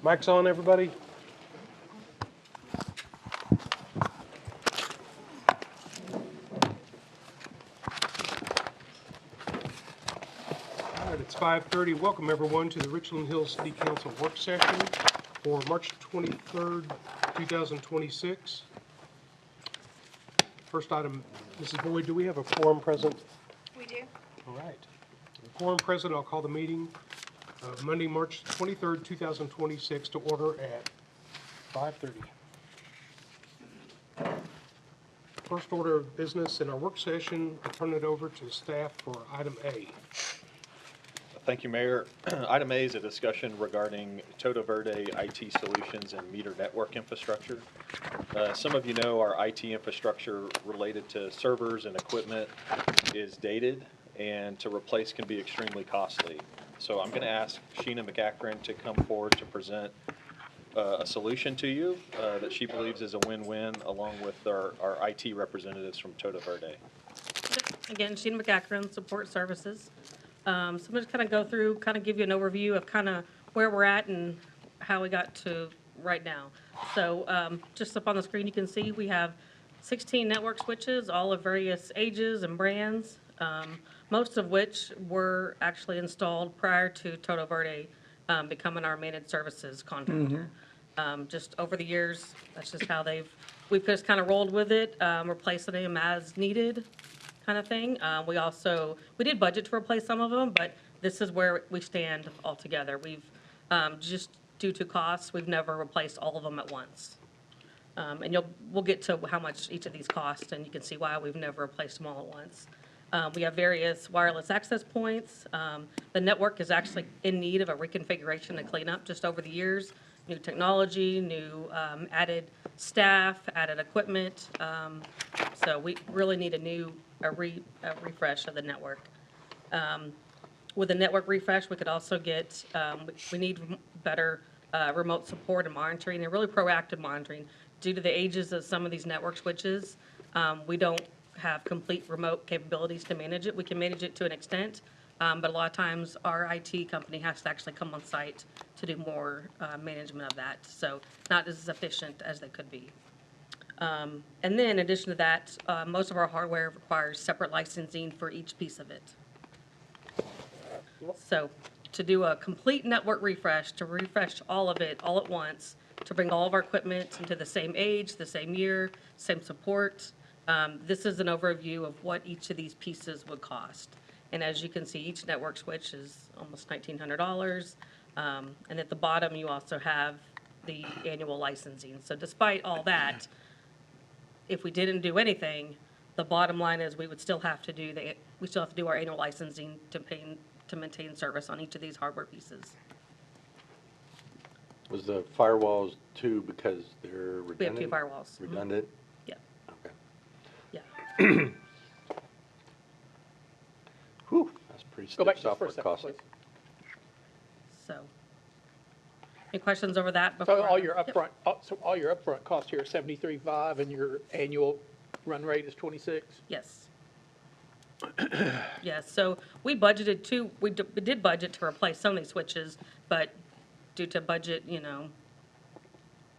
Mic's on, everybody? All right, it's 5:30. Welcome, everyone, to the Richland Hills City Council work session for March 23rd, 2026. First item, Mrs. Boyd, do we have a quorum present? We do. All right. Quorum present, I'll call the meeting of Monday, March 23rd, 2026 to order at 5:30. First order of business in our work session, I'll turn it over to staff for item A. Thank you, Mayor. Item A is a discussion regarding Toto Verde IT solutions and meter network infrastructure. Some of you know our IT infrastructure related to servers and equipment is dated, and to replace can be extremely costly. So I'm going to ask Sheena McAkron to come forward to present a solution to you that she believes is a win-win, along with our IT representatives from Toto Verde. Again, Sheena McAkron, Support Services. So I'm just kind of go through, kind of give you an overview of kind of where we're at and how we got to right now. So just up on the screen, you can see we have 16 network switches, all of various ages and brands, most of which were actually installed prior to Toto Verde becoming our managed services contractor. Just over the years, that's just how we've just kind of rolled with it, replacing them as needed kind of thing. We did budget to replace some of them, but this is where we stand altogether. We've, just due to costs, we've never replaced all of them at once. And we'll get to how much each of these cost, and you can see why we've never replaced them all at once. We have various wireless access points. The network is actually in need of a reconfiguration and cleanup just over the years. New technology, new added staff, added equipment. So we really need a refresh of the network. With the network refresh, we could also get, we need better remote support and monitoring, and really proactive monitoring. Due to the ages of some of these network switches, we don't have complete remote capabilities to manage it. We can manage it to an extent, but a lot of times our IT company has to actually come on site to do more management of that. So not as efficient as they could be. And then in addition to that, most of our hardware requires separate licensing for each piece of it. So to do a complete network refresh, to refresh all of it all at once, to bring all of our equipment into the same age, the same year, same support, this is an overview of what each of these pieces would cost. And as you can see, each network switch is almost $1,900. And at the bottom, you also have the annual licensing. So despite all that, if we didn't do anything, the bottom line is we would still have to do our annual licensing to maintain service on each of these hardware pieces. Was the firewalls two because they're redundant? We have two firewalls. Redundant? Yeah, Okay. yeah. Whew, that's pretty Go back stiff just for software a second, cost. please. So, any questions over that before? So all your Yep. upfront cost here is 73.5, and your annual run rate is 26? Yes. Yes, so we budgeted we did budget to replace some of these switches, but due to budget,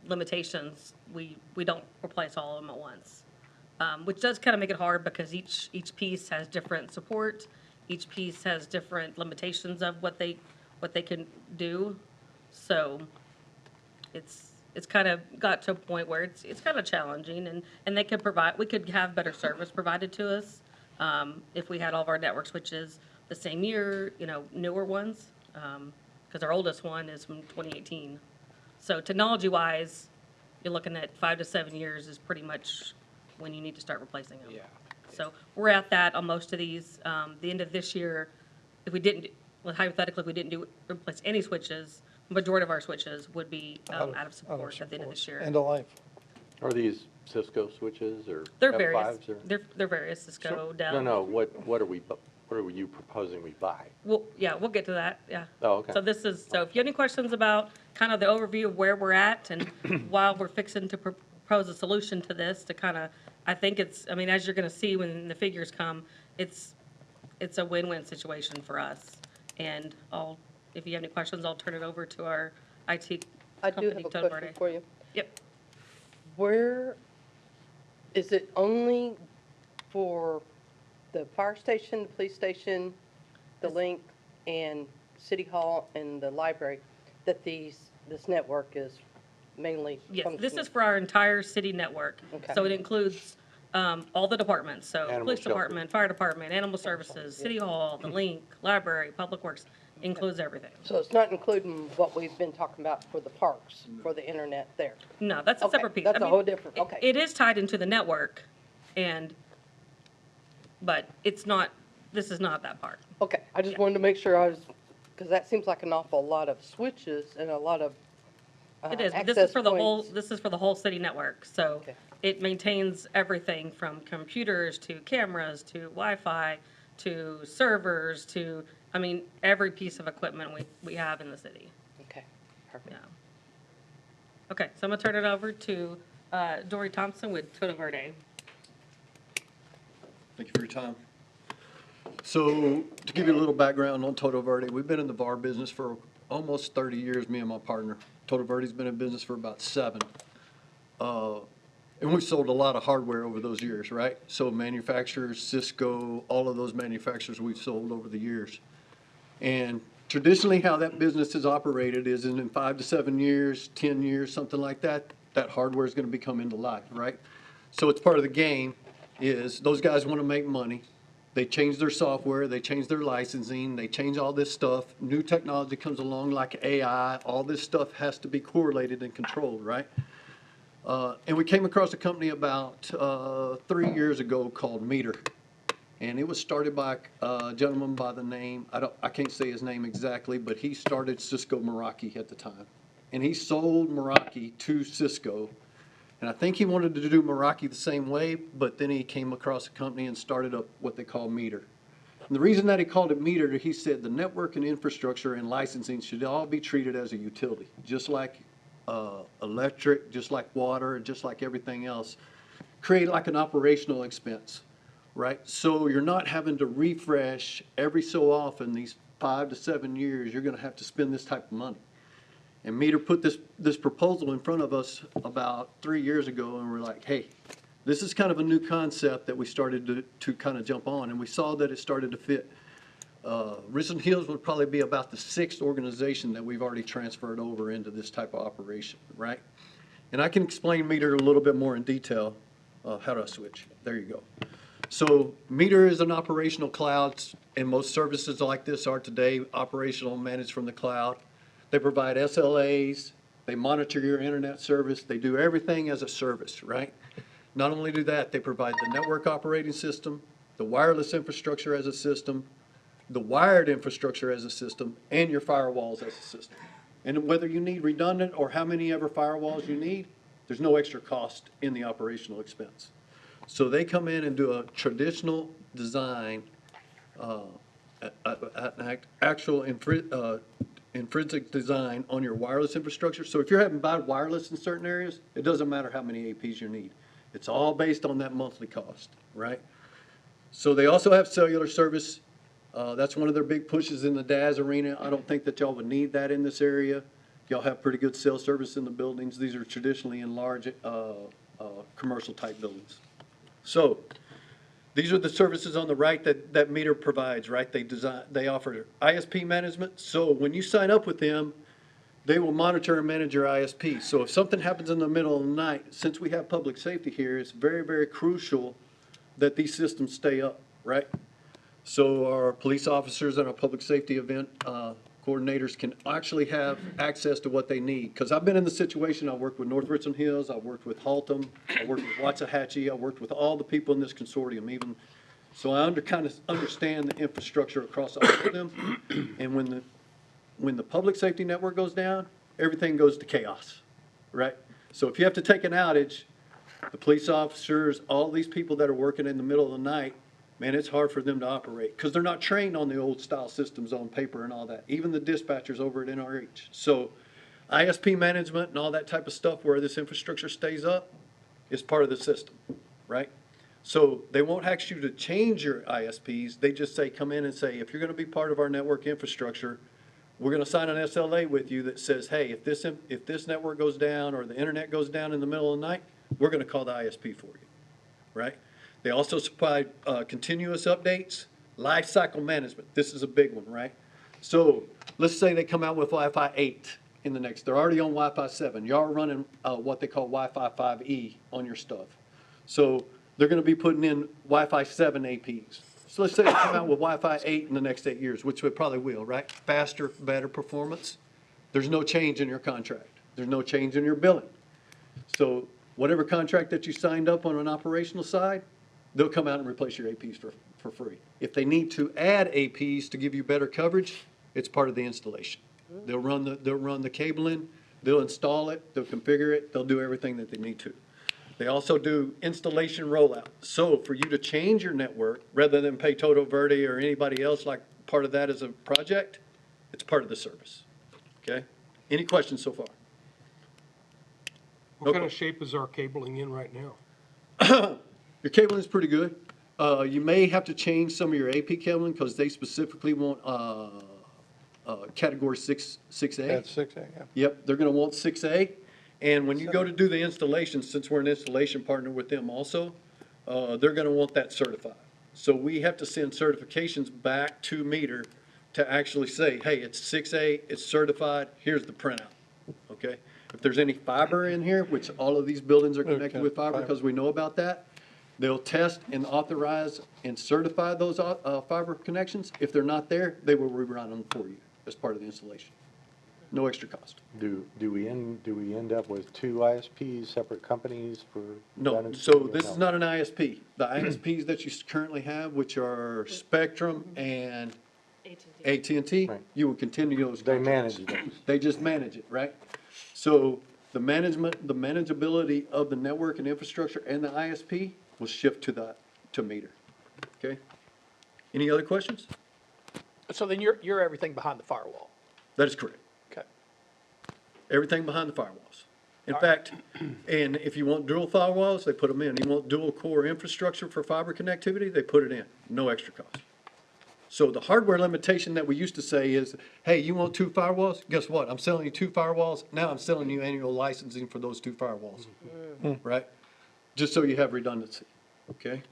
limitations, we don't replace all of them at once. Which does kind of make it hard because each piece has different support. Each piece has different limitations of what they can do. So it's kind of got to a point where it's kind of challenging, and we could have better service provided to us if we had all of our network switches the same year, newer ones, because our oldest one is from 2018. So technology-wise, you're looking at 5 to 7 years is pretty much when you need to start replacing them. Yeah. So we're at that on most of these. The end of this year, if we didn't, hypothetically, if we didn't replace any switches, the majority of our switches would be out of support at the end of this year. End of life. Are these Cisco switches or They're F5s? various. Or? They're various. Cisco, Dell. No, what are you proposing we buy? Well, yeah, we'll get to that. Yeah. Oh, okay. So if you have any questions about kind of the overview of where we're at and while we're fixing to propose a solution to this, to kind of, I think as you're going to see when the figures come, it's a win-win situation for us. And if you have any questions, I'll turn it over to our IT I do have company, a Total question Verde. for you. Yep. Where, is it only for the fire station, the police station, the link, and city hall and the library that this network is mainly Yes, functioning? this is for our entire city network. Okay. So it includes all the departments, so Animal police shelter. department, fire department, animal services, city hall, the link, library, public works, includes everything. So it's not including what we've been talking about for the parks, for the internet there? No, that's a Okay, separate piece. that's I a mean, whole different- it- okay. It is tied into the network, but it's not, this is not that part. Okay, I just Yeah. wanted to make sure because that seems like an awful lot of switches and a lot of It is, but this access is for the whole, points. this is for the whole city network, so Okay. it maintains everything from computers to cameras to Wi-Fi to servers to, I mean, every piece of equipment we have in the city, Okay, perfect. yeah. Okay, so I'm gonna turn it over to Dory Thompson with Total Verde. Thank you for your time. So, to give you a little background on Total Verde, we've been in the bar business for almost 30 years, me and my partner. Total Verde's been in business for about 7. And we've sold a lot of hardware over those years, right? So manufacturers, Cisco, all of those manufacturers we've sold over the years. And traditionally, how that business is operated is in 5 to 7 years, 10 years, something like that, that hardware is gonna be coming to life, right? So it's part of the game, is those guys wanna make money. They change their software, they change their licensing, they change all this stuff. New technology comes along like AI, all this stuff has to be correlated and controlled, right? And we came across a company about 3 years ago called Meter. And it was started by a gentleman by the name, I can't say his name exactly, but he started Cisco Meraki at the time. And he sold Meraki to Cisco. And I think he wanted to do Meraki the same way, but then he came across a company and started up what they call Meter. And the reason that he called it Meter, he said the network and infrastructure and licensing should all be treated as a utility, just like electric, just like water, just like everything else. Create like an operational expense, right? So you're not having to refresh every so often, these 5 to 7 years, you're gonna have to spend this type of money. And Meter put this proposal in front of us about 3 years ago, and we're like, hey, this is kind of a new concept that we started to kind of jump on, and we saw that it started to fit. Richland Hills would probably be about the 6th organization that we've already transferred over into this type of operation, right? And I can explain Meter a little bit more in detail. How do I switch? There you go. So Meter is an operational cloud, and most services like this are today operational, managed from the cloud. They provide SLAs, they monitor your internet service, they do everything as a service, right? Not only do that, they provide the network operating system, the wireless infrastructure as a system, the wired infrastructure as a system, and your firewalls as a system. And whether you need redundant or how many ever firewalls you need, there's no extra cost in the operational expense. So they come in and do a traditional design, actual intrinsic design on your wireless infrastructure. So if you're having bad wireless in certain areas, it doesn't matter how many APs you need. It's all based on that monthly cost, right? So they also have cellular service. That's one of their big pushes in the DAS arena. I don't think that y'all would need that in this area. Y'all have pretty good cell service in the buildings. These are traditionally in large commercial type buildings. So these are the services on the right that Meter provides, right? They offer ISP management. So when you sign up with them, they will monitor and manage your ISP. So if something happens in the middle of the night, since we have public safety here, it's very, very crucial that these systems stay up, right? So our police officers and our public safety event coordinators can actually have access to what they need. Because I've been in the situation, I worked with North Richland Hills, I worked with Haltom, I worked with Waxahachie, I worked with all the people in this consortium even. So I kind of understand the infrastructure across all of them. And when the public safety network goes down, everything goes to chaos, right? So if you have to take an outage, the police officers, all these people that are working in the middle of the night, man, it's hard for them to operate because they're not trained on the old style systems on paper and all that, even the dispatchers over at NRH. So ISP management and all that type of stuff where this infrastructure stays up is part of the system, right? So they won't ask you to change your ISPs. They just say, come in and say, if you're going to be part of our network infrastructure, we're gonna sign an SLA with you that says, hey, if this network goes down or the internet goes down in the middle of the night, we're gonna call the ISP for you, right? They also supply, continuous updates, life cycle management. This is a big one, right? So let's say they come out with Wi-Fi 8 in the next, they're already on Wi-Fi 7. Y'all are running, what they call Wi-Fi 5E on your stuff. So they're gonna be putting in Wi-Fi 7 APs. So let's say they come out with Wi-Fi 8 in the next 8 years, which we probably will, right? Faster, better performance. There's no change in your contract. There's no change in your billing. So whatever contract that you signed up on an operational side, they'll come out and replace your APs for free. If they need to add APs to give you better coverage, it's part of the installation. They'll run the cabling, they'll install it, they'll configure it, they'll do everything that they need to. They also do installation rollout. So for you to change your network, rather than pay Toto Verde or anybody else like part of that as a project, it's part of the service. Okay? Any questions so far? What kind of shape is our cabling in right now? Your cabling is pretty good. You may have to change some of your AP cabling because they specifically want category 6A. That's 6A, yeah. Yep, they're gonna want 6A. And when you go to do the installation, since we're an installation partner with them also, they're gonna want that certified. So we have to send certifications back to Meter to actually say, hey, it's 6A, it's certified, here's the printout, okay? If there's any fiber in here, which all of these buildings are connected with fiber because we know about that, they'll test and authorize and certify those fiber connections. If they're not there, they will rerun them for you as part of the installation. No extra cost. Do we end up with two ISPs, separate companies for? No, redundancy, so or this no? is not an ISP. The ISPs that you currently have, which are Spectrum and AT&T, Right. you will continue those They contracts. manage those. They just manage it, right? So the management, the manageability of the network and infrastructure and the ISP will shift to Meter, okay? Any other questions? So then you're everything behind the firewall. That is correct. Okay. Everything behind the firewalls. In fact, and if you want dual firewalls, they put them in. You want dual core infrastructure for fiber connectivity, they put it in, no extra cost. So the hardware limitation that we used to say is, hey, you want 2 firewalls? Guess what? I'm selling you 2 firewalls. Now I'm selling you annual licensing for those 2 firewalls, right? Just so you have redundancy, okay?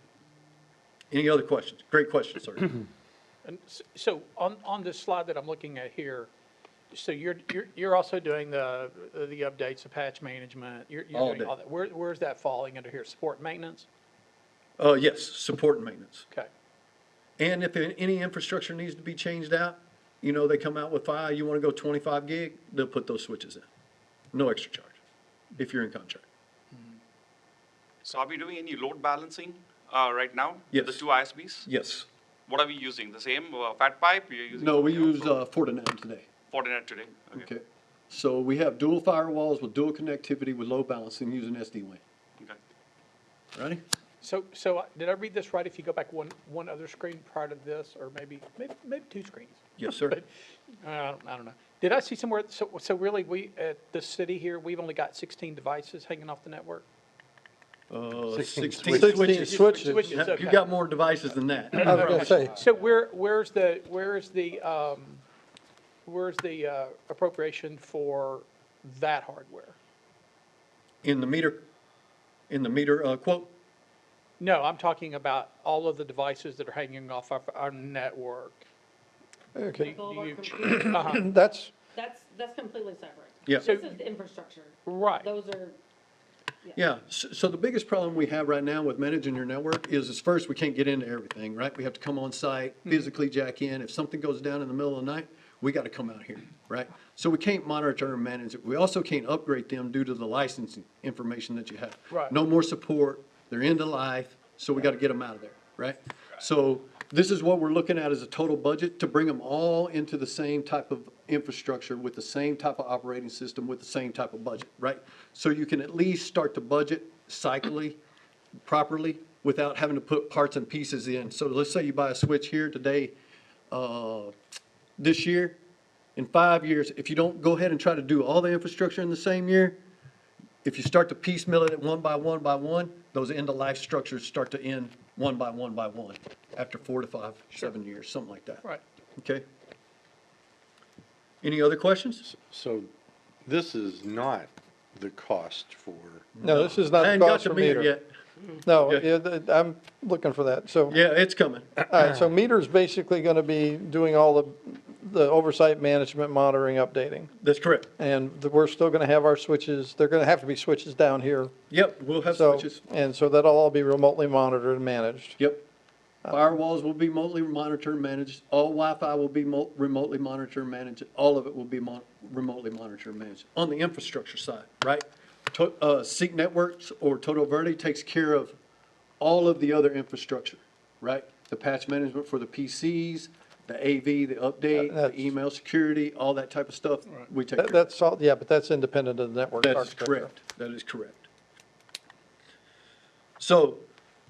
Any other questions? Great question, sir. And so on this slide that I'm looking at here, so you're also doing the updates, the patch management, you're All doing day. all that. Where's that falling under here? Support and maintenance? Yes, support and maintenance. Okay. And if any infrastructure needs to be changed out, you know, they come out with you wanna go 25 gig, they'll put those switches in. No extra charge, if you're in contract. So are we doing any load balancing right now? Yes. The two ISBs? Yes. What are we using? The same fat pipe? We are using No, we something use else? Fortinet today. Fortinet today. Okay. So we have dual firewalls with dual connectivity with load balancing using SD-WAN. Okay. Ready? So did I read this right? If you go back one other screen prior to this, or maybe 2 screens? Yes, sir. But, I don't know. Did I see somewhere, so really, we, at the city here, we've only got 16 devices hanging off the network? 16 16 switches. switches. Switches, You okay. got more devices than that. I was gonna say, So where's the appropriation for that hardware? In the meter quote, No, I'm talking about all of the devices that are hanging off our network. okay, Do you- uh-huh. that's, That's completely separate. yeah. This is the infrastructure. Right. Those are, Yeah, so the biggest problem we have right now with managing your network is first, we can't get into everything, right? We have to come on site, physically jack in. If something goes down in the middle of the night, we got to come out here, right? So we can't monitor and manage it. We also can't upgrade them due to the licensing information that you have. Right. No more support, they're end of life, so we got to get them out of there, right? So this is what we're looking at as a total budget, to bring them all into the same type of infrastructure with the same type of operating system with the same type of budget, right? So you can at least start the budget cyclically, properly, without having to put parts and pieces in. So let's say you buy a switch here today, this year, in 5 years, if you don't go ahead and try to do all the infrastructure in the same year, if you start to piecemeal it one by one by one, those end-of-life structures start to end one by one by one, after 4 to 5, 7 years, something like that. Right. Okay? Any other questions? So this is not the cost for, No, this is not I the hadn't got cost the for meter meter. yet. No, Okay. yeah, I'm looking for that. So, Yeah, it's coming. all right, so meter's basically gonna be doing all the oversight, management, monitoring, updating. That's correct. And we're still gonna have our switches, they're gonna have to be switches down here. Yep, we'll have So, switches. and so that'll all be remotely monitored and managed. Yep. Firewalls will be remotely monitored and managed. All Wi-Fi will be remotely monitored and managed. All of it will be remotely monitored and managed. On the infrastructure side, right? Seek Networks or Total Verde takes care of all of the other infrastructure, right? The patch management for the PCs, the AV, the update, That's- the email security, all that type of stuff, we take care of. That's all, yeah, but that's independent of the network That is architecture. correct. That is correct. So,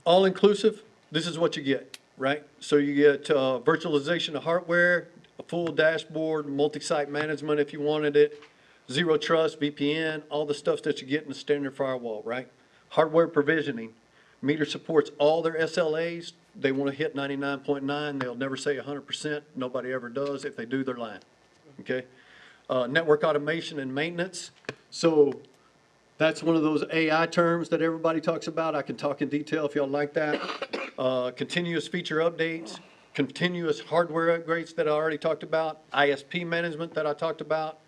all-inclusive, this is what you get, right? So you get virtualization of hardware, a full dashboard, multi-site management if you wanted it, zero trust, VPN, all the stuff that you get in the standard firewall, right? Hardware provisioning. Meter supports all their SLAs. They want to hit 99.9. They'll never say 100%. Nobody ever does. If they do, they're lying. Okay? Network automation and maintenance. So that's one of those AI terms that everybody talks about. I can talk in detail if y'all like that. Continuous feature updates, continuous hardware upgrades that I already talked about, ISP management that I talked about,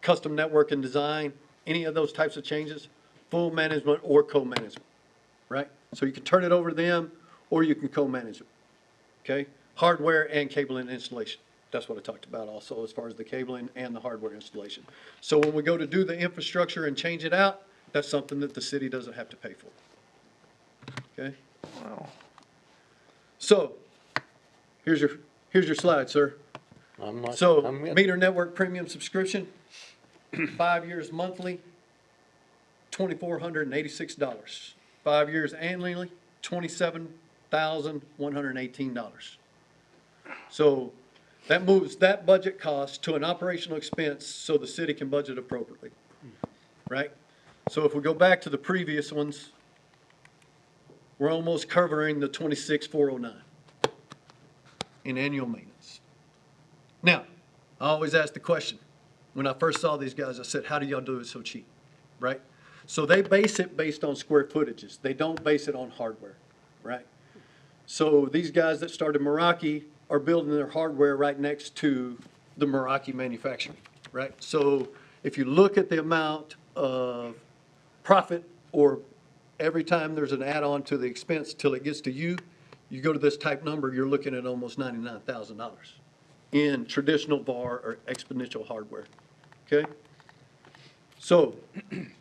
custom network and design, any of those types of changes, full management or co-management, right? So you can turn it over to them or you can co-manage it, okay? Hardware and cabling installation. That's what I talked about also as far as the cabling and the hardware installation. So when we go to do the infrastructure and change it out, that's something that the city doesn't have to pay for. Okay? So, here's your slide, sir. I'm not, So, I'm good. meter network premium subscription, 5 years monthly, $2,486. 5 years annually, $27,118. So, that moves that budget cost to an operational expense so the city can budget appropriately, right? So if we go back to the previous ones, we're almost covering the 26,409 in annual maintenance. Now, I always ask the question, when I first saw these guys, I said, how do y'all do it so cheap, right? So they base it based on square footages. They don't base it on hardware, right? So these guys that started Meraki are building their hardware right next to the Meraki manufacturing, right? So if you look at the amount of profit or every time there's an add-on to the expense till it gets to you, you go to this type number, you're looking at almost $99,000 in traditional VAR or exponential hardware, okay? So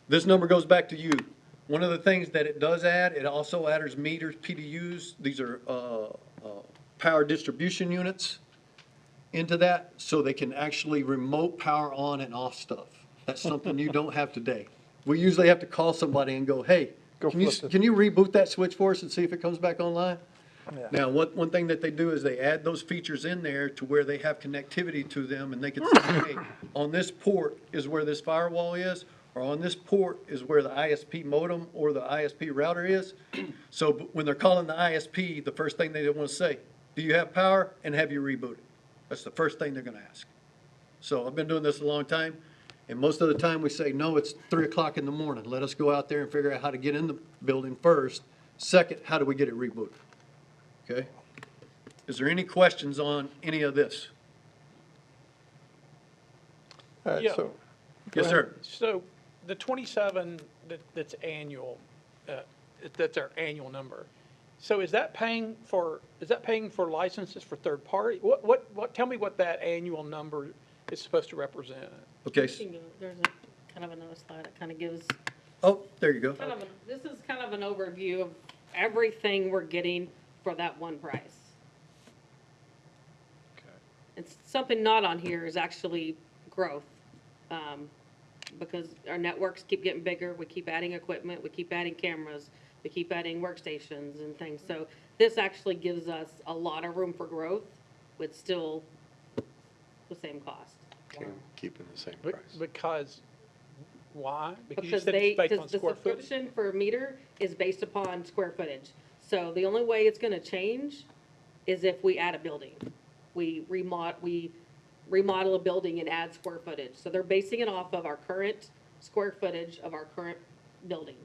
this number goes back to you. One of the things that it does add, it also adds meters, PDUs. These are power distribution units into that, so they can actually remote power on and off stuff. That's something you don't have today. We usually have to call somebody and go, hey, Go can you, flip it. can you reboot that switch for us and see if it comes back online? Yeah. Now, one thing that they do is they add those features in there to where they have connectivity to them, and they can say, hey, on this port is where this firewall is, or on this port is where the ISP modem or the ISP router is. So when they're calling the ISP, the first thing they want to say, do you have power and have you rebooted? That's the first thing they're going to ask. So I've been doing this a long time, and most of the time we say, no, it's 3 o'clock in the morning. Let us go out there and figure out how to get in the building first. Second, how do we get it rebooted? Okay? Is there any questions on any of this? All right, Yeah. so. Yes, sir. So the 27 that's annual, that's our annual number. So is that paying for licenses for third party? Tell me what that annual number is supposed to represent. Okay. There's a kind of another slide that kind of gives, Oh, there you go. this is kind of an overview of everything we're getting for that one price. It's something not on here is actually growth. Because our networks keep getting bigger, we keep adding equipment, we keep adding cameras, we keep adding workstations and things. So this actually gives us a lot of room for growth with still the same cost. Keeping the same But- price. Because, why? You Because said it's based on the square footage. subscription for a meter is based upon square footage. So the only way it's gonna change is if we add a building. We remodel a building and add square footage. So they're basing it off of our current square footage of our current buildings.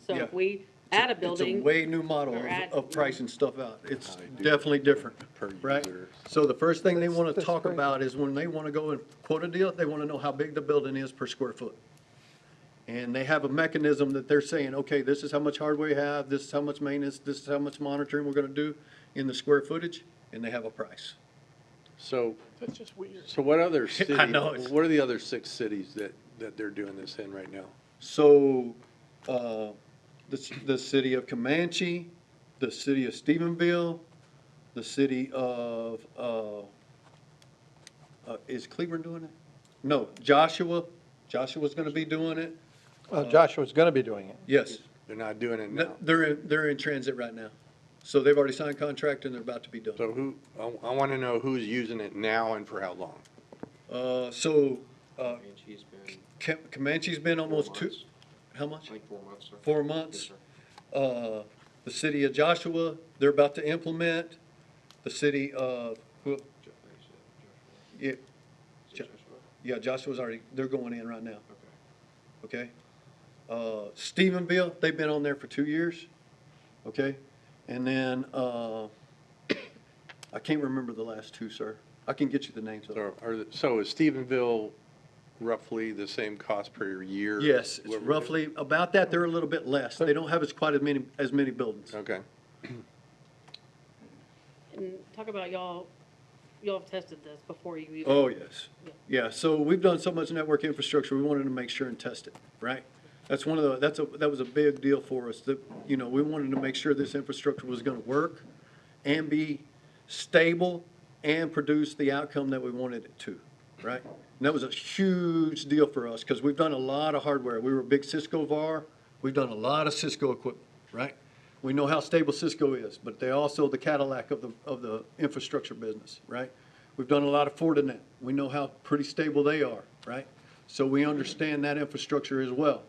So Yeah. if we add a It's building. a way new model or add- of pricing stuff out. It's definitely different, right? So the first thing they want to That's talk great. about is when they want to go and quote a deal, they want to know how big the building is per square foot. And they have a mechanism that they're saying, okay, this is how much hardware you have, this is how much maintenance, this is how much monitoring we're going to do in the square footage, and they have a price. So, That's just weird. so what other cities, know, it's- what are the other 6 cities that they're doing this in right now? So, the city of Comanche, the city of Stephenville, the city of, is Cleveland doing it? No, Joshua's gonna be doing it. Joshua's gonna be doing it. Yes, They're not doing it No, now. they're in transit right now. So they've already signed contract and they're about to be done. So who, I want to know who's using it now and for how long? Comanche's been almost 2, months. how much? 4 months, sir. 4 months. The city of Joshua, they're about to implement. The city of, yeah, yeah, Joshua's already, they're going in right now. Okay? Stephenville, they've been on there for 2 years. Okay? And then, I can't remember the last 2, sir. I can get you the names of them. So is Stephenville roughly the same cost per year? Yes, it's roughly about that. They're a little bit less. They don't have quite as many buildings. Okay. And talk about y'all have tested this before you even. Oh, yes. Yeah, so we've done so much network infrastructure, we wanted to make sure and test it, right? That's one of the, that was a big deal for us, that, you know, we wanted to make sure this infrastructure was gonna work and be stable and produce the outcome that we wanted it to, right? And that was a huge deal for us, because we've done a lot of hardware. We were a big Cisco VAR, we've done a lot of Cisco equipment, right? We know how stable Cisco is, but they're also the Cadillac of the infrastructure business, right? We've done a lot of Fortinet. We know how pretty stable they are, right? So we understand that infrastructure as well.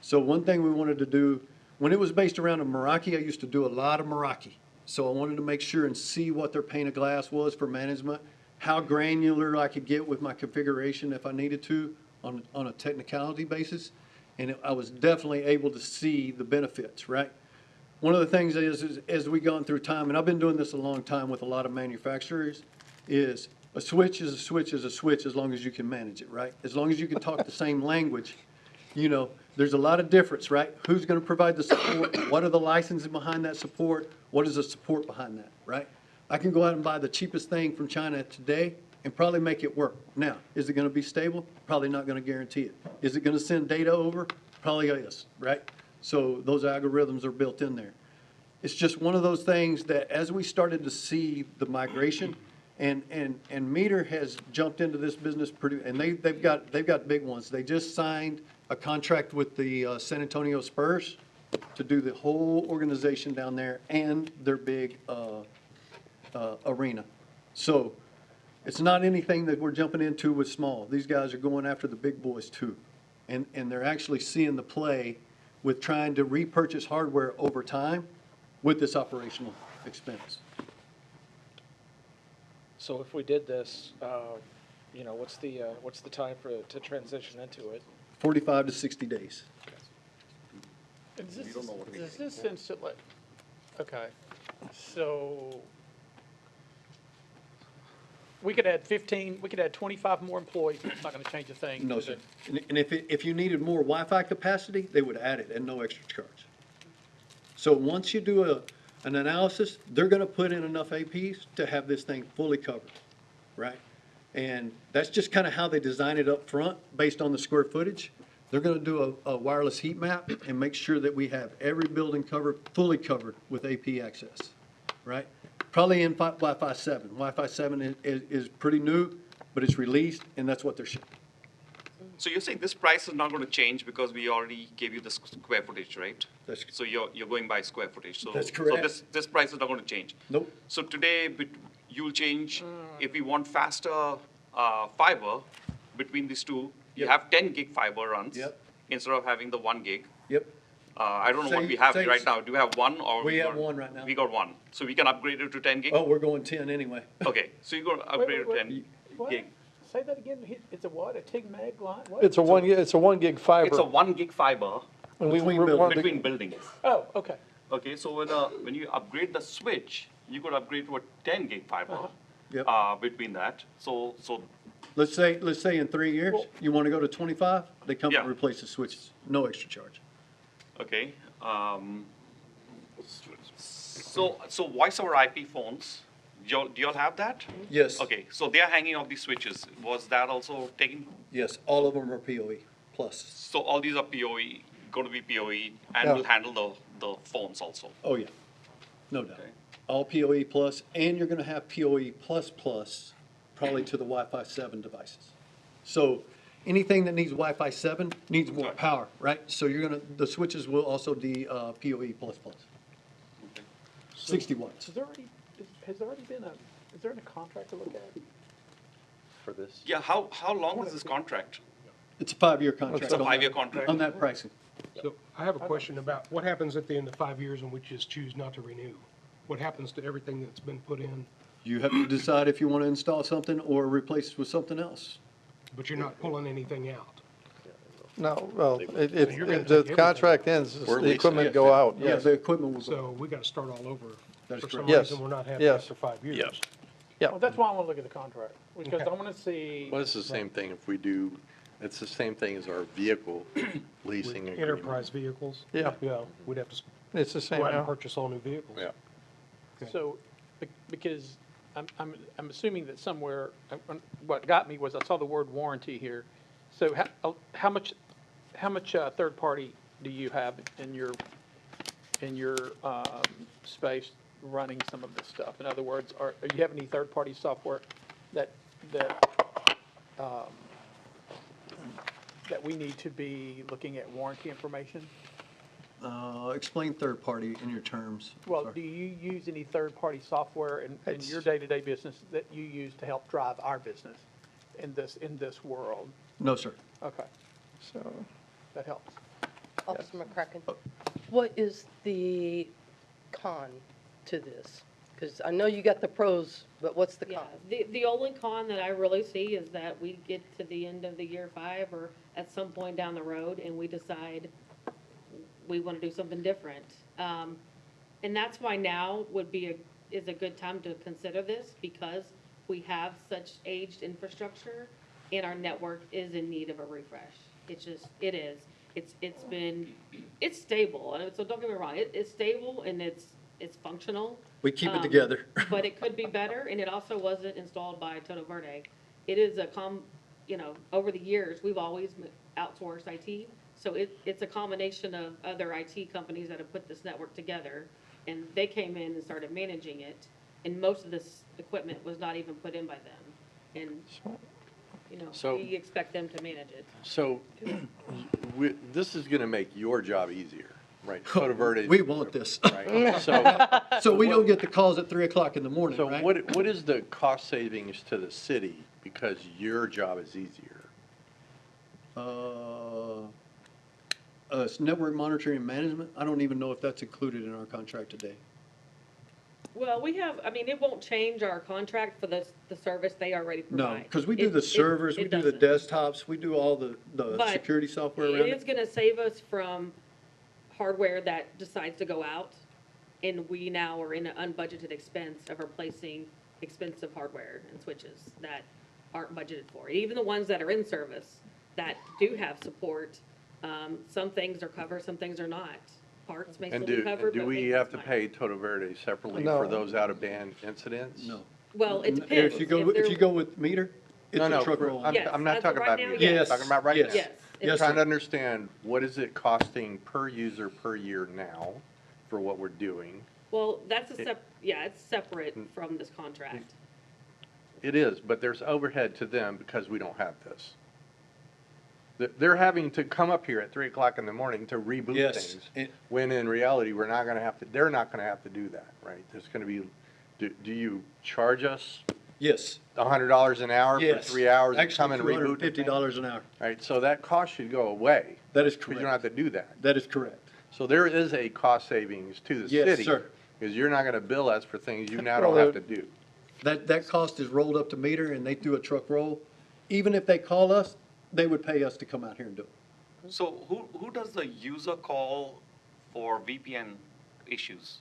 So one thing we wanted to do, when it was based around a Meraki, I used to do a lot of Meraki. So I wanted to make sure and see what their pane of glass was for management, how granular I could get with my configuration if I needed to on a technicality basis. And I was definitely able to see the benefits, right? One of the things is as we gone through time, and I've been doing this a long time with a lot of manufacturers, is a switch is a switch is a switch as long as you can manage it, right? As long as you can talk the same language, you know, there's a lot of difference, right? Who's gonna provide the support? What are the licensing behind that support? What is the support behind that, right? I can go out and buy the cheapest thing from China today and probably make it work. Now, is it gonna be stable? Probably not gonna guarantee it. Is it gonna send data over? Probably is, right? So those algorithms are built in there. It's just one of those things that as we started to see the migration, and Meter has jumped into this business pretty, and they've got big ones. They just signed a contract with the San Antonio Spurs to do the whole organization down there and their big arena. So it's not anything that we're jumping into with small. These guys are going after the big boys too. And they're actually seeing the play with trying to repurchase hardware over time with this operational expense. So if we did this, you know, what's the time to transition into it? 45 to 60 days. Is this instantly, okay, so we could add 25 more employees, it's not gonna change a thing. No, is sir. it? And if you needed more Wi-Fi capacity, they would add it at no extra charge. So once you do an analysis, they're gonna put in enough APs to have this thing fully covered, right? And that's just kind of how they design it up front, based on the square footage. They're gonna do a wireless heat map and make sure that we have every building covered, fully covered with AP access, right? Probably in Wi-Fi 7. Wi-Fi 7 is pretty new, but it's released, and that's what they're shipping. So you're saying this price is not going to change because we already gave you the square footage, right? That's- So you're going by square footage, so. That's correct. So this price is not going to change? Nope. So today, you'll change, if we want faster fiber between these two, you Yep. have 10 gig fiber runs. Yep. Instead of having the 1 gig. Yep. I don't know what Same- we have same- right now. Do we have one or? We have got- one right now. We got one. So we can upgrade it to 10 gig? Oh, we're going 10 anyway. Okay, so you're going to upgrade it to wait, 10 what? gig. say that again, it's a what, a TIG mag line, what? It's a 1 gig fiber. It's a 1 gig fiber and we between wanted to- between buildings. Oh, okay. Okay, so when you upgrade the switch, you could upgrade to a 10 gig fiber Yep. between that. So Let's say in 3 years, Well- you want to go to 25, they come Yeah. and replace the switches, no extra charge. okay. So voice over IP phones, do y'all have that? Yes. Okay, so they are hanging off the switches. Was that also taken? Yes, all of them are PoE plus. So all these are PoE, going to be PoE, and Yeah. will handle the phones also. Oh, yeah, no doubt. Okay. All PoE plus, and you're gonna have PoE plus plus, probably to the Wi-Fi 7 devices. So anything that needs Wi-Fi 7 needs more Right. power, right? So the switches will also be PoE plus plus. 60 watts. Has there already been is there a contract to look at? For this? Yeah, how long is this contract? It's a 5-year contract. It's a on that- 5-year contract? On that pricing. So I have a question about what happens at the end of 5 years and we just choose not to renew? What happens to everything that's been put in, You have to decide if you want to install something or replace it with something else. but you're not pulling anything out? No, well, You're gonna take the everything. contract ends, We're the leasing equipment it. go out, Yeah, yes. the equipment will go. So we gotta start all over. That is For some correct. Yes. reason, we're not happy Yes. after 5 years. Yes. Yeah. Well, that's why I want to look at the contract, because I Okay. want to see, Well, it's the same thing if we do, it's the same thing as our vehicle leasing agreement. Enterprise vehicles? Yeah. Yeah, we'd have to It's the same go out and now. purchase all new vehicles. Yeah. Okay. so, because I'm assuming that somewhere, what got me was I saw the word warranty here. So how much third-party do you have in your space running some of this stuff? In other words, do you have any third-party software that we need to be looking at warranty information? Explain third party in your terms. Well, Sorry. do you use any third-party software in It's- your day-to-day business that you use to help drive our business in this world? No, sir. Okay, So, that helps. Officer McCracken, what is the con to this? Because I know you got the pros, but what's the Yeah, con? the only con that I really see is that we get to the end of the year 5 or at some point down the road and we decide we want to do something different. And that's why now is a good time to consider this because we have such aged infrastructure and our network is in need of a refresh. It is. It's stable. And so don't get me wrong, it's stable and it's functional. We keep it together. But it could be better, and it also wasn't installed by Toto Verde. It is over the years, we've always outsourced IT. So it's a combination of other IT companies that have put this network together, and they came in and started managing it. And most of this equipment was not even put in by them. And, So- we expect them to manage it. So, this is gonna make your job easier, right? Cota Verde. We want this. Right, so, So we don't get the calls at 3 o'clock in the morning, so right? what is the cost savings to the city because your job is easier? It's network monitoring and management. I don't even know if that's included in our contract today. Well, it won't change our contract for the service they already provide. No, because we do the servers, we do the desktops, we do all the But security software around It is it. gonna save us from hardware that decides to go out, and we now are in an unbudgeted expense of replacing expensive hardware and switches that aren't budgeted for. Even the ones that are in service that do have support, some things are covered, some things are not. Parts may still And be covered, do but we maintenance have to might. pay Toto Verde separately No. for those out-of-band incidents? No. Well, it depends. If you go with meter, it's No, a no, truck roll. I'm, Yes, I'm not as of talking right about now, you. yes. I'm talking about right now. Yes. Yes. Yes, I'm trying sir. to understand, what is it costing per user per year now for what we're doing? Well, that's it's separate from this contract. It is, but there's overhead to them because we don't have this. They're having to come up here at 3 o'clock in the morning to reboot Yes. things, when in reality, they're not gonna have to do that, right? There's gonna be, do you charge us Yes, $100 an hour for yes. 3 hours to Actually, come and reboot the thing? $250 an hour. Right, so that cost should go away, That is because you don't have correct. to do that. That is correct. So there is a cost savings to the Yes, city. sir. Because you're not gonna bill us for things you now Well, don't have to do. That cost is rolled up to meter and they do a truck roll even if they call us, they would pay us to come out here and do it. So who does the user call for VPN issues?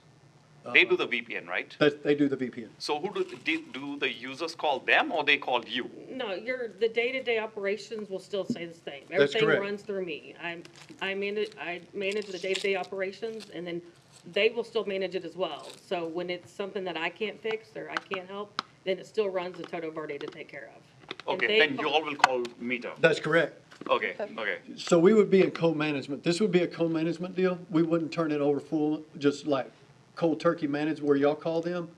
They do the VPN, right? They do the VPN. So do the users call them or they call you? No, the day-to-day operations will still stay the same. That's Everything correct. runs through me. I manage the day-to-day operations, and then they will still manage it as well. So when it's something that I can't fix or I can't help, then it still runs to Toto Verde to take care of. And Okay, they then you call- all will call Meter. That's correct. Okay, okay. So we would be in co-management. This would be a co-management deal. We wouldn't turn it over full, just like cold turkey managed where y'all call them,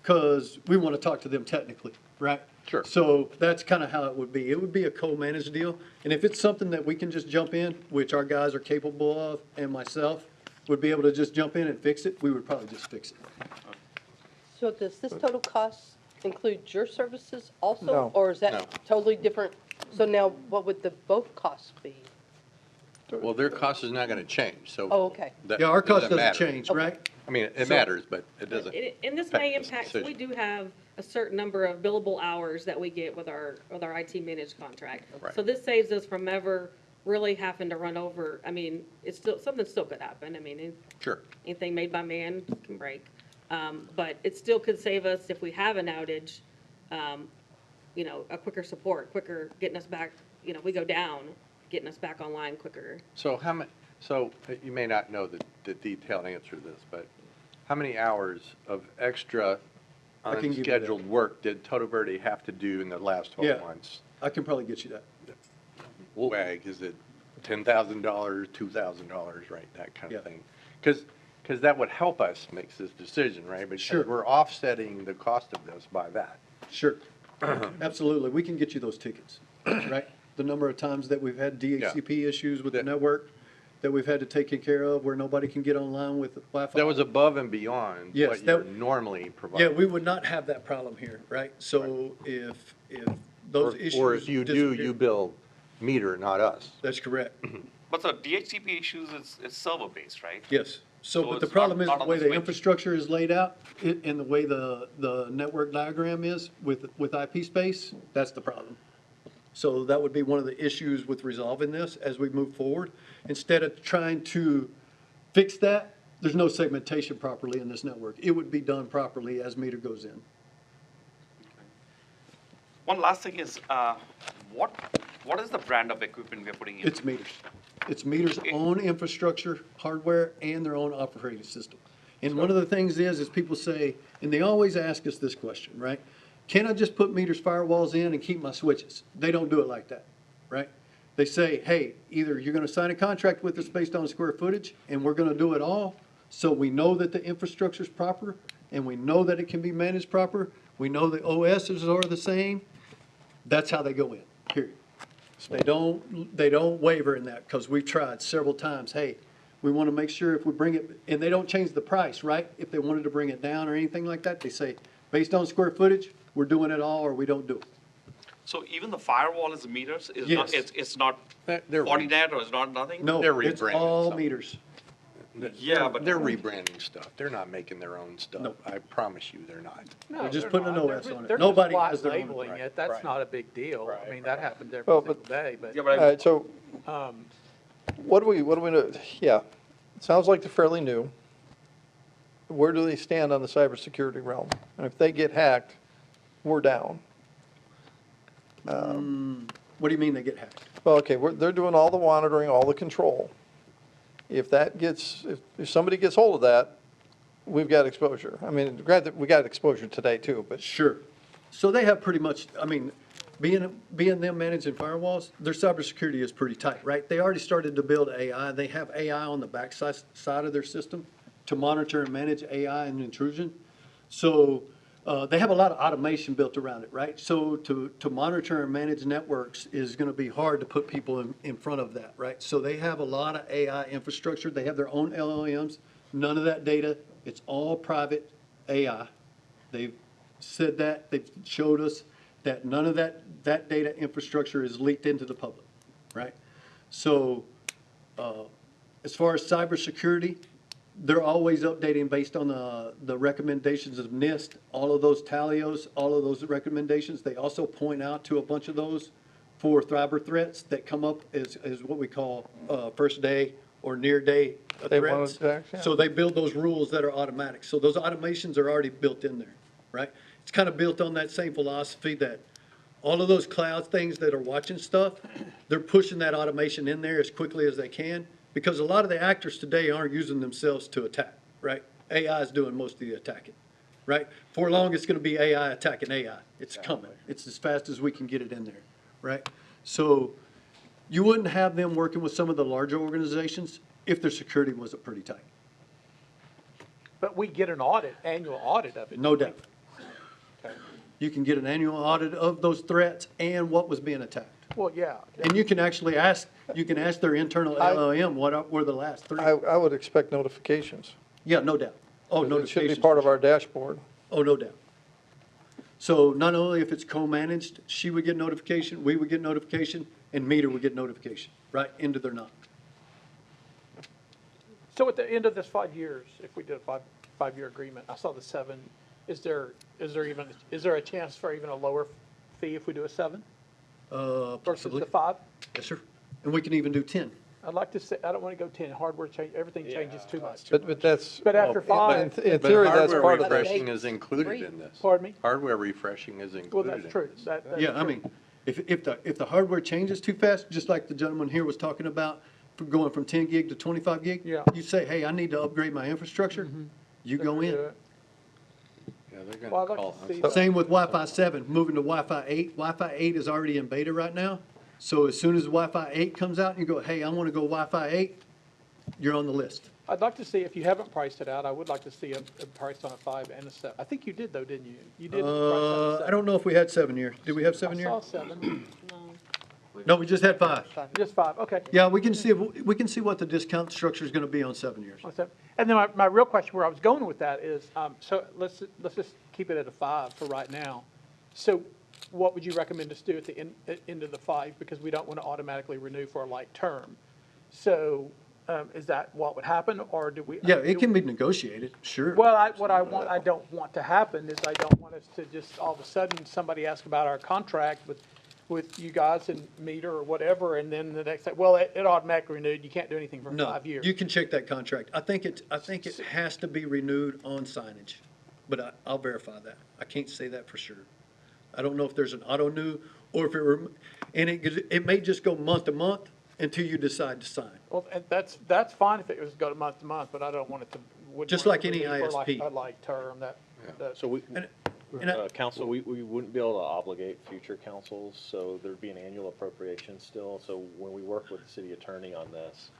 because we want to talk to them technically, right? Sure. So that's kind of how it would be. It would be a co-managed deal. And if it's something that we can just jump in, which our guys are capable of, and myself would be able to just jump in and fix it, we would probably just fix it. So does this total cost include your services also? No. Or is No. that totally different? So now what would the both costs be? Well, their cost is not gonna change, so. Oh, okay. that Yeah, our cost doesn't doesn't matter. change, right? I mean, it So- matters, but it doesn't. And this may affect this impact, so we decision. do have a certain number of billable hours that we get with our IT managed contract. Right. So this saves us from ever really having to run over, I mean, it's still, something still could happen. I mean, Sure. anything made by man can break. But it still could save us if we have an outage, a quicker support, quicker getting us back, we go down, getting us back online quicker. So you may not know the detailed answer to this, but how many hours of extra I can give you that. unscheduled work did Toto Verde have to do in the last Yeah. 12 months? I can probably get you that. WAG, is it $10,000, $2,000, right, that kind Yeah. of thing? Because that would help us make this decision, right? Because Sure. we're offsetting the cost of this by that. Sure. Absolutely. We can get you those tickets, right? The number of times that we've had DHCP issues with the That- network that we've had to take care of where nobody can get online with Wi-Fi. That was above and beyond Yes, what that- you're normally Yeah, providing. we would not have that problem here, right? So if those issues. Or if you do, disappear- you bill Meter, not us. That's correct. But the DHCP issues is server-based, right? Yes. So So, but the it's problem is not the on way the the switch. infrastructure is laid out and the way the network diagram is with IP space, that's the problem. So that would be one of the issues with resolving this as we move forward. Instead of trying to fix that, there's no segmentation properly in this network. It would be done properly as Meter goes in. One last thing is, what is the brand of equipment we're putting in? It's Meters. It's Meters' own infrastructure, hardware, and their own operating system. And one of the things is people say, and they always ask us this question, right? Can I just put Meters firewalls in and keep my switches? They don't do it like that, right? They say, hey, either you're gonna sign a contract with us based on square footage, and we're gonna do it all, so we know that the infrastructure's proper, and we know that it can be managed proper, we know the OSs are the same. That's how they go in, period. They don't waver in that, because we've tried several times, hey, we want to make sure if we bring it, and they don't change the price, right? If they wanted to bring it down or anything like that, they say, based on square footage, we're doing it all or we don't do it. So even the firewall is meters, Yes. it's not They're Fortinet or it's not nothing? No, They're it's rebranding all some. meters. Yeah, but. They're rebranding stuff. They're not making their own stuff. No. I promise you, they're not. No, They're just they're putting an not. OS They're on it. they're just Nobody white has their own. labeling Right, it, that's right. not a big deal. I mean, that happens every Well, single but- day, but. Yeah, but All right, so Um, what do we know? Yeah, it sounds like they're fairly new. Where do they stand on the cybersecurity realm? And if they get hacked, we're down. What do you mean they get hacked? Well, okay, they're doing all the monitoring, all the control. If somebody gets hold of that, we've got exposure. I mean, granted, we got exposure today too, but Sure. So they have pretty much, I mean, being them managing firewalls, their cybersecurity is pretty tight, right? They already started to build AI. They have AI on the back side of their system to monitor and manage AI and intrusion. So they have a lot of automation built around it, right? So to monitor and manage networks is going to be hard to put people in front of that, right? So they have a lot of AI infrastructure. They have their own LLMs. None of that data. It's all private AI. They've said that. They've showed us that none of that data infrastructure is leaked into the public, right? So as far as cybersecurity, they're always updating based on the recommendations of NIST, all of those Talios, all of those recommendations. They also point out to a bunch of those for cyber threats that come up as what we call, first day or near day Day one threats. attacks, yeah. So they build those rules that are automatic. So those automations are already built in there, right? It's kind of built on that same philosophy that all of those cloud things that are watching stuff, they're pushing that automation in there as quickly as they can, because a lot of the actors today aren't using themselves to attack, right? AI is doing most of the attacking, right? For long, it's gonna be AI attacking AI. It's coming. It's as fast as we can get it in there, right? So you wouldn't have them working with some of the larger organizations if their security wasn't pretty tight, But we get an audit, annual audit of it. no doubt. Okay. You can get an annual audit of those threats and what was being attacked. Well, yeah. And you can actually ask, you can ask their internal LLM, what were the last three? I would expect notifications. Yeah, no doubt. Oh, It should notifications. be part of our dashboard. Oh, no doubt. So not only if it's co-managed, she would get notification, we would get notification, and Meter would get notification, right into their knock. So at the end of this 5 years, if we did a five-year agreement, I saw the 7, is there a chance for even a lower fee if we do a 7 versus Possibly. the 5? Yes, sir. And we can even do 10. I'd like to say, I don't want to go 10, hardware change, everything changes too much. But that's. But after well, 5, In But theory, that's hardware part of the. refreshing is included in this. pardon me? Hardware refreshing is Well, included. that's in true. this. That's Yeah, I true. mean, if the hardware changes too fast, just like the gentleman here was talking about, for going from 10 gig to 25 gig. Yeah. You say, hey, I need to upgrade my infrastructure, you go in. Do it. Yeah, they're Well, I'd gonna like call to see us. Same with Wi-Fi 7, moving to Wi-Fi 8. Wi-Fi 8 is already in beta right now. So as soon as Wi-Fi 8 comes out and you go, hey, I want to go Wi-Fi 8, you're on the list. I'd like to see, if you haven't priced it out, I would like to see a price on a 5 and a 7. I think you did though, didn't you? You did price on a 7. I don't know if we had 7 year. Did we have 7 I year? saw 7, No, we just had 5. just 5, okay. Yeah, we can see, we can see what the discount structure is going to be on 7 years. On 7. And then my real question where I was going with that is, so let's just keep it at a 5 for right now. So what would you recommend us do at the end of the 5? Because we don't want to automatically renew for a like term. So is that what would happen, or do we? Yeah, it can be negotiated, sure. Well, I don't want to happen is I don't want us to just all of a sudden somebody ask about our contract with you guys and Meter or whatever, and then the next, well, it automatically renewed, you can't do anything for No, 5 years. you can check that contract. I think it has to be renewed on signage, but I'll verify that. I can't say that for sure. I don't know if there's an auto-renew, or if and it may just go month to month until you decide to sign. Well, and that's fine if it was go to month, but I don't want it to. wouldn't Just want it like to any renew for ISP. A like term, that. So we, And I- council, we wouldn't be able to obligate future councils, so there'd be an annual appropriation still. So when we work with the city attorney on this,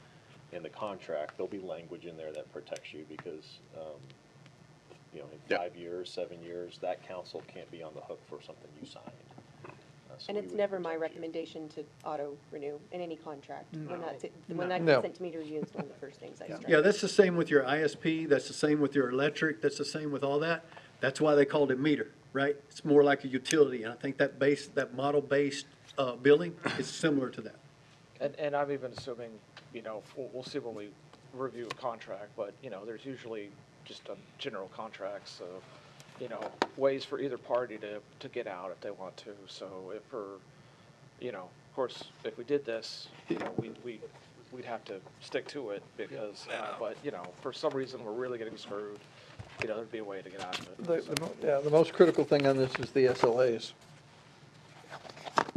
in the contract, there'll be language in there that protects you because, in Yeah. 5 years, 7 years, that council can't be on the hook for something you signed. So And we it's would never my protect you. recommendation to auto-renew in any contract. When that No. gets sent to me to review, it's one of the first things I strike. Yeah, that's the same with your ISP, that's the same with your electric, that's the same with all that. That's why they called it meter, right? It's more like a utility, and I think that model-based, billing is similar to that. And I'm even assuming, we'll see when we review a contract, but, there's usually just a general contracts of, ways for either party to get out if they want to. So if of course, if we did this, we'd have to stick to it because, but, for some reason, we're really getting screwed, there'd be a way to get out of it. The most critical thing on this is the SLAs.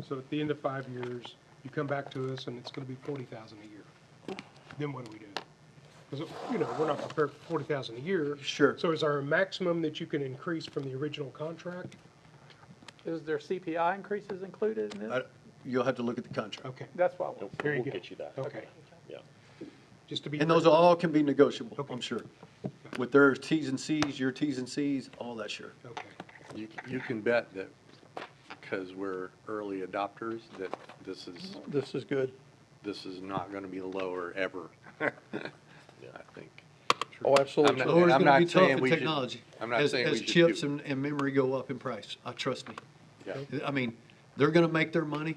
So at the end of 5 years, you come back to us and it's gonna be 40,000 a year. Then what do we do? Because, we're not prepared for 40,000 a year. Sure. So is there a maximum that you can increase from the original contract? Is there CPI increases included in this? You'll have to look at the contract. Okay, That's why. We'll Very we'll good. get you that. okay. Yeah. Just to be. And those all can be negotiable, Okay. I'm sure. With their Ts and Cs, your Ts and Cs, all that, sure. Okay. You can bet that because we're early adopters, that this This is good. is not gonna be lower ever. I think. Oh, absolutely. I'm not- Lower is I'm gonna be not tough saying with we should- technology. I'm not saying we As should chips do- and memory go up in price, trust me. Yeah. I mean, they're gonna make their money.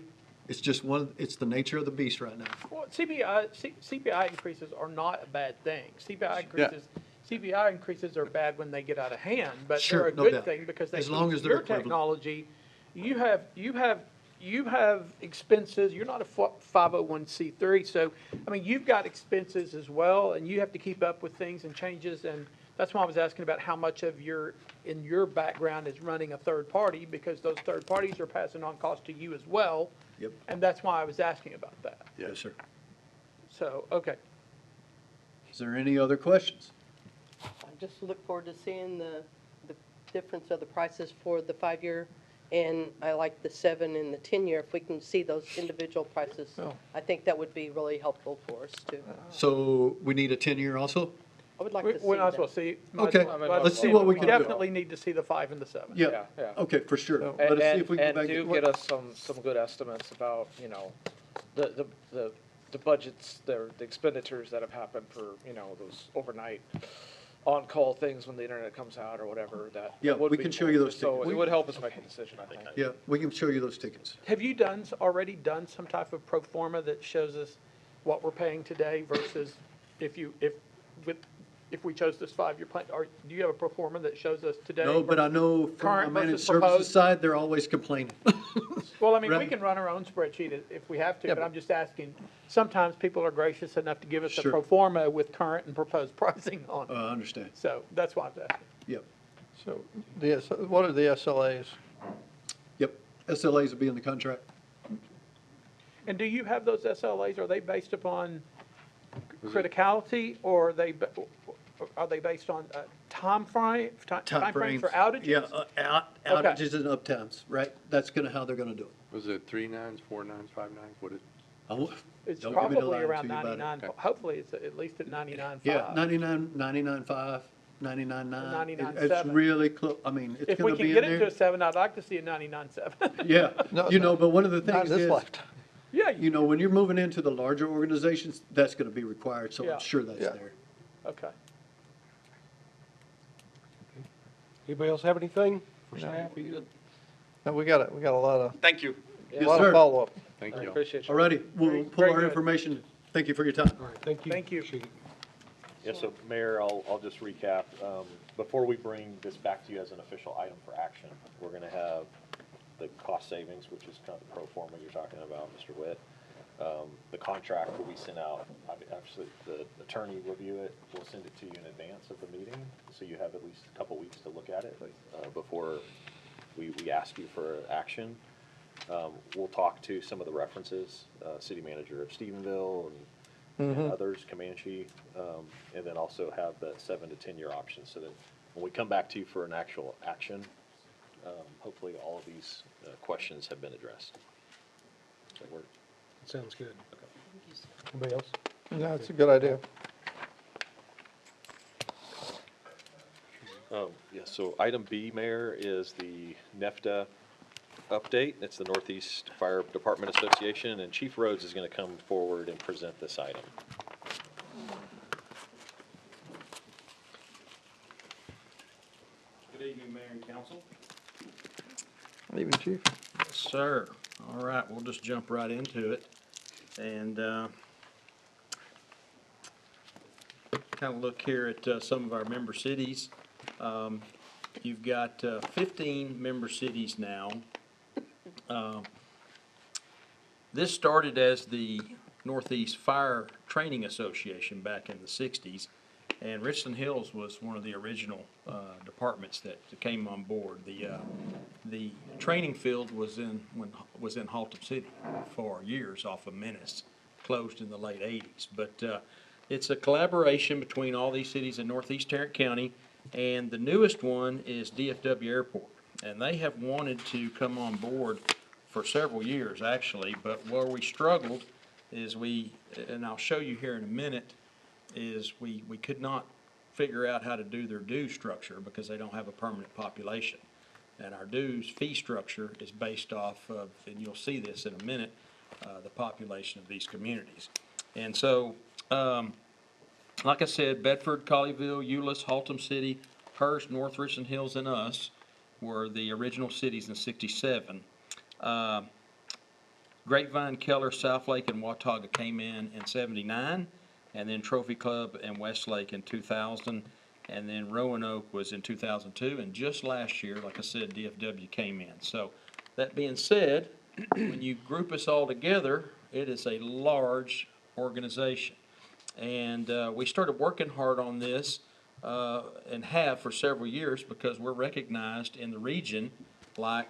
It's just it's the nature of the beast right now. Well, CPI increases are not a bad thing. CPI increases are bad when they get out of hand, but Sure, they're a no good doubt. thing because they As long use as they're your equivalent. technology. You have you have expenses, you're not a 501c3, so, I mean, you've got expenses as well, and you have to keep up with things and changes, and that's why I was asking about how much of in your background is running a third party, because those third parties are passing on costs to you as well. Yep. And that's why I was asking about that. Yes, sir. So, okay. Is there any other questions? I just look forward to seeing the difference of the prices for the 5-year, and I like the 7 and the 10-year. If we can see those individual prices, Oh. I think that would be really helpful for us too. So we need a 10-year also? I would like We to see might as that. well see. Okay, let's see what we can do. Definitely need to see the 5 and the 7. Yeah, Yeah. okay, for sure. And, Let us see if we can and go back. do get us some good estimates about, you know, the budgets, the expenditures that have happened for, you know, those overnight on-call things when the internet comes out or whatever, that. Yeah, would we be can show more- you those So tickets. it would help us make a decision, I think. Yeah, we can show you those tickets. Have you already done some type of pro forma that shows us what we're paying today versus if we chose this 5-year plan? Or do you have a pro forma that shows us today? No, but I know from Current the managed versus services proposed? side, they're always complaining. Well, I mean, we Right. can run our own spreadsheet if we have to, Yeah, but but- I'm just asking, sometimes people are gracious enough to give us a Sure. pro forma with current and proposed pricing on it. I understand. So that's why I was asking. Yep, So, what are the SLAs? yep. SLAs will be in the contract. And do you have those SLAs, are they based upon criticality, or are they based on timeframe for outages? Yeah, Okay. outages and uptimes, right? That's how they're gonna do it. Was it 3 nines, 4 nines, 5 nines? What is? Oh, It's don't give me the probably line around to you about it. 99, hopefully it's at least at 99.5. Yeah, 99.5, 99.9. 99.7. It's really close, I mean, it's If gonna we can be get in it to a there. 7, I'd like to see a 99.7. Yeah, No, but one of the Not things this is, lifetime. Yeah, when you're moving into the larger organizations, that's gonna be required, so Yeah. I'm sure that's Yeah. there. okay. Anybody else have anything for staff? Are you good? No, we got a lot of, Thank you. a lot of sir. follow-up. Thank I you. appreciate you. All righty, we'll Very- pull very our good. information. Thank you for your time. All right, thank you. Thank you. Appreciate it. Yeah, so Mayor, I'll just recap. Before we bring this back to you as an official item for action, we're going to have the cost savings, which is kind of the pro forma you're talking about, Mr. Witt. The contract will be sent out, actually, the attorney review it, we'll send it to you in advance of the meeting, so you have at least a couple weeks to look at it before we ask you for action. We'll talk to some of the references, city manager of Stephenville and others, Comanche, and then also have the 7 to 10-year option, so that when we come back to you for an actual action, hopefully all of these questions have been addressed. Does that work? Sounds good. Anybody else? No, it's a good idea. Yeah, so item B, Mayor, is the NEFTA update. It's the Northeast Fire Department Association, and Chief Rhodes is going to come forward and present this item. Good evening, Mayor and Council. Even Chief. Yes, sir. All right, we'll just jump right into it. And kind of look here at some of our member cities. You've got 15 member cities now. This started as the Northeast Fire Training Association back in the 60s. And Richland Hills was one of the original departments that came on board. The training field was in Haltom City for years off of Menace, closed in the late 80s. But it's a collaboration between all these cities in Northeast Tarrant County, and the newest one is DFW Airport. And they have wanted to come on board for several years, actually, but where we struggled is and I'll show you here in a minute, is we could not figure out how to do their dues structure because they don't have a permanent population. And our dues fee structure is based off of, and you'll see this in a minute, the population of these communities. And so, like I said, Bedford, Colleyville, Euless, Haltom City, Hurst, North Richland Hills, and us were the original cities in '67. Grapevine, Keller, Southlake, and Watauga came in '79, and then Trophy Club and Westlake in 2000, and then Roanoke was in 2002, and just last year, like I said, DFW came in. So that being said, when you group us all together, it is a large organization. And we started working hard on this and have for several years because we're recognized in the region like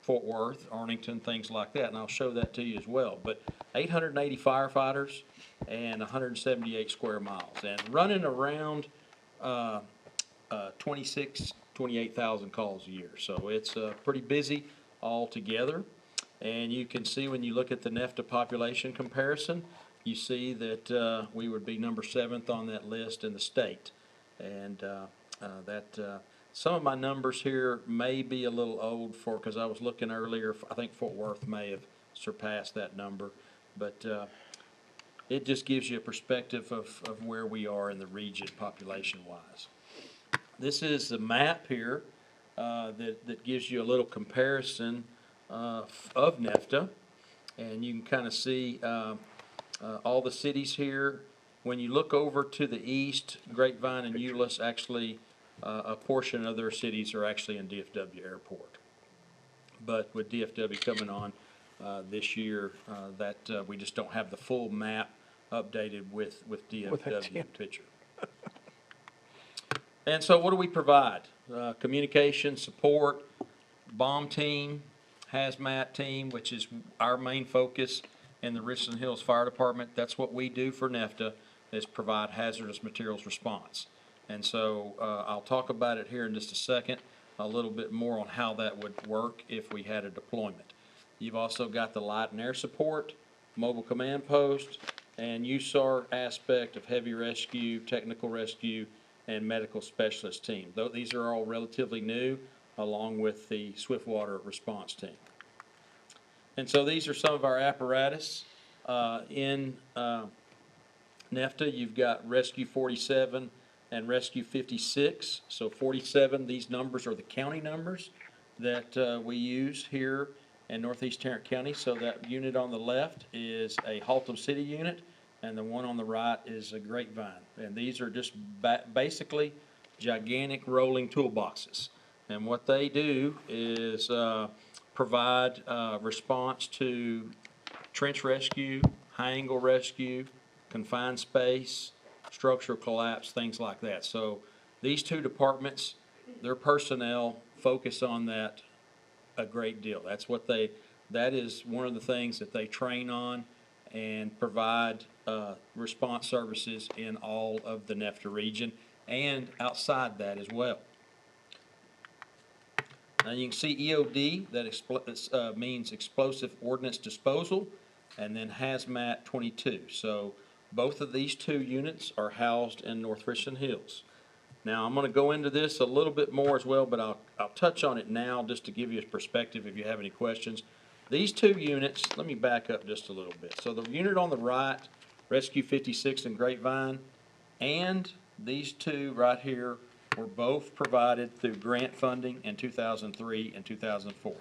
Fort Worth, Arlington, things like that, and I'll show that to you as well. But 880 firefighters and 178 square miles, and running around 28,000 calls a year. So it's pretty busy altogether. And you can see when you look at the NEFTA population comparison, you see that we would be number 7th on that list in the state. And some of my numbers here may be a little old because I was looking earlier, I think Fort Worth may have surpassed that number. But it just gives you a perspective of where we are in the region population-wise. This is the map here that gives you a little comparison of NEFTA. And you can kind of see all the cities here. When you look over to the east, Grapevine and Euless, actually a portion of their cities are actually in DFW Airport. But with DFW coming on this year, we just don't have the full map updated with DFW picture. And so what do we provide? Communication, support, bomb team, hazmat team, which is our main focus in the Richland Hills Fire Department. That's what we do for NEFTA, is provide hazardous materials response. And so I'll talk about it here in just a second, a little bit more on how that would work if we had a deployment. You've also got the light and air support, mobile command post, and USAR aspect of heavy rescue, technical rescue, and medical specialist team. These are all relatively new, along with the Swiftwater response team. And so these are some of our apparatus in NEFTA. You've got Rescue 47 and Rescue 56. So 47, these numbers are the county numbers that we use here in Northeast Tarrant County. So that unit on the left is a Haltom City unit, and the one on the right is a Grapevine. And these are just basically gigantic rolling toolboxes. And what they do is provide response to trench rescue, high angle rescue, confined space, structural collapse, things like that. So these two departments, their personnel focus on that a great deal. That is one of the things that they train on and provide response services in all of the NEFTA region and outside that as well. Now you can see EOD, that means Explosive Ordnance Disposal, and then Hazmat 22. So both of these two units are housed in North Richland Hills. Now I'm going to go into this a little bit more as well, but I'll touch on it now just to give you a perspective if you have any questions. These two units, let me back up just a little bit. So the unit on the right, Rescue 56 and Grapevine, and these two right here were both provided through grant funding in 2003 and 2004.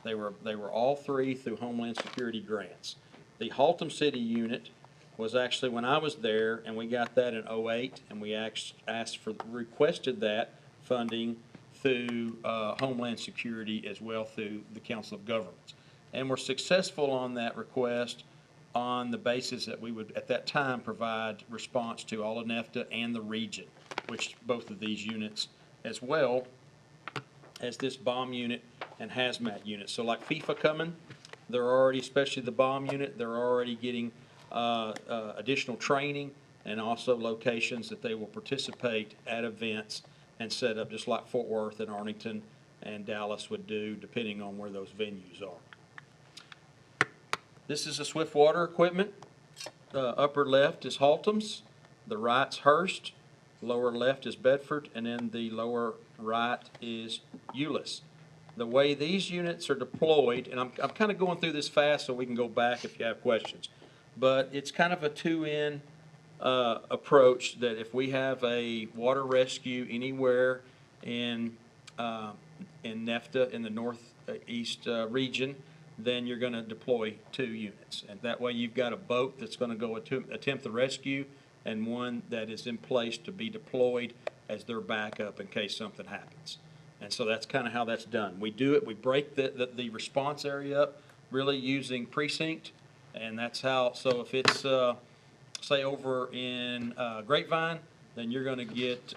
They were all three through Homeland Security grants. The Haltom City unit was actually when I was there, and we got that in 2008, and we requested that funding through Homeland Security as well through the Council of Governments. And we're successful on that request on the basis that we would, at that time, provide response to all of NEFTA and the region, which both of these units, as well as this bomb unit and hazmat unit. So like FIFA coming, they're already, especially the bomb unit, they're already getting additional training and also locations that they will participate at events and set up just like Fort Worth and Arlington and Dallas would do, depending on where those venues are. This is the Swiftwater equipment. Upper left is Haltom's, the right's Hurst, lower left is Bedford, and then the lower right is Euless. The way these units are deployed, and I'm kind of going through this fast so we can go back if you have questions, but it's kind of a two-in approach that if we have a water rescue anywhere in NEFTA in the northeast region, then you're going to deploy 2 units. And that way you've got a boat that's going to go attempt the rescue and one that is in place to be deployed as their backup in case something happens. And so that's kind of how that's done. We do it, we break the response area up really using precinct, and that's how, so if it's, say over in Grapevine, then you're gonna get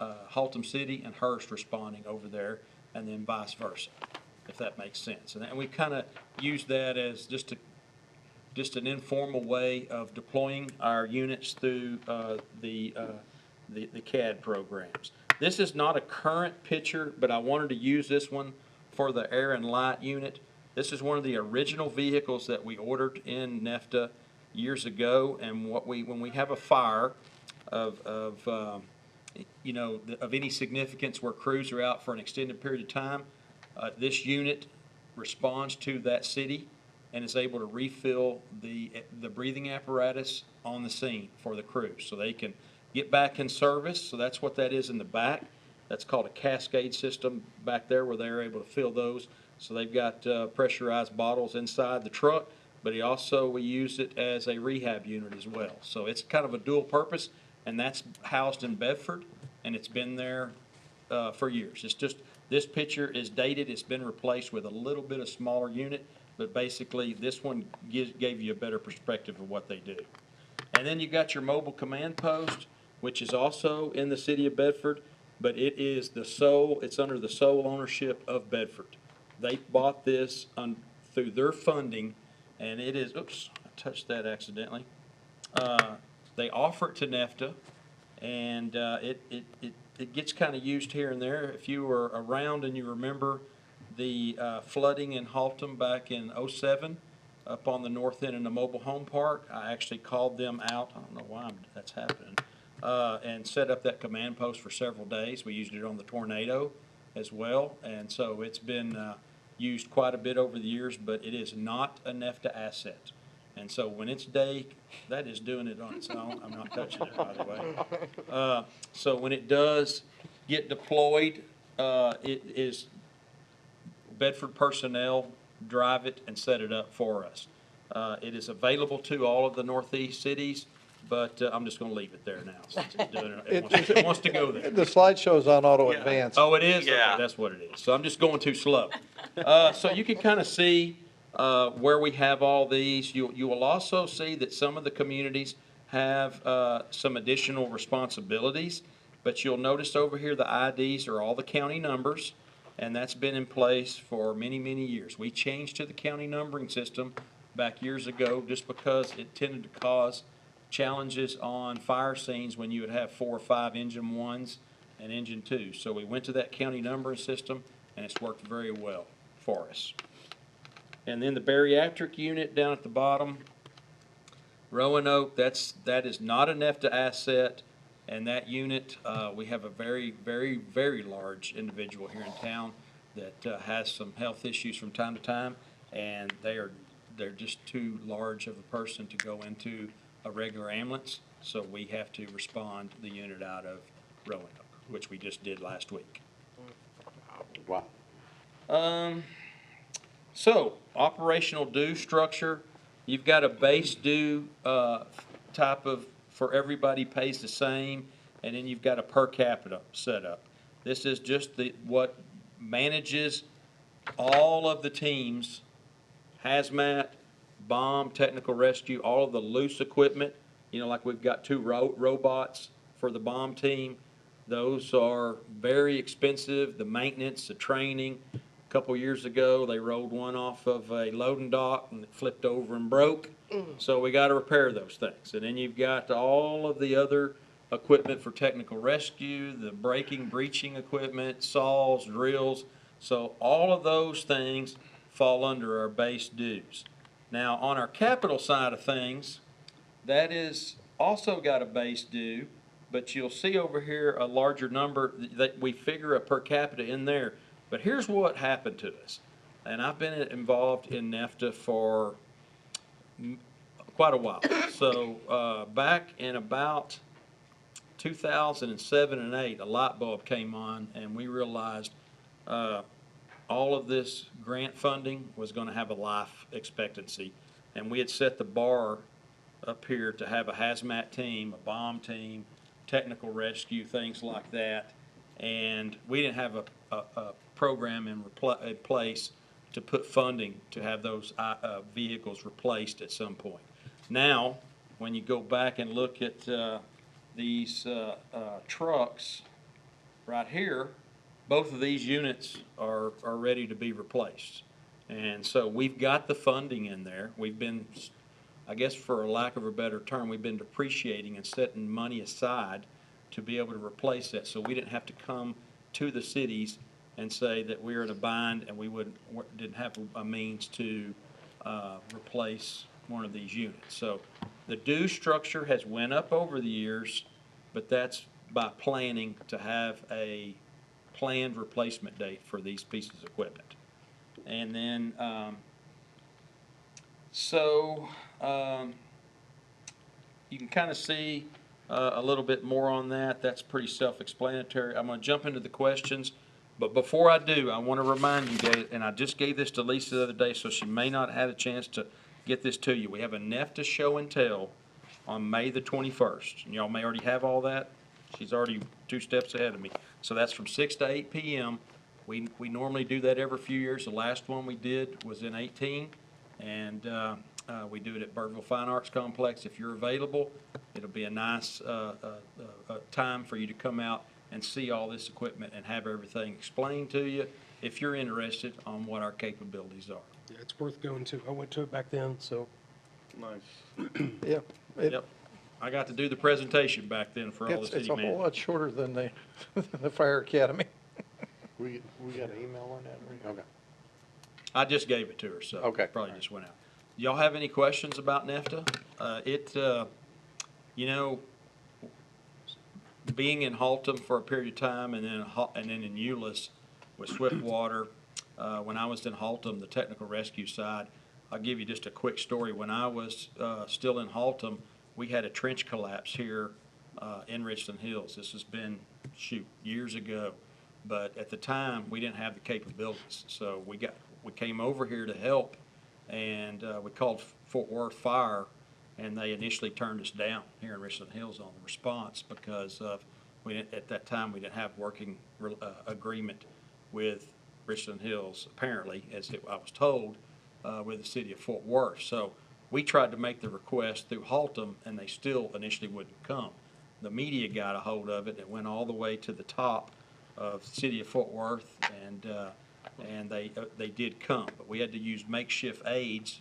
Haltom City and Hearst responding over there, and then vice versa, if that makes sense. And we kind of use that as just an informal way of deploying our units through the CAD programs. This is not a current picture, but I wanted to use this one for the air and light unit. This is one of the original vehicles that we ordered in NEFTA years ago, and when we have a fire of any significance where crews are out for an extended period of time, this unit responds to that city and is able to refill the breathing apparatus on the scene for the crews, so they can get back in service. So that's what that is in the back. That's called a cascade system back there, where they're able to fill those. So they've got pressurized bottles inside the truck, but we use it as a rehab unit as well. So it's kind of a dual purpose, and that's housed in Bedford, and it's been there for years. It's just, this picture is dated. It's been replaced with a little bit of smaller unit, but basically this one gave you a better perspective of what they do. And then you got your mobile command post, which is also in the city of Bedford, but it's under the sole ownership of Bedford. They bought this through their funding, and it is, oops, I touched that accidentally. They offer it to NEFTA, and it gets kind of used here and there. If you were around and you remember the flooding in Haltom back in '07, up on the north end in the mobile home park, I actually called them out. I don't know why that's happening. And set up that command post for several days. We used it on the tornado as well, and so it's been used quite a bit over the years, but it is not a NEFTA asset. And so when it's day, that is doing it on its own. I'm not touching it, by the way. So when it does get deployed, it is Bedford personnel drive it and set it up for us. It is available to all of the Northeast cities, but I'm just going to leave it there now, since it's doing it. It wants to go there. The slideshow's on auto advance. Oh, it is? Yeah. Okay, that's what it is. So I'm just going too slow. So you can kind of see where we have all these. You will also see that some of the communities have some additional responsibilities, but you'll notice over here the IDs are all the county numbers, and that's been in place for many, many years. We changed to the county numbering system back years ago just because it tended to cause challenges on fire scenes when you would have 4 or 5 engine 1s and engine 2s. So we went to that county numbering system, and it's worked very well for us. And then the bariatric unit down at the bottom, Roanoke, that is not a NEFTA asset, and that unit, we have a very, very, very large individual here in town that has some health issues from time to time, and they're just too large of a person to go into a regular ambulance, so we have to respond the unit out of Roanoke, which we just did last week. Wow. So, operational due structure, you've got a base due type of, for everybody pays the same, and then you've got a per capita setup. This is just what manages all of the teams, hazmat, bomb, technical rescue, all of the loose equipment. Like we've got 2 robots for the bomb team. Those are very expensive, the maintenance, the training. A couple years ago, they rolled one off of a loading dock and it flipped over and broke. So we got to repair those things. And then you've got all of the other equipment for technical rescue, the breaching equipment, saws, drills. So all of those things fall under our base dues. Now, on our capital side of things, that is also got a base due, but you'll see over here a larger number that we figure a per capita in there. But here's what happened to us. And I've been involved in NEFTA for quite a while. So back in about 2007 and 8, a light bulb came on, and we realized all of this grant funding was going to have a life expectancy. And we had set the bar up here to have a hazmat team, a bomb team, technical rescue, things like that. And we didn't have a program in place to put funding to have those vehicles replaced at some point. Now, when you go back and look at these trucks right here, both of these units are ready to be replaced. And so we've got the funding in there. We've been, I guess for a lack of a better term, we've been depreciating and setting money aside to be able to replace that. So we didn't have to come to the cities and say that we're in a bind and we didn't have a means to replace one of these units. So the due structure has went up over the years, but that's by planning to have a planned replacement date for these pieces of equipment. And then, you can kind of see a little bit more on that. That's pretty self-explanatory. I'm going to jump into the questions, but before I do, I want to remind you guys, and I just gave this to Lisa the other day, so she may not have had a chance to get this to you. We have a NEFTA show and tell on May the 21st. And y'all may already have all that. She's already 2 steps ahead of me. So that's from 6 to 8 p.m. We normally do that every few years. The last one we did was in 18, and we do it at Birdville Fine Arts Complex. If you're available, it'll be a nice time for you to come out and see all this equipment and have everything explained to you if you're interested on what our capabilities are. Yeah, it's worth going to. I went to it back then, so. Nice. Yeah. Yep. I got to do the presentation back then for all the It's city a whole managers. lot shorter than the fire academy. We got an email on that, right? Okay. I just gave it to her, so Okay. probably just went out. Y'all have any questions about NEFTA? Being in Haltom for a period of time and then in Euless with Swiftwater, when I was in Haltom, the technical rescue side, I'll give you just a quick story. When I was still in Haltom, we had a trench collapse here in Richland Hills. This has been, years ago. But at the time, we didn't have the capabilities. So we came over here to help, and we called Fort Worth Fire, and they initially turned us down here in Richland Hills on the response because at that time we didn't have working agreement with Richland Hills, apparently, I was told, with the city of Fort Worth. So we tried to make the request through Haltom, and they still initially wouldn't come. The media got a hold of it. It went all the way to the top of the city of Fort Worth, and they did come. But we had to use makeshift aids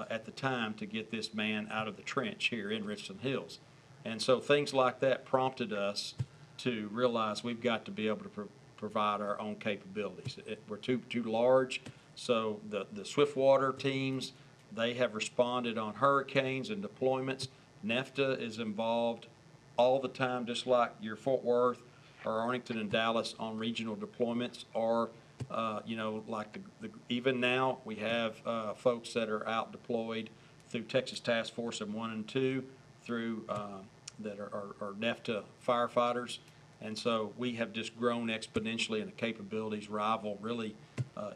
at the time to get this man out of the trench here in Richland Hills. And so things like that prompted us to realize we've got to be able to provide our own capabilities. We're too large, so the Swiftwater teams, they have responded on hurricanes and deployments. NEFTA is involved all the time, just like your Fort Worth or Arlington and Dallas on regional deployments, or like even now we have folks that are out deployed through Texas Task Force in 1 and 2 through that are NEFTA firefighters, and so we have just grown exponentially, and the capabilities rival really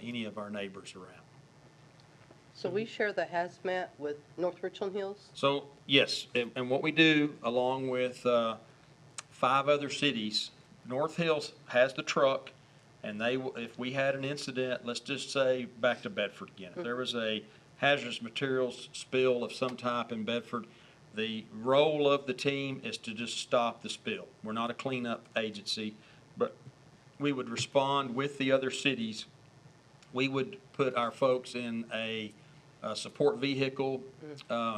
any of our neighbors around. So we share the hazmat with North Richland Hills? So yes, and what we do along with 5 other cities, North Hills has the truck, and if we had an incident, let's just say back to Bedford again, if there was a hazardous materials spill of some type in Bedford, the role of the team is to just stop the spill. We're not a cleanup agency, but we would respond with the other cities. We would put our folks in a support vehicle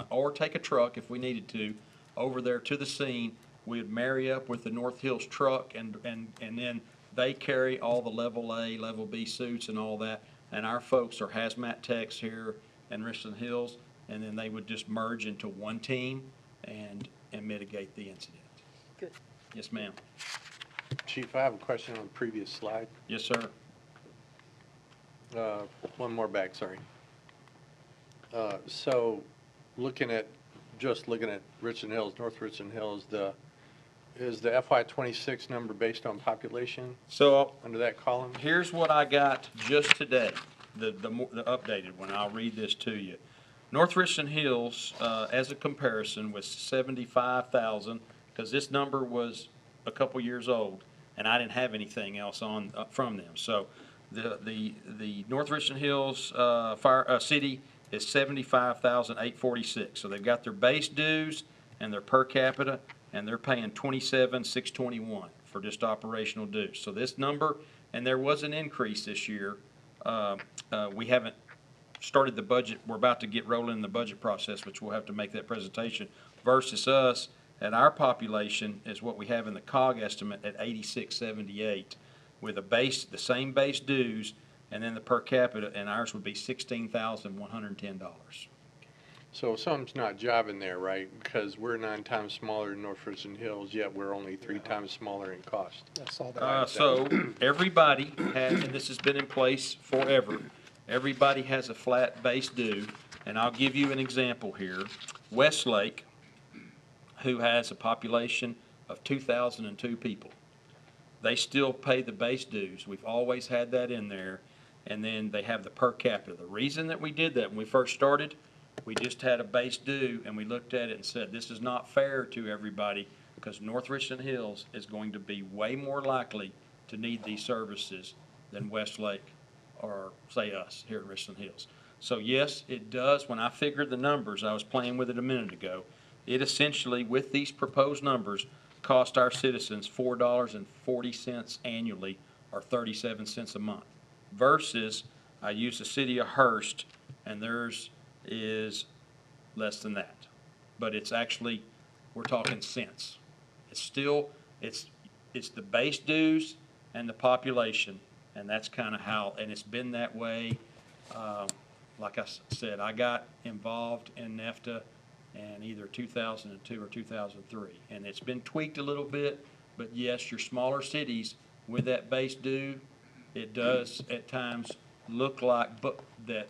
or take a truck if we needed to over there to the scene. We would marry up with the North Hills truck, and then they carry all the level A, level B suits and all that, and our folks are hazmat techs here in Richland Hills, and then they would just merge into one team and mitigate the incident. Good. Yes, ma'am. Chief, I have a question on the previous slide. Yes, sir. One more back, sorry. So looking at Richland Hills, North Richland Hills, is the FY '26 number based on population So under that column? here's what I got just today, the updated one. I'll read this to you. North Richland Hills, as a comparison, was 75,000, because this number was a couple years old, and I didn't have anything else on from them. So The North Richland Hills, city is 75,846. So they've got their base dues and their per capita, and they're paying 27,621 for just operational dues. So this number, and there was an increase this year. We haven't started the budget. We're about to get rolling in the budget process, which we'll have to make that presentation, versus us at our population is what we have in the COG estimate at 8678 with the same base dues, and then the per capita, and ours would be $16,110. So something's not jiving there, right? Because we're 9 times smaller than North Richland Hills, yet we're only 3 times smaller in cost. I saw that. So everybody has, and this has been in place forever, everybody has a flat base due, and I'll give you an example here. Westlake, who has a population of 2,002 people, they still pay the base dues. We've always had that in there, and then they have the per capita. The reason that we did that when we first started, we just had a base due, and we looked at it and said, this is not fair to everybody, because North Richland Hills is going to be way more likely to need these services than Westlake or, say, us here at Richland Hills. So yes, it does. When I figured the numbers, I was playing with it a minute ago, it essentially, with these proposed numbers, cost our citizens $4.40 annually, or 37 cents a month, versus I use the city of Hearst, and theirs is less than that. But it's actually, we're talking cents. It's still, it's the base dues and the population, and that's kind of how, and it's been that way. Like I said, I got involved in NEFTA in either 2002 or 2003, and it's been tweaked a little bit, but yes, your smaller cities with that base due, it does at times look like that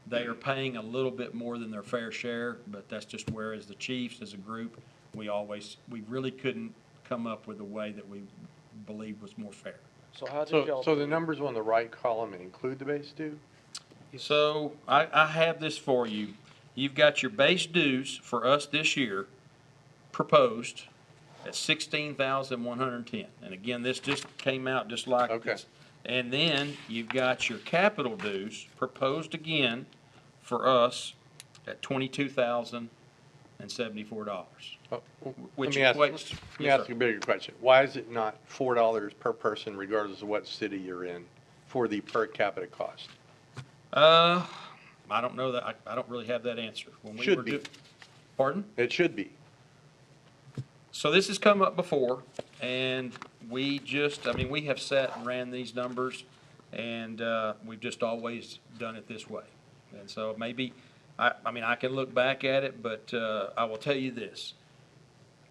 they are paying a little bit more than their fair share, but that's just where, as the chiefs, as a group, we really couldn't come up with a way that we believed was more fair. So how did y'all? So the numbers on the right column include the base due? So I have this for you. You've got your base dues for us this year proposed at $16,110. And again, this just came out just like this. And then you've got your capital dues proposed again for us at $22,074. Which Let me equates. ask you a bigger question. Why is it not $4 per person regardless of what city you're in for the per capita cost? I don't know that. I don't really have that answer. Should be. Pardon? It should be. So this has come up before, and we have sat and ran these numbers, and we've just always done it this way. And so maybe, I can look back at it, but I will tell you this.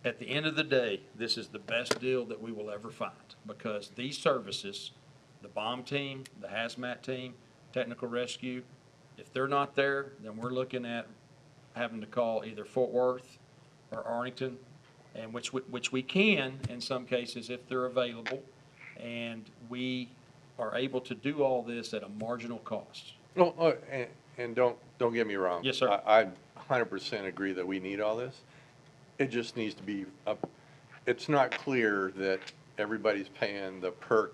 At the end of the day, this is the best deal that we will ever find, because these services, the bomb team, the hazmat team, technical rescue, if they're not there, then we're looking at having to call either Fort Worth or Arlington, and which we can in some cases if they're available, and we are able to do all this at a marginal cost. No, and don't get me wrong. Yes, sir. I 100% agree that we need all this. It just needs to be it's not clear that everybody's paying the per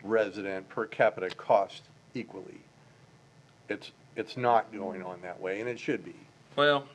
resident, per capita cost equally. It's not going on that way, and it should be. Well,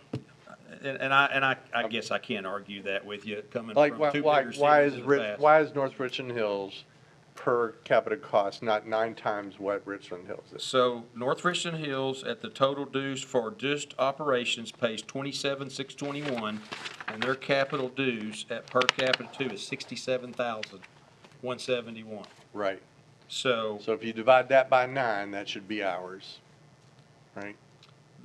and I guess I can't argue that with you coming Like, from two bigger cities why in the past. why is North Richland Hills per capita cost not 9 times what Richland Hills is? So North Richland Hills at the total dues for just operations pays $27,621, and their capital dues at per capita too is $67,171. Right. So if you divide that by 9, that should be ours, right?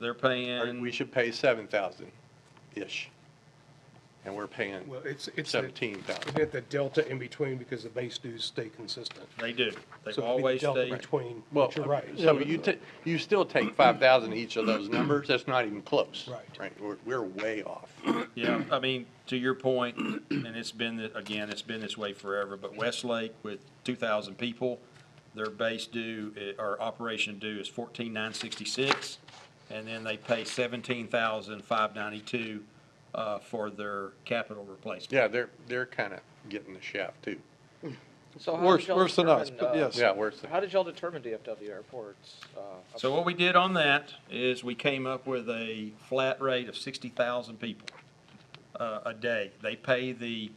they're Or paying. we should pay 7,000-ish, and we're paying Well, it's 17,000. at the delta in between because the base dues stay consistent. They do. They've So it'd be the always delta stayed. between, Well, but you're right. so you still take 5,000 each of those numbers, that's not even close. Right. Right, we're way off. Yeah, to your point, and it's been this way forever, but Westlake with 2,000 people, their base due, or operation due is $14,966, and then they pay $17,592 for their capital replacement. Yeah, they're kind of getting the shaft too. So how Worse, did y'all worse than us, determine, but yes. Yeah, worse than. How did y'all determine DFW airports? So what we did on that is we came up with a flat rate of 60,000 people a day. They pay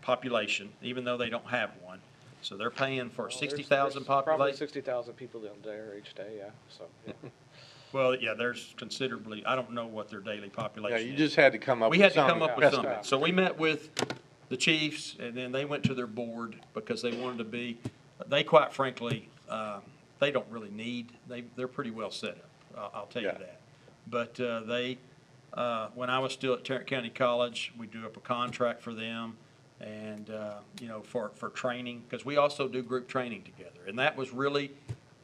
population, even though they don't have one. So they're paying for 60,000 Probably population. 60,000 people in there each day, yeah, so, yeah. Well, yeah, there's considerably, I don't know what their daily Yeah, population is. you just had to come up We with had to something. come up with Best something. practice. So we met with the chiefs, and then they went to their board because they wanted to be, they quite frankly, they don't really need, they're pretty well set up, I'll tell you Yeah. that. But when I was still at Tarrant County College, we drew up a contract for them and, for training, because we also do group training together. And that was really,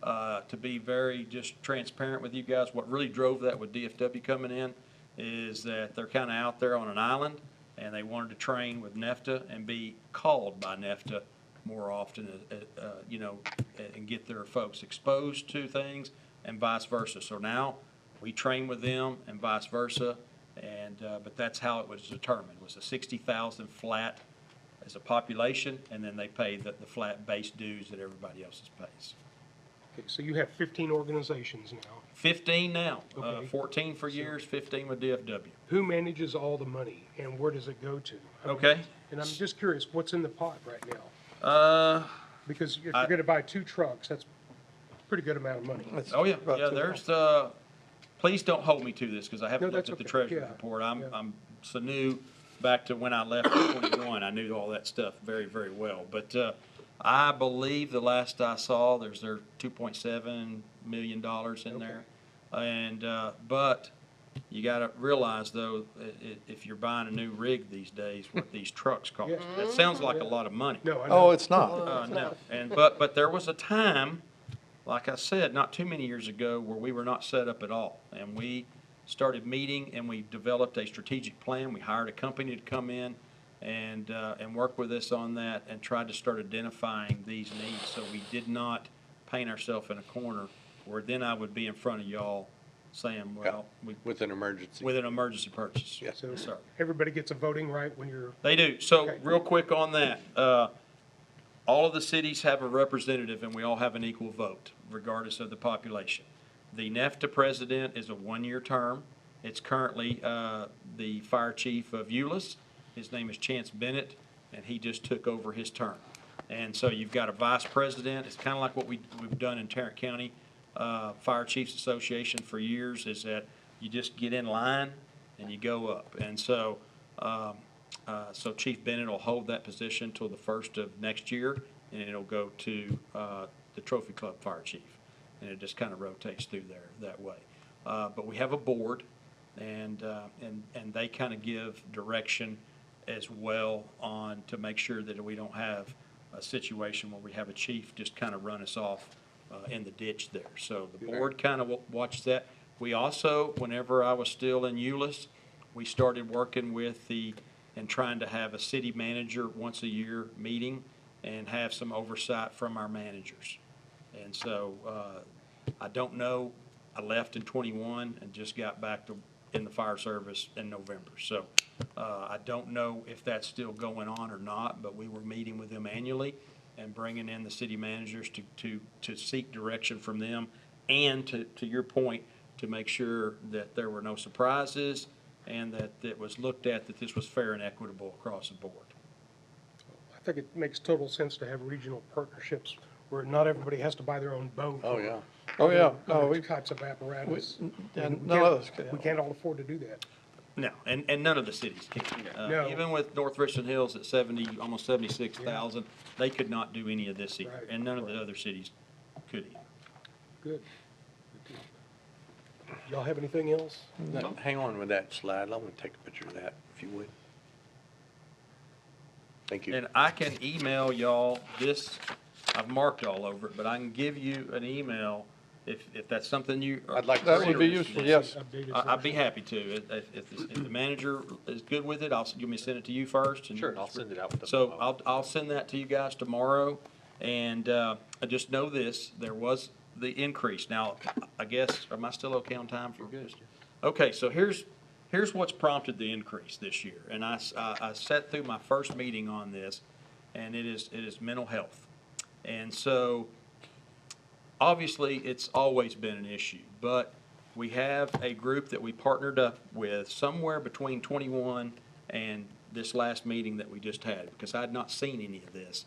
to be very just transparent with you guys, what really drove that with DFW coming in is that they're kind of out there on an island, and they wanted to train with NEFTA and be called by NEFTA more often, and get their folks exposed to things and vice versa. So now we train with them and vice versa, but that's how it was determined, was a 60,000 flat as a population, and then they pay the flat base dues that everybody else pays. Okay, so you have 15 organizations now. 15 now, Okay. 14 for years, 15 with DFW. Who manages all the money and where does it go to? I mean, Okay. And I'm just curious, what's in the pot right now? Because if you're I- gonna buy 2 trucks, that's a pretty good amount of money. Oh, yeah, About yeah, two. there's, please don't hold me to this, because I haven't No, looked that's at the okay. treasurer's Yeah. report. Yeah. I'm so new, back to when I left in 21, I knew all that stuff very, very well. But, I believe the last I saw, there's $2.7 million in there. And, but you gotta realize though, if you're buying a new rig these days, what these trucks cost. Yeah. That sounds like a lot of money. No, I know. Oh, it's not. No, but there was a time, like I said, not too many years ago, where we were not set up at all. And we started meeting and we developed a strategic plan. We hired a company to come in and work with us on that and tried to start identifying these needs. So we did not paint ourselves in a corner where then I would be in front of y'all saying, well, With an emergency. with an emergency purchase. Yes. So sir. everybody gets a voting right when you're, They do. So Okay. real quick on that, all of the cities have a representative and we all have an equal vote regardless of the population. The NEFTA president is a 1-year term. It's currently the fire chief of Euless. His name is Chance Bennett, and he just took over his term. And so you've got a vice president. It's kind of like what we've done in Tarrant County Fire Chiefs Association for years, is that you just get in line and you go up. And so so Chief Bennett will hold that position till the 1st of next year, and it'll go to the Trophy Club Fire Chief. And it just kind of rotates through there that way. But we have a board, and they kind of give direction as well on to make sure that we don't have a situation where we have a chief just kind of run us off in the ditch there. So the board kind of watches that. We also, whenever I was still in Euless, we started working with and trying to have a city manager once a year meeting and have some oversight from our managers. And so, I don't know, I left in 21 and just got back in the fire service in November. So, I don't know if that's still going on or not, but we were meeting with them annually and bringing in the city managers to seek direction from them and to your point, to make sure that there were no surprises and that it was looked at that this was fair and equitable across the board. I think it makes total sense to have regional partnerships where not everybody has to buy their own boat. Oh, or yeah. Oh, yeah. No, other we, types of apparatus. and We none of us can. We can't all afford to do that. No, and none of the cities can. No. Even with North Richland Hills at 70, almost 76,000, they could not do any of this either, Right, and none of the right. other cities could either. Good. Y'all have anything else? No, hang on with that slide. I want to take a picture of that, if you would. Thank you. And I can email y'all this, I've marked all over it, but I can give you an email if that's something you are I'd like to That see would be it. useful, yes. Updated I'd be version? happy to. If the manager is good with it, you want me to send it to you first? and Sure, I'll send it out with the So memo. I'll send that to you guys tomorrow, and I just know this, there was the increase. Now, I guess, am I still okay on time for this? Okay, so here's what's prompted the increase this year, and I sat through my first meeting on this, and it is mental health. And so, obviously, it's always been an issue, but we have a group that we partnered up with somewhere between 21 and this last meeting that we just had, because I had not seen any of this.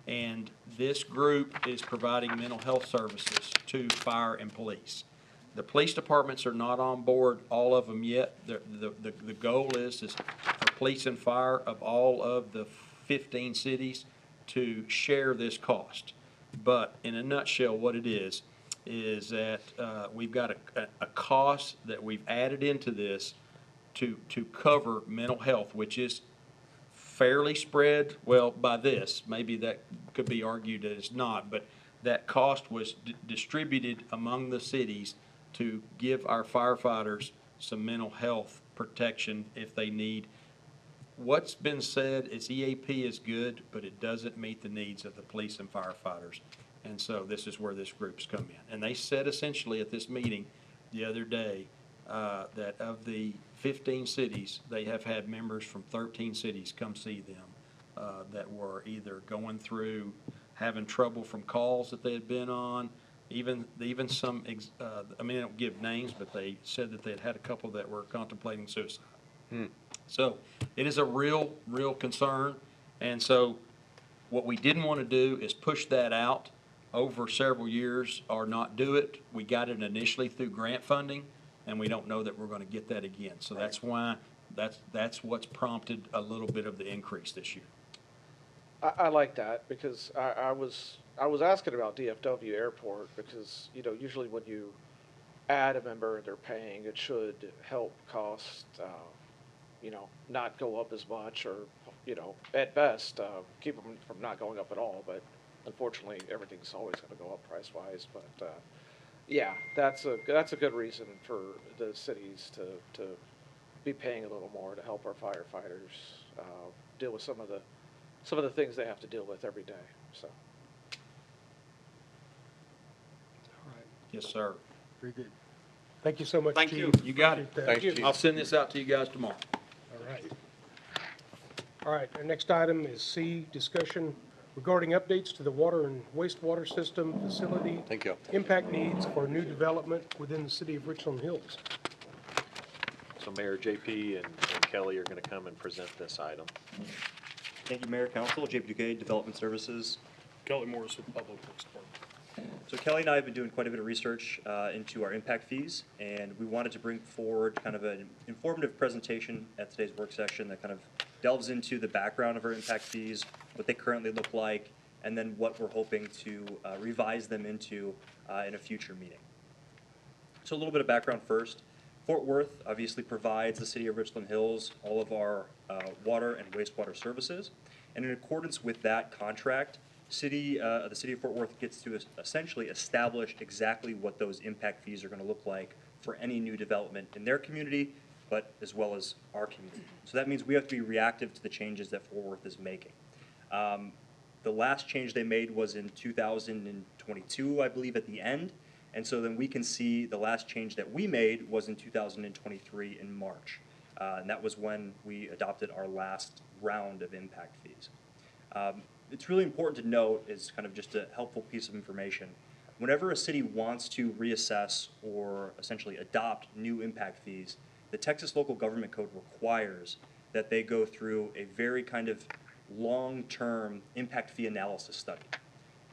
And this group is providing mental health services to fire and police. The police departments are not on board, all of them yet. The goal is for police and fire of all of the 15 cities to share this cost. But in a nutshell, what it is that we've got a cost that we've added into this to cover mental health, which is fairly spread, well, by this, maybe that could be argued that it's not, but that cost was distributed among the cities to give our firefighters some mental health protection if they need. What's been said is EAP is good, but it doesn't meet the needs of the police and firefighters. And so this is where this group's come in. And they said essentially at this meeting the other day that of the 15 cities, they have had members from 13 cities come see them that were either going through having trouble from calls that they had been on, even some, I mean, they don't give names, but they said that they had a couple that were contemplating suicide. So it is a real concern. And so what we didn't want to do is push that out over several years or not do it. We got it initially through grant funding, and we don't know that we're going to get that again. So that's why, that's what's prompted a little bit of the increase this year. I like that because I was asking about DFW Airport because, you know, usually when you add a member and they're paying, it should help cost, you know, not go up as much or, you know, at best, keep them from not going up at all. But unfortunately, everything's always going to go up price-wise. But, yeah, that's a good reason for the cities to be paying a little more to help our firefighters deal with some of the things they have to deal with every day, so. All right, Yes, sir. very good. Thank you so much, Thank Chief. you. You got it. Appreciate that. Thanks, Chief. I'll send this out to you guys tomorrow. All right. All right, our next item is C, discussion regarding updates to the water and wastewater system facility. Thank you. Impact needs for new development within the city of Richland Hills. So Mayor JP and Kelly are going to come and present this item. Thank you, Mayor, Council. JP Duque, Development Services. Kelly Morris with Public Works Department. So Kelly and I have been doing quite a bit of research into our impact fees, and we wanted to bring forward kind of an informative presentation at today's work session that kind of delves into the background of our impact fees, what they currently look like, and then what we're hoping to revise them into in a future meeting. So a little bit of background first. Fort Worth obviously provides the city of Richland Hills all of our water and wastewater services. And in accordance with that contract, the city of Fort Worth gets to essentially establish exactly what those impact fees are going to look like for any new development in their community, but as well as our community. So that means we have to be reactive to the changes that Fort Worth is making. The last change they made was in 2022, I believe, at the end. And so then we can see the last change that we made was in 2023 in March. And that was when we adopted our last round of impact fees. It's really important to note, as kind of just a helpful piece of information, whenever a city wants to reassess or essentially adopt new impact fees, the Texas Local Government Code requires that they go through a very kind of long-term impact fee analysis study.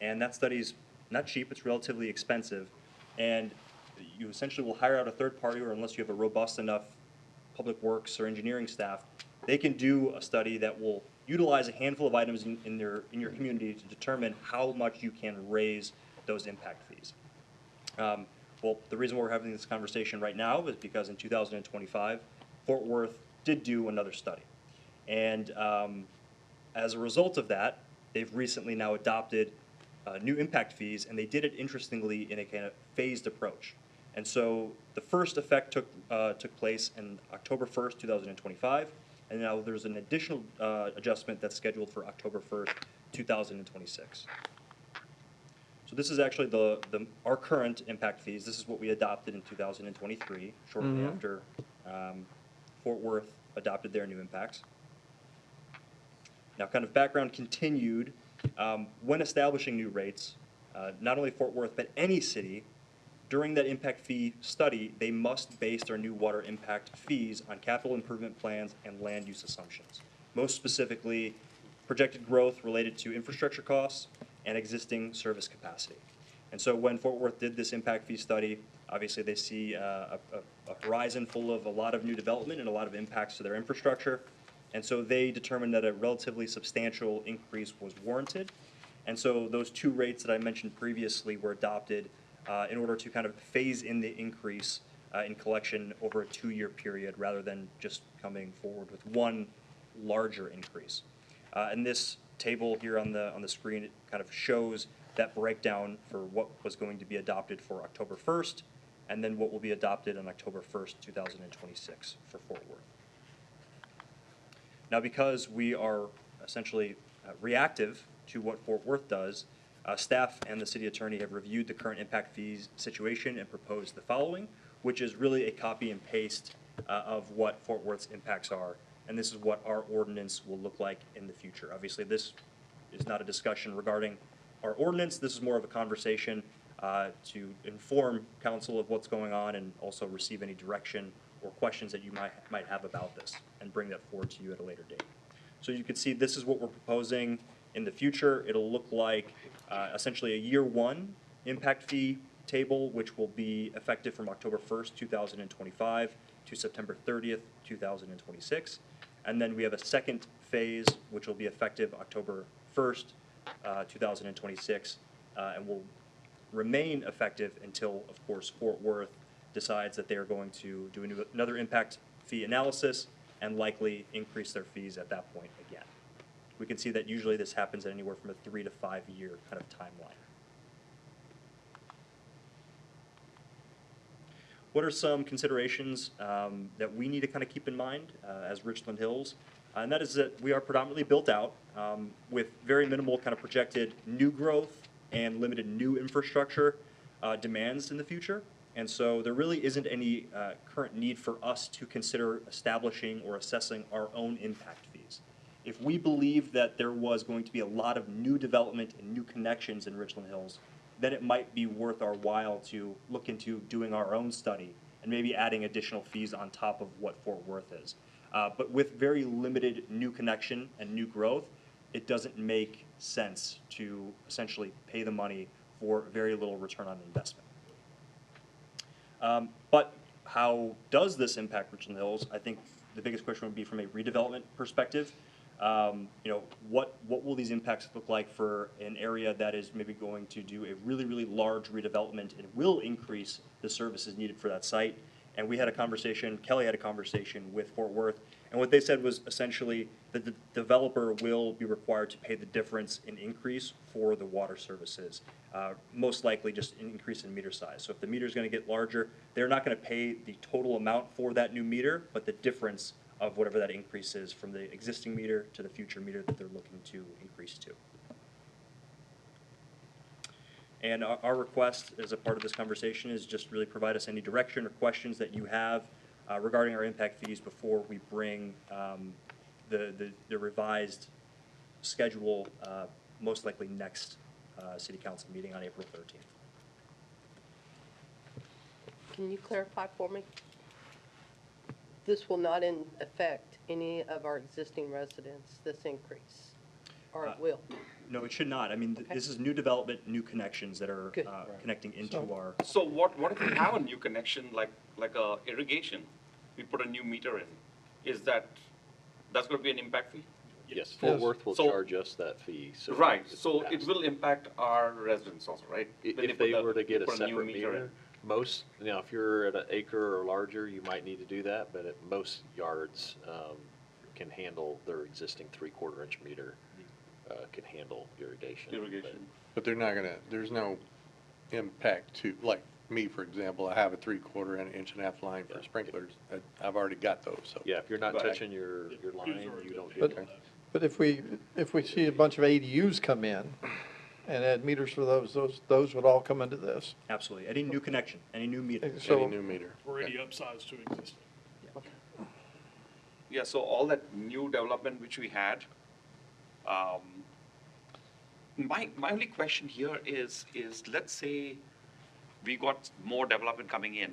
And that study's not cheap, it's relatively expensive. And you essentially will hire out a third party, or unless you have a robust enough public works or engineering staff, they can do a study that will utilize a handful of items in your community to determine how much you can raise those impact fees. Well, the reason we're having this conversation right now is because in 2025, Fort Worth did do another study. And as a result of that, they've recently now adopted new impact fees, and they did it interestingly in a kind of phased approach. And so the first effect took place in October 1st, 2025, and now there's an additional adjustment that's scheduled for October 1st, 2026. So this is actually our current impact fees. This is what we adopted in 2023, shortly after Fort Worth adopted their new impacts. Now, kind of background continued, when establishing new rates, not only Fort Worth, but any city, during that impact fee study, they must base their new water impact fees on capital improvement plans and land use assumptions. Most specifically, projected growth related to infrastructure costs and existing service capacity. And so when Fort Worth did this impact fee study, obviously they see a horizon full of a lot of new development and a lot of impacts to their infrastructure. And so they determined that a relatively substantial increase was warranted. And so those two rates that I mentioned previously were adopted in order to kind of phase in the increase in collection over a 2-year period rather than just coming forward with one larger increase. And this table here on the screen, it kind of shows that breakdown for what was going to be adopted for October 1st, and then what will be adopted on October 1st, 2026 for Fort Worth. Now, because we are essentially reactive to what Fort Worth does, staff and the city attorney have reviewed the current impact fees situation and proposed the following, which is really a copy and paste of what Fort Worth's impacts are. And this is what our ordinance will look like in the future. Obviously, this is not a discussion regarding our ordinance. This is more of a conversation to inform council of what's going on and also receive any direction or questions that you might have about this and bring that forward to you at a later date. So you can see this is what we're proposing in the future. It'll look like essentially a year one impact fee table, which will be effective from October 1st, 2025 to September 30th, 2026. And then we have a second phase, which will be effective October 1st, 2026, and will remain effective until, of course, Fort Worth decides that they are going to do another impact fee analysis and likely increase their fees at that point again. We can see that usually this happens at anywhere from a 3 to 5 year kind of timeline. What are some considerations that we need to kind of keep in mind as Richland Hills? And that is that we are predominantly built out with very minimal kind of projected new growth and limited new infrastructure demands in the future. And so there really isn't any current need for us to consider establishing or assessing our own impact fees. If we believe that there was going to be a lot of new development and new connections in Richland Hills, then it might be worth our while to look into doing our own study and maybe adding additional fees on top of what Fort Worth is. But with very limited new connection and new growth, it doesn't make sense to essentially pay the money for very little return on investment. But how does this impact Richland Hills? I think the biggest question would be from a redevelopment perspective. You know, what will these impacts look like for an area that is maybe going to do a really, really large redevelopment and will increase the services needed for that site? And we had a conversation, Kelly had a conversation with Fort Worth, and what they said was essentially that the developer will be required to pay the difference in increase for the water services, most likely just an increase in meter size. So if the meter is going to get larger, they're not going to pay the total amount for that new meter, but the difference of whatever that increase is from the existing meter to the future meter that they're looking to increase to. And our request as a part of this conversation is just really provide us any direction or questions that you have regarding our impact fees before we bring the revised schedule, most likely next City Council meeting on April 13th. Can you clarify for me? This will not affect any of our existing residents, this increase, or it will? No, it should not. I mean, this is new development, new connections that are connecting into our. So what if we have a new connection, like a irrigation? We put a new meter in. Is that's going to be an impact fee? Yes, Fort Worth will charge us that fee. So right, so it will impact our residents also, right? If they were to get a separate meter, most, you know, if you're at an acre or larger, you might need to do that, but at most yards can handle their existing 3/4 inch meter, can handle irrigation. But they're not gonna, there's no impact to, like me, for example, I have a 3/4 inch and a half line for sprinklers. I've already got those, so. Yeah, if you're not touching your line, you don't get that. But if we see a bunch of ADUs come in and add meters for those would all come into this. Absolutely. Any new connection, any new meter. So, Any new meter. Or any upsize to existing. Yeah, so all that new development which we had, My only question here is let's say we got more development coming in,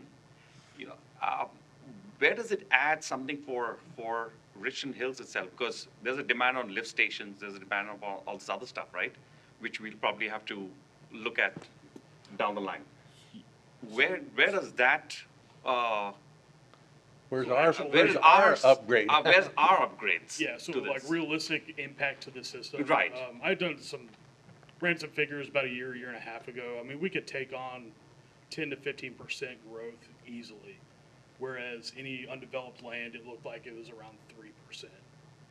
you know, where does it add something for Richland Hills itself? Because there's a demand on lift stations, there's a demand on all this other stuff, right? Which we'll probably have to look at down the line. Where does that, Where's where's our upgrade? Where's our upgrades? Yeah, so to like this? realistic impact to the system. Right. I've ran some figures about a year and a half ago. I mean, we could take on 10 to 15% growth easily. Whereas any undeveloped land, it looked like it was around 3%.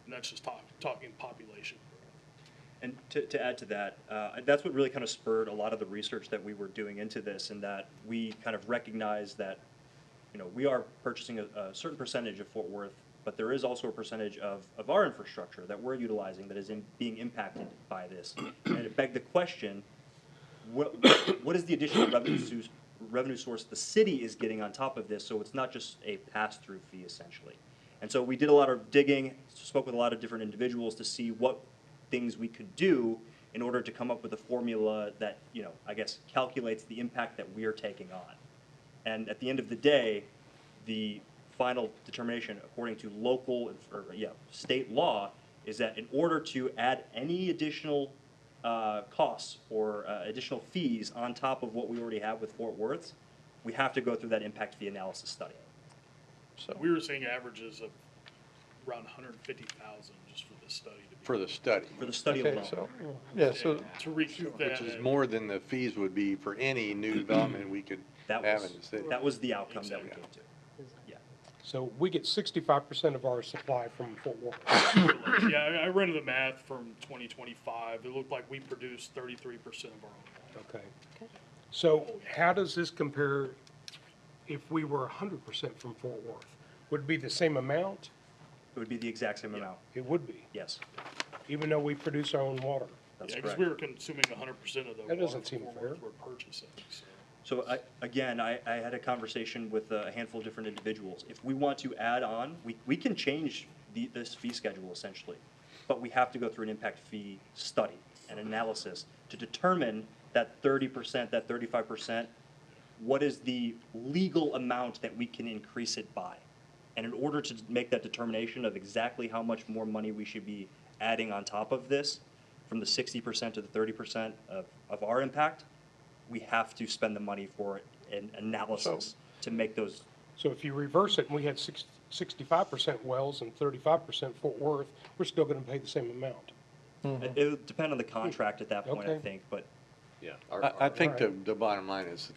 And that's just talking population growth. And to add to that, that's what really kind of spurred a lot of the research that we were doing into this, and that we kind of recognized that, you know, we are purchasing a certain percentage of Fort Worth, but there is also a percentage of our infrastructure that we're utilizing that is being impacted by this. And it begged the question, what is the additional revenue source the city is getting on top of this, so it's not just a pass-through fee essentially. And so we did a lot of digging, spoke with a lot of different individuals to see what things we could do in order to come up with a formula that, you know, I guess calculates the impact that we are taking on. And at the end of the day, the final determination according to state law is that in order to add any additional costs or additional fees on top of what we already have with Fort Worth, we have to go through that impact fee analysis study. So we were seeing averages of around 150,000 just for the study. For the study. For the study Okay, alone. so, yeah, so, To reach that. Which is more than the fees would be for any new development we could That have was, in the city. that was the outcome that we came to. Yeah. So we get 65% of our supply from Fort Worth. Yeah, I ran the math from 2025. It looked like we produced 33% of our own. Okay. So how does this compare if we were 100% from Fort Worth? Would it be the same amount? It would be the exact same amount. It would be, Yes, even though we produce our own water. that's Yeah, because correct. we were consuming 100% of the That doesn't water seem Fort fair. Worth we're purchasing, so. So I had a conversation with a handful of different individuals. If we want to add on, we can change this fee schedule essentially, but we have to go through an impact fee study and analysis to determine that 30%, that 35%, what is the legal amount that we can increase it by? And in order to make that determination of exactly how much more money we should be adding on top of this, from the 60% to the 30% of our impact, we have to spend the money for an analysis to make those. So if you reverse it and we had 65% Wells and 35% Fort Worth, we're still going to pay the same amount. It would depend on the contract at that point, I Okay. think, but Yeah. I think the bottom line is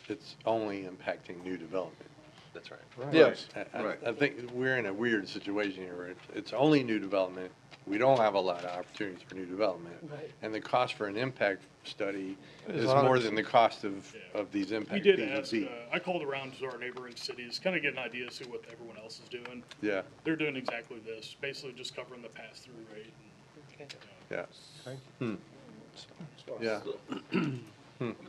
it's only impacting new development. That's right. yes, I think we're in a weird situation here where it's only new development. We don't have a lot of opportunities for new development. Right. And the cost for an impact study Is is more than the cost of these We impact did fees would ask, be. I called around to our neighboring cities, kind of get an idea as to what everyone else is doing. Yeah, They're doing exactly this, basically just covering the pass-through rate. yeah. Okay. Yeah.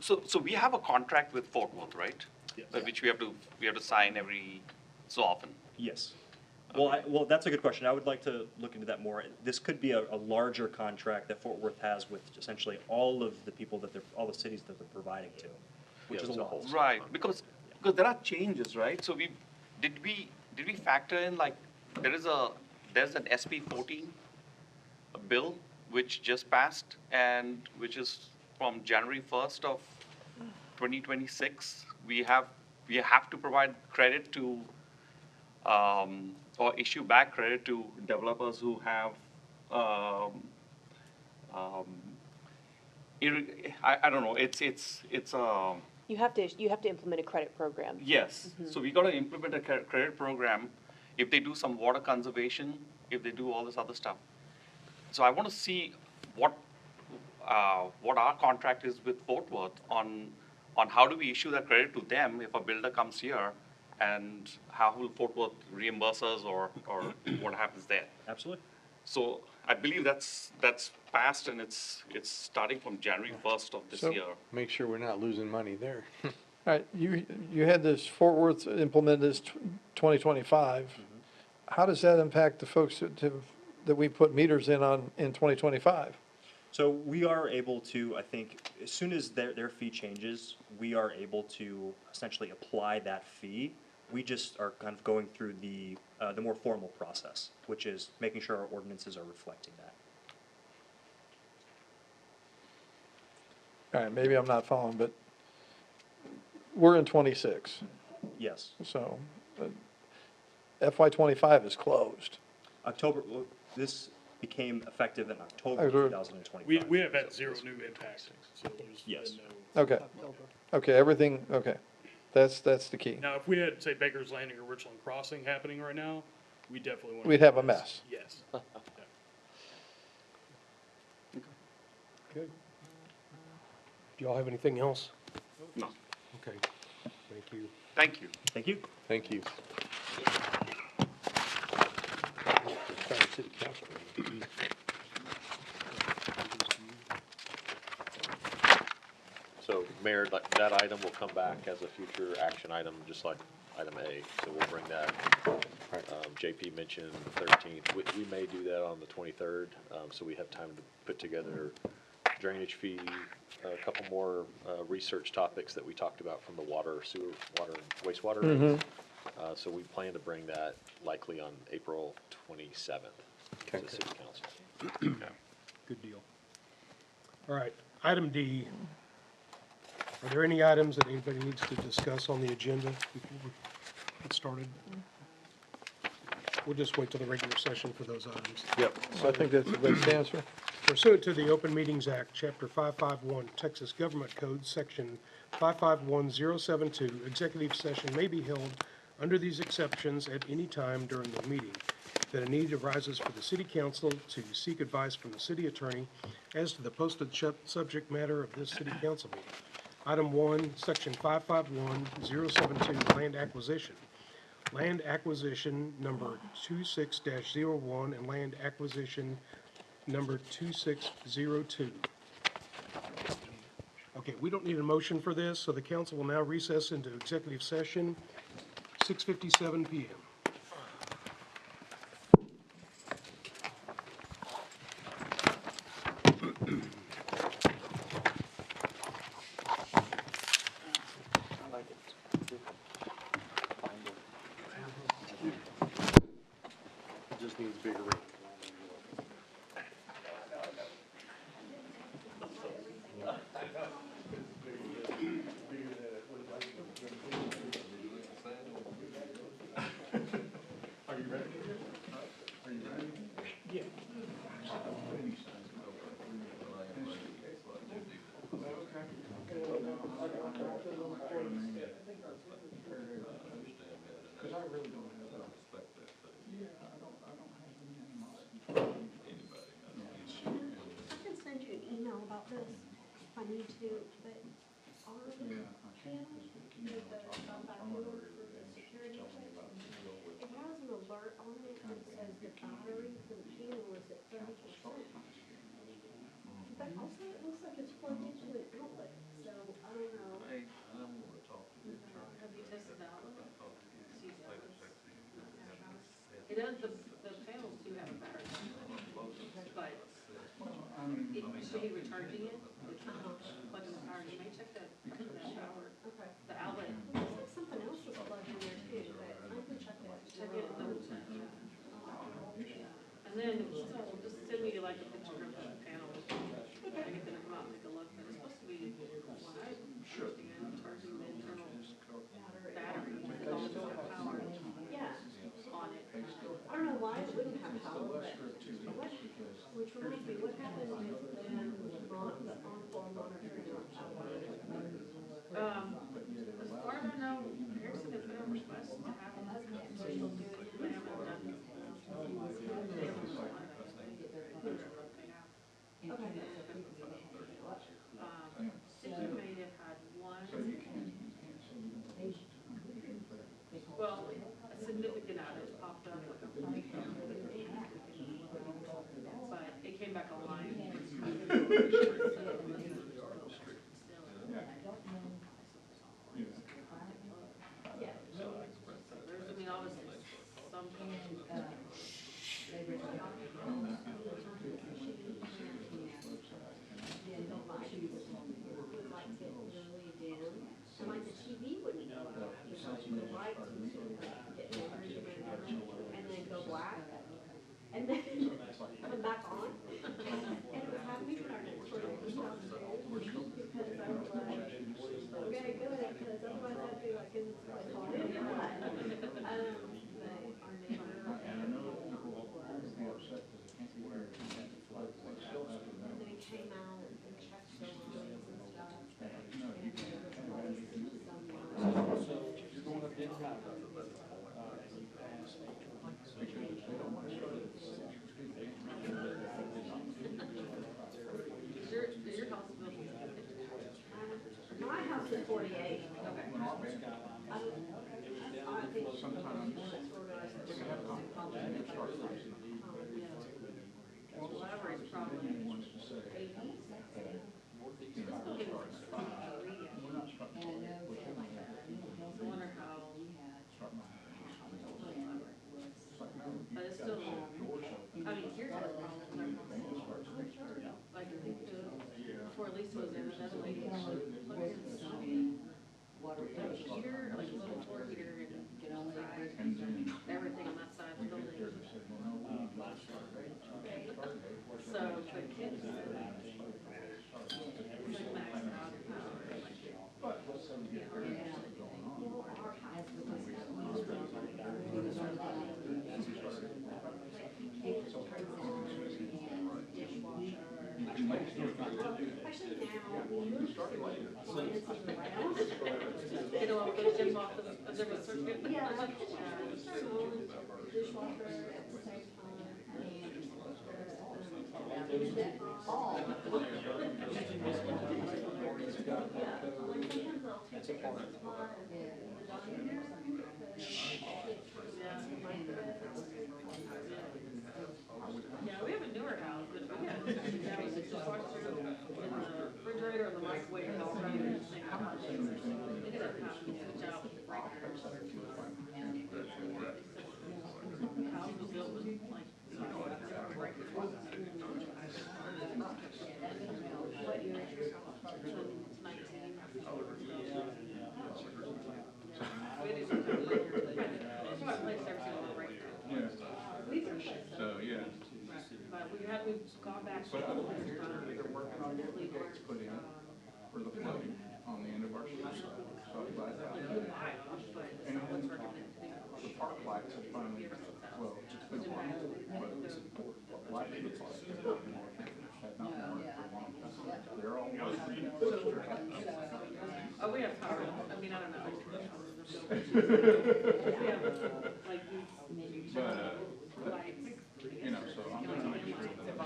So we have a contract with Fort Worth, right? Yes. Which we have to sign every so often. yes. Well, that's a good question. I would like to look into that more. This could be a larger contract that Fort Worth has with essentially all of the people all the cities that they're providing to, which is a lot. Right, because there are changes, right? So did we factor in, like, there's an SB 14 bill which just passed and which is from January 1st of 2026. We have to provide credit to or issue back credit to developers who have I don't know, it's You have to implement a credit program. yes. So we got to implement a credit program if they do some water conservation, if they do all this other stuff. So I want to see what our contract is with Fort Worth on how do we issue that credit to them if a builder comes here, and how will Fort Worth reimburse us or what happens there? Absolutely. So I believe that's passed, and it's starting from January 1st of this So- year. Make sure we're not losing money there. all right, you had this Fort Worth implement this 2025. How does that impact the folks that that we put meters in in 2025. So we are able to, I think, as soon as their fee changes, we are able to essentially apply that fee. We just are kind of going through the more formal process, which is making sure our ordinances are reflecting that. All right, maybe I'm not following, but we're in 26, Yes. so FY 25 is closed. October, well, this became effective in October October. 2025. We have had zero new impacts, so there's Yes. been no. Okay, okay, everything, okay, that's the key. Now, if we had, say, Baker's Landing or Richland Crossing happening right now, we definitely want. We'd have a mess. Yes. Good. Do y'all have anything else? No. Okay, thank you. Thank you. Thank you. Thank you. So, Mayor, that item will come back as a future action item, just like item A. So we'll bring that. JP mentioned the 13th. We may do that on the 23rd, so we have time to put together drainage fee, a couple more research topics that we talked about from the water, sewer, water, and wastewater rates. So we plan to bring that likely on April 27th to the city council. Good deal. All right, item D. Are there any items that anybody needs to discuss on the agenda before we get started? We'll just wait till the regular session for those items. Yep. I think that's the best answer. Pursuant to the Open Meetings Act, Chapter 551, Texas Government Code, Section 551072, executive session may be held under these exceptions at any time during the meeting. That a need arises for the city council to seek advice from the city attorney as to the posted subject matter of this city council meeting. Item 1, Section 551072, land acquisition. Land acquisition number 26-01 and land acquisition number 2602. Okay, we don't need a motion for this, so the council will now recess into executive session, 6:57 PM. Just needs bigger room. I can send you an email about this if I need to, but our panel, with the backdoor for the security, it has an alert on it that says the battery for the panel is at 30%. But also it looks like it's plugged into an outlet, so I don't know. Have you tested the outlet? See if that was- It does, the panels do have a battery, but it should be recharging it, it's plugging the power, you may check the power, Okay. the outlet. It looks like something else is plugged in there too, but I can check it. Check it, double check, yeah. And then, just send me like a picture of the panel, I get them to come out and take a look, but it's supposed to be, what I understand, charging the internal battery, because it's got power Yeah, on it. I don't know why it wouldn't have power, but which reminds me, what happened with the on-call monitoring on outlet? As far as I know, Harrison has been on request to have it, so she'll do it, they haven't done it. They haven't done it. Okay. City may have had one, well, a significant outage popped up, like a funny, but it came back online. lights get angry and then go black, and then come back on. And it was happening in our next door neighbor's house too, because I was like, okay, good, because otherwise I'd be like, is this place on? But our neighbor. And then he came out and checked the lines and stuff. My house is 48. Sometimes. But it's still, I mean, here's the problem. Like, I think before Lisa was there, that other lady, she plugged in some heater, like a little floor heater, and everything on that side of the building. So, the kids, like, maxed out power, you know, those gyms off the circuit. Yeah, dishwasher at the same time. Yeah, we have a newer house, but we have the dishwasher and the refrigerator and the microwave all running in the same house. They did have to switch out the breakers. The house was built with like, breakers. What year is your house? 19. We do some kind of it's about place everything on the right now. We've replaced So, yeah. But we've gone back to the last time. They're working on getting gates put in for the flooding on the end of our street. So I'm glad that. And the park lights have finally, well, it's been a while, but light in the park had not been working for a long time. They're all working. Oh, we have power, I mean, I don't know. We have, like, these, lights. You know, so I'm gonna make sure that.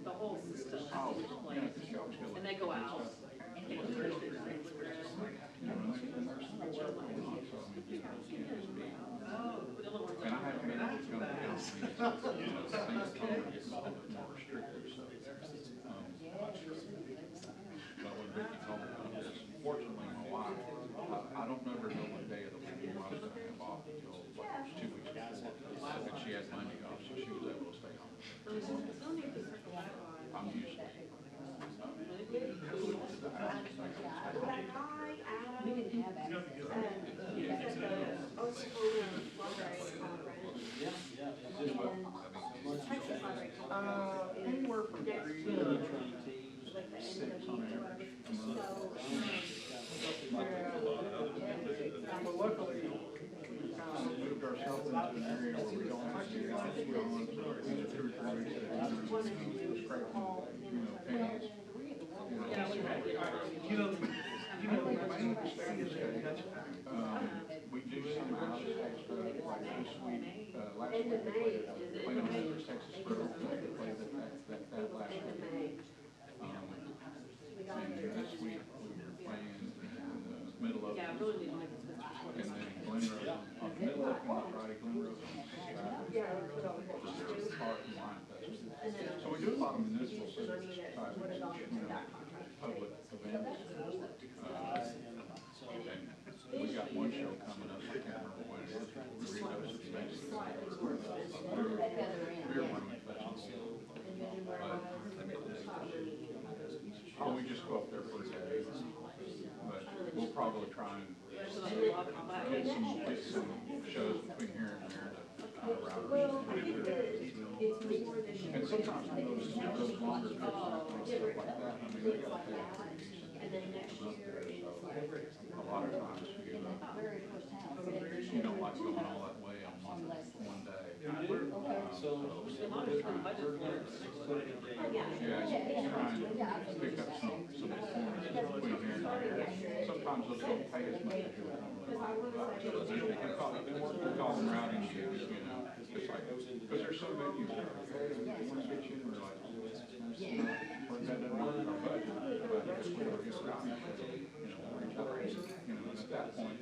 The whole system. And they go out. And I haven't been able to come down to these, things are a little bit more restrictive, so. But when Ricky told me about this, fortunately, my wife, I don't never know what day of the week I was gonna have off until like 2 weeks before. And she had Monday off, so she was able to stay home. I'm used to it. Anywhere from 3 to 6 on average. Well, luckily, we kind of moved ourselves into an area where we don't have to get out and gone, so it's 2 or 3 weeks that we're scraping, pennies. My understanding is that, we do some out-of-state stuff, like this week, last week we played on the Texas Road, we played that last week. And this week, we were playing in the middle of, Yeah, I really need to make this. and then Glen Rose on the middle of Friday, Glen Rose on Saturday. Park and Wine Festival. So we do a lot of municipal service type, public events. And we got one show coming up, I can't remember when it is, Doritos is next. Beer Money Festival. But we just go up there for a day. But we'll probably try and get some shows between here and there to route. Well, I think that it's more than. And sometimes when those longer trips and stuff like that, I mean, they gotta pay pretty decent. And then next year So, is. a lot of times you don't like going all that way on one day. Yeah, it's trying to pick up some points between here and there. Sometimes those don't pay as much as you would normally. We call them routing shoes, you know, it's like, because there's so many, you say, hey, we want to get you, and we're like, that doesn't work in our budget, but if we were to get a routing shoe, you know, and at that point,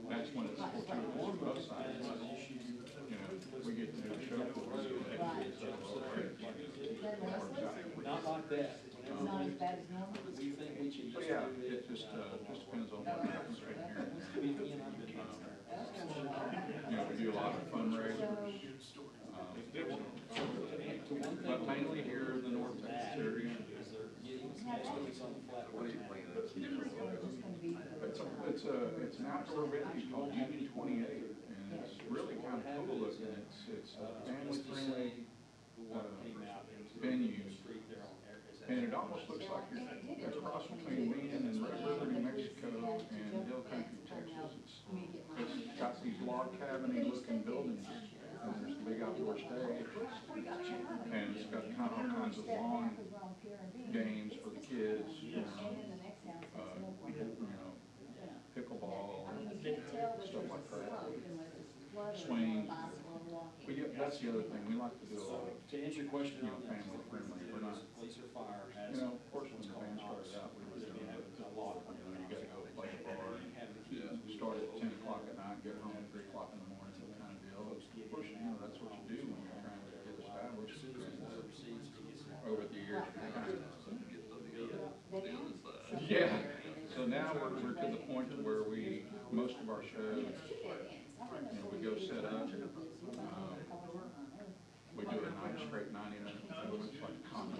that's when it's fortuitous for both sides. You know, we get to do a show for us, Not like that. It's not as bad as normal. We think we should so yeah, it just depends on what happens right here. You know, we do a lot of fundraisers. But mainly here in the North Texas area. It's an outdoor venue called Union 28, and it's really kind of cool looking. It's a family-friendly venue, and it almost looks like you're across between Meehan and Red River, New Mexico, and Hill Country, Texas. It's got these log cabin-y looking buildings, and there's a big outdoor stage, and it's got kind of all kinds of lawn games for the kids, you know, pickleball, stuff like that, swing. That's the other thing, we like to do a lot of, To answer your question, family friendly, we're not, police or fire has. you know, of course, when the band started out, we were doing a lot, you know, you gotta go play a bar, and start at 10 o'clock at night, get home at 3 o'clock in the morning, kind of deal. Of course, you know, that's what you do when you're trying to get established. Over the years, you're kind of, yeah, so now we're to the point to where most of our shows, you know, we go set up, we do a straight 90-minute performance,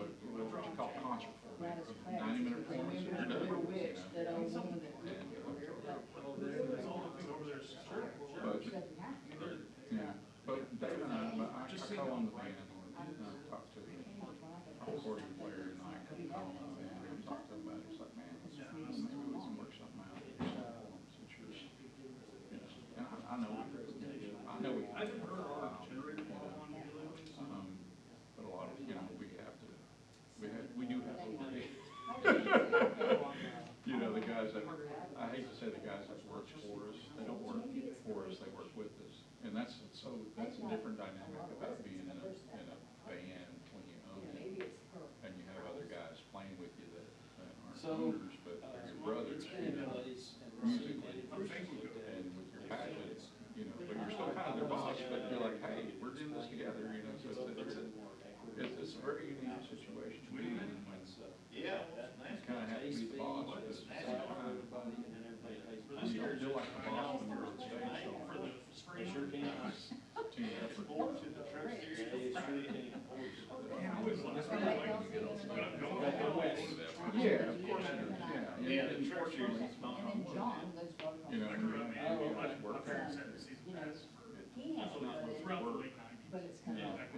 like what you call concert format, 90-minute performance, and you're done, you know. But Dave and I call on the band, talk to the accordion player tonight, call on the band, and talk to them about it. It's like, man, maybe we can work something out. Since you're, you know, and I know we can. But a lot of, you know, we do have to work. You know, the guys that, I hate to say the guys that work for us, they don't work for us, they work with us. And that's a different dynamic about being in a band when you own it. And you have other guys playing with you that aren't owners, but they're your brothers, you know, musically. And with your passion, you know, but you're still kind of their boss, but you're like, hey, we're doing this together, you know, so it's a very unique situation to be in when you kind of have to be the boss, but at the same time, you still feel like the boss when you're on stage, so team effort. Yeah, of course it is, yeah. And unfortunately, you know, we have to work there. It's not much work. But it's kind of like.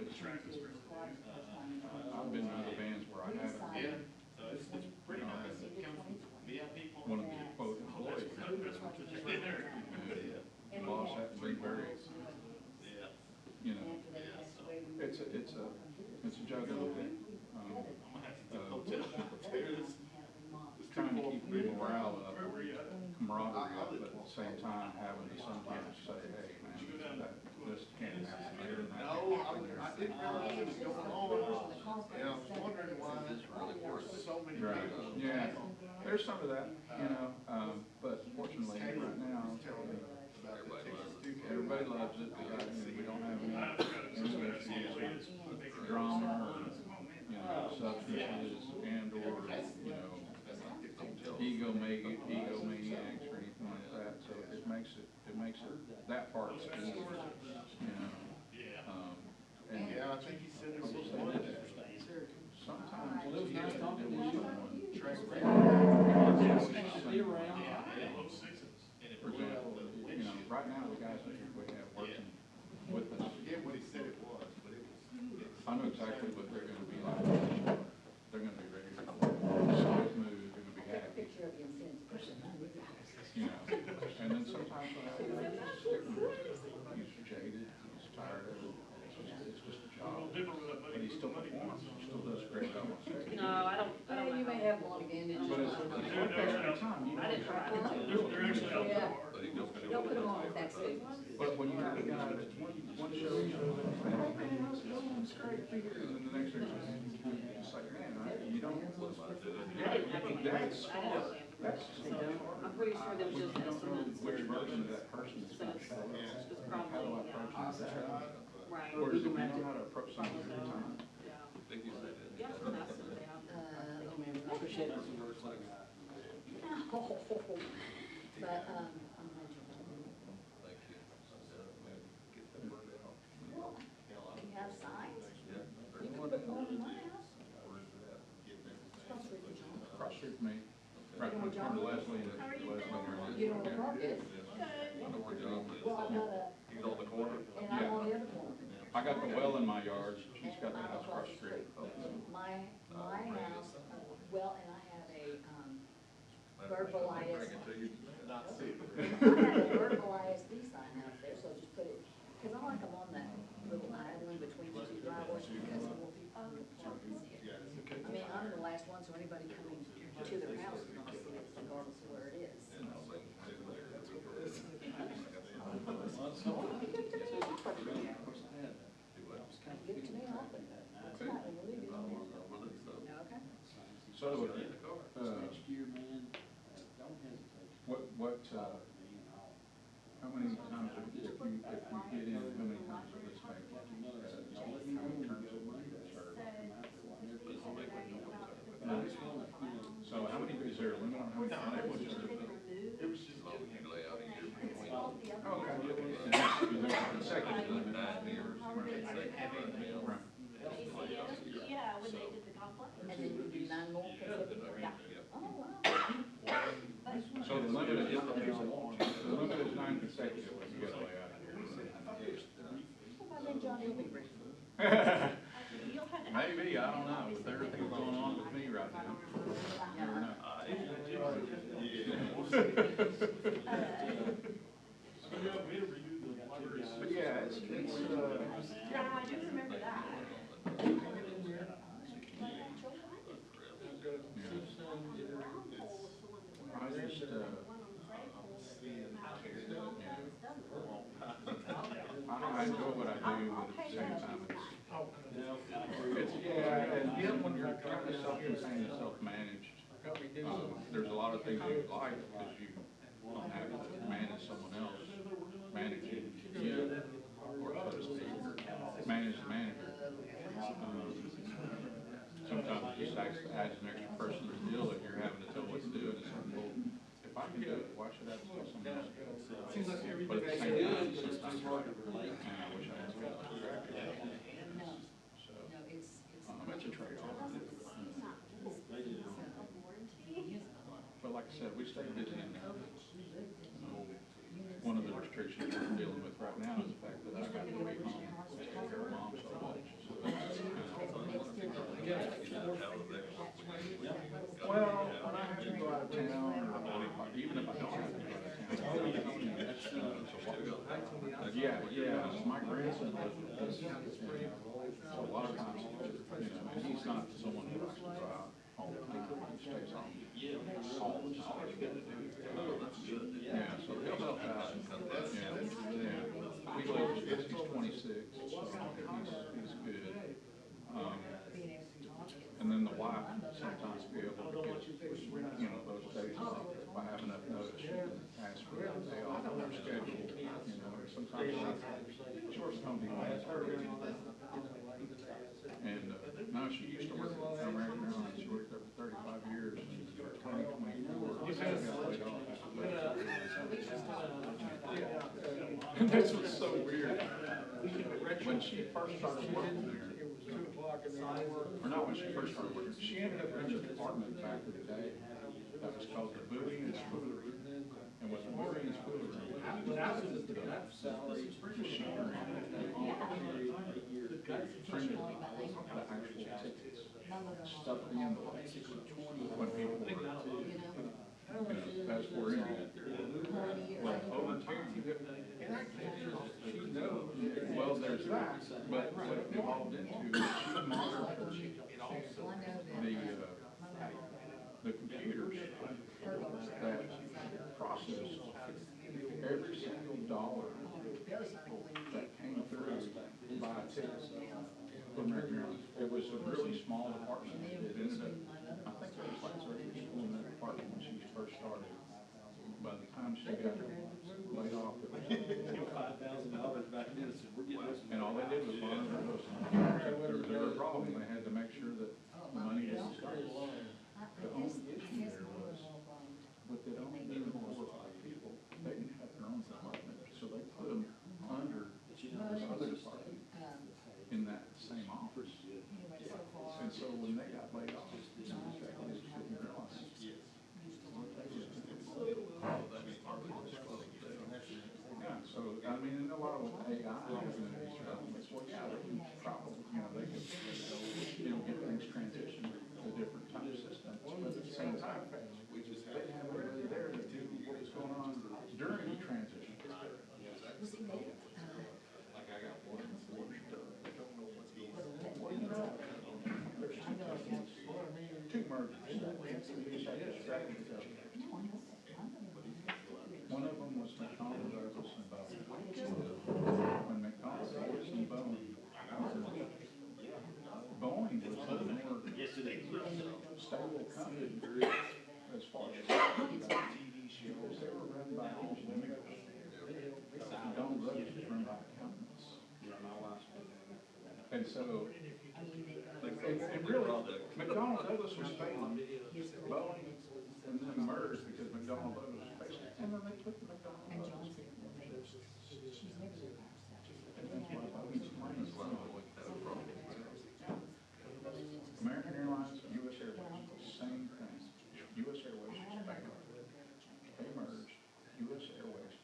I've been in other bands where I haven't. It's pretty nice. It comes from VIP. One of the quote employees. The boss had to be very, you know, it's a juggling thing. Trying to keep the morale up, camaraderie up, but at the same time having to sometimes say, hey, man, this can't happen here. No, I didn't realize it was going on. And I was wondering why there were so many Right, people. yeah, there's some of that, you know, but fortunately, right now, everybody loves it. We don't have any issues with drama or, you know, substances and or, you know, egomaniacs or anything like that, so it makes it that part easy, you know. And Yeah, I think he said there was one. sometimes it's easier to deal with someone. For example, right now, the guys that we have working with us. I forget what he said it was, but it was. I know exactly what they're gonna be like. They're gonna be ready to smooth move, they're gonna be happy. You know, and then sometimes when he's jaded, he's tired of it, it's just a job. But he still performs, he still does a great job on stage. No, I don't know. You may have one again. But it's one thing at a time, you know. Don't put them on with that suit. But when you have a guy that's one show, you know, hey man, how's it going? It's great to be here. And then the next day, it's like, man, you don't. Yeah, that's smart. That's I'm pretty sure there was just estimates. which version of that person is going to show up. It's How do I probably, approach that? right. Whereas if you know how to approach something every time. Yeah, that's what they have. I appreciate it. Some words like that. But, you have signs? You can put one in my house. Across the street from John. Across the street from me, right in front of Leslie and Leslie. You know where the park is? Well, I've got a. He's on the corner? And I'm on the other corner. I got the well in my yard, she's got the house across the street. My house, well, and I have a, verbalitis. I have a verbal ISD sign out there, so just put it, cause I like them on that little island between the two driveways, because more people can see it. I mean, I'm the last one, so anybody coming to their house is gonna see it regardless of where it is. Give it to me, I'll put it. It's not illegal. Okay. So, Next year, man, don't hesitate. how many times, if you get in, how many times will this take? How many turns will it serve? So how many, is there a limit on how many times? It was just getting lay out a year. Okay. And that's, is there a consecutive limit? Right. Yeah, when they did the complex. And then you do 9 more consecutive? Yeah. Oh, wow. So the limit is 9 consecutive when you get lay out a year. Well, I think John will be ready. Maybe, I don't know, with everything going on with me right now. You never know. But yeah, it's, Yeah, I do remember that. I enjoy what I do, but at the same time, it's, yeah, and again, when you're trying to self-contained and self-managed, there's a lot of things you like, because you don't have to manage someone else, managing you, or so to speak, or manage the manager. Sometimes it just adds an extra person to the deal that you're having to tell what to do, and it's like, well, if I can do it, why should I have to tell someone else to do it? But at the same time, it's sometimes like, man, I wish I had to. So, it's a trade-off. But like I said, we stay busy in there. One of the restrictions we're dealing with right now is the fact that I got to be home, take care of mom so much. So well, when I have to go out of town, or even if I don't have to go out of town, that's, yeah, my grandson lives with us. So a lot of times, and he's not someone who likes to go out all the time, he stays home all the time. Yeah, so he'll help out. Yeah. He lives, he's 26, so he's good. And then the wife sometimes be able to get, those days off. If I have enough notice, she can ask for a day off on her schedule, or sometimes short company plans for her. And, no, she used to work at American Airlines. She worked there for 35 years, and in 2024, she got laid off after that. And this was so weird. When she first started working there, or not when she first started working, she ended up in a department back in the day that was called the Booting and Spoolery. And with the Booting and Spoolery, the actual tickets stuffed in envelopes when people were, that's where it is. Well, over time, she knows, well, there's that, but what it evolved into, she monitors the computers that process every single dollar that came through by tickets for American Airlines. It was a really small department. It ended up, I think there was like 30 people in that department when she first started. By the time she got laid off, it was $5,000 back then. And all they did was monitor those. If there was ever a problem, they had to make sure that the money was started. The only issue there was, with it only being 4 or 5 people, they didn't have their own department, so they put them under this other department in that same office. And so when they got laid off, these executives didn't realize. Yeah, so, I mean, and a lot of with AI and stuff, well, yeah, they can probably, they can, get things transitioned to different type of systems, but at the same time, they didn't have anybody there to do what was going on during the transition. Like I got one forged, there's two mergers. One of them was McDonnell Douglas and Boeing. When McDonnell Douglas and Boeing, Boeing was a more stable company as far as because they were run by engineers. McDonnell Douglas was run by accountants. And so, and really, McDonnell Douglas was failing. Boeing and then merged because McDonnell Douglas was failing. And then they took McDonnell Douglas people. And that's why Boeing's plane is low. American Airlines, US Airways, same thing. US Airways was failing. They merged. US Airways.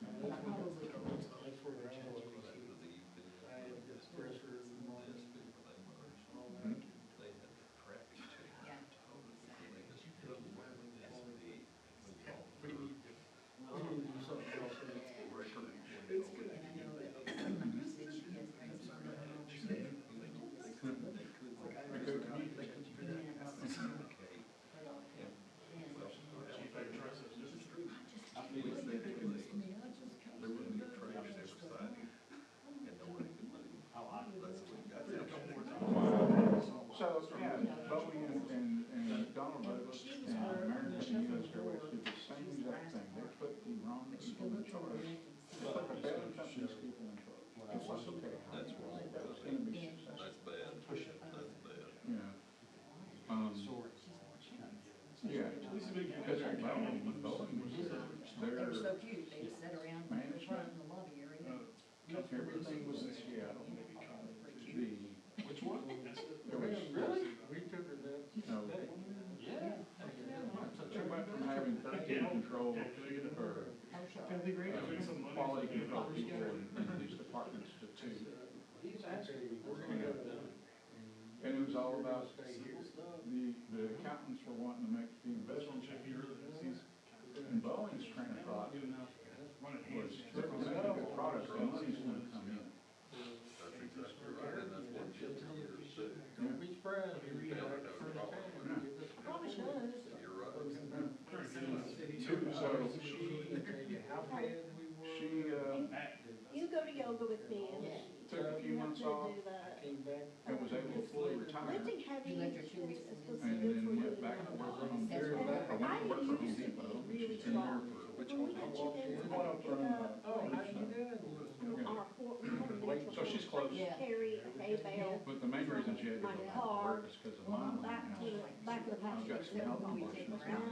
So, yeah, Boeing and McDonnell Douglas and American and US Airways did the same exact thing. They put the wrong people in charge. They put the bad company's people in charge. It was okay. That's wrong. That was going to be successful. That's bad. That's bad. Yeah. Yeah. Because Boeing was their management. Everything was in Seattle. Which one? Really? We took her that. No. Yeah. She went from having 13 control or quality control people in these departments to 2. And it was all about the accountants were wanting to make the investments. And Boeing's train of thought was, we're going to make a good product, the money's going to come in. That's exactly right, and that's what kids are here to do. Don't be surprised if you read that Probably should. You're right. So she You go to yoga with me and took a few months off and was able to fully retire. lifting heavy is supposed to be And good then for you. went back to work for Home Depot. I went to work for Home Depot, and she's been there for. When we get you in to pick up, So she's close. carry a hay bale, But the main reason she had to go my back to car, work is because of mine back now. to the back of the I've got pasture. some health conditions now.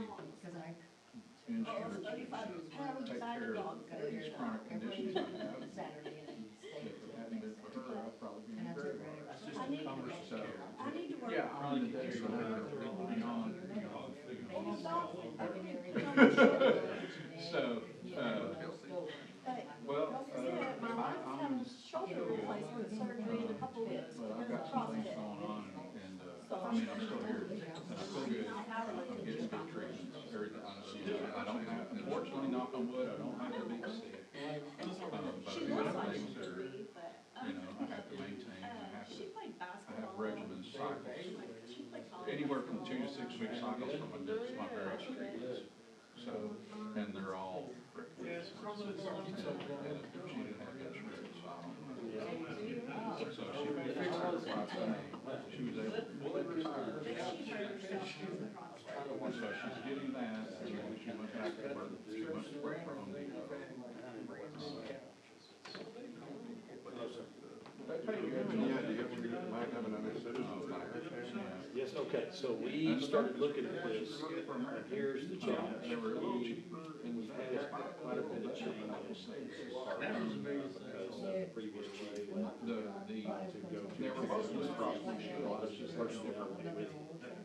Insurance, take care of these chronic conditions I have. If it hadn't been for her, I'd probably be in very well. So, yeah, I'm on the day for her beyond. So, well, My wife's having shoulder replacement surgery in a couple of weeks. but I've got some things going on, and I mean, I'm still here, and I feel good, I'm getting good treatments, everything, I don't have, unfortunately, knock on wood, I don't have to be sick. But I do have things that are, I have to maintain, I have regimen cycles, anywhere from 2 to 6 week cycles from my various treatments. So, and they're all freaking, and she didn't have insurance, so I don't know. So she made it she was able to fully retire. So she's getting that, and then she went back to work, she went to work for Home Depot. They pay you good. Yeah, do you ever mind having an Yes, okay, so we started looking at this, and here's the challenge. They were a little cheaper and We've had quite a bit of changes because the previous chief left to go to. They were both This probably should, a lot of his personnel with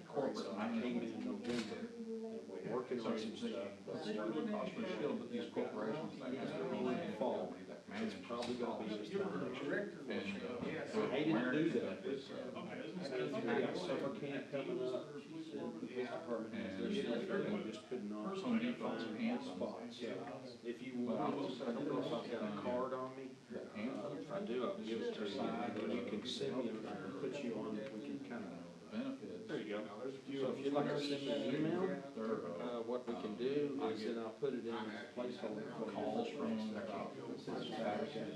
corporate, so I came in November, and we're working on some stuff. But still, but these corporations, they have their own fall that manage. It's probably gonna be this time next year. And, I hated to do that, but, we got summer camp coming up, and the police department has their stuff, and we just could not find spots. If you want, I don't know if I've got a card on me, if I do, I'll give it to you, and then you can send me, I can put you on, we can kind of, there you go. So if you'd like to send me an email, what we can do is then I'll put it in as a placeholder for calls from Saturday.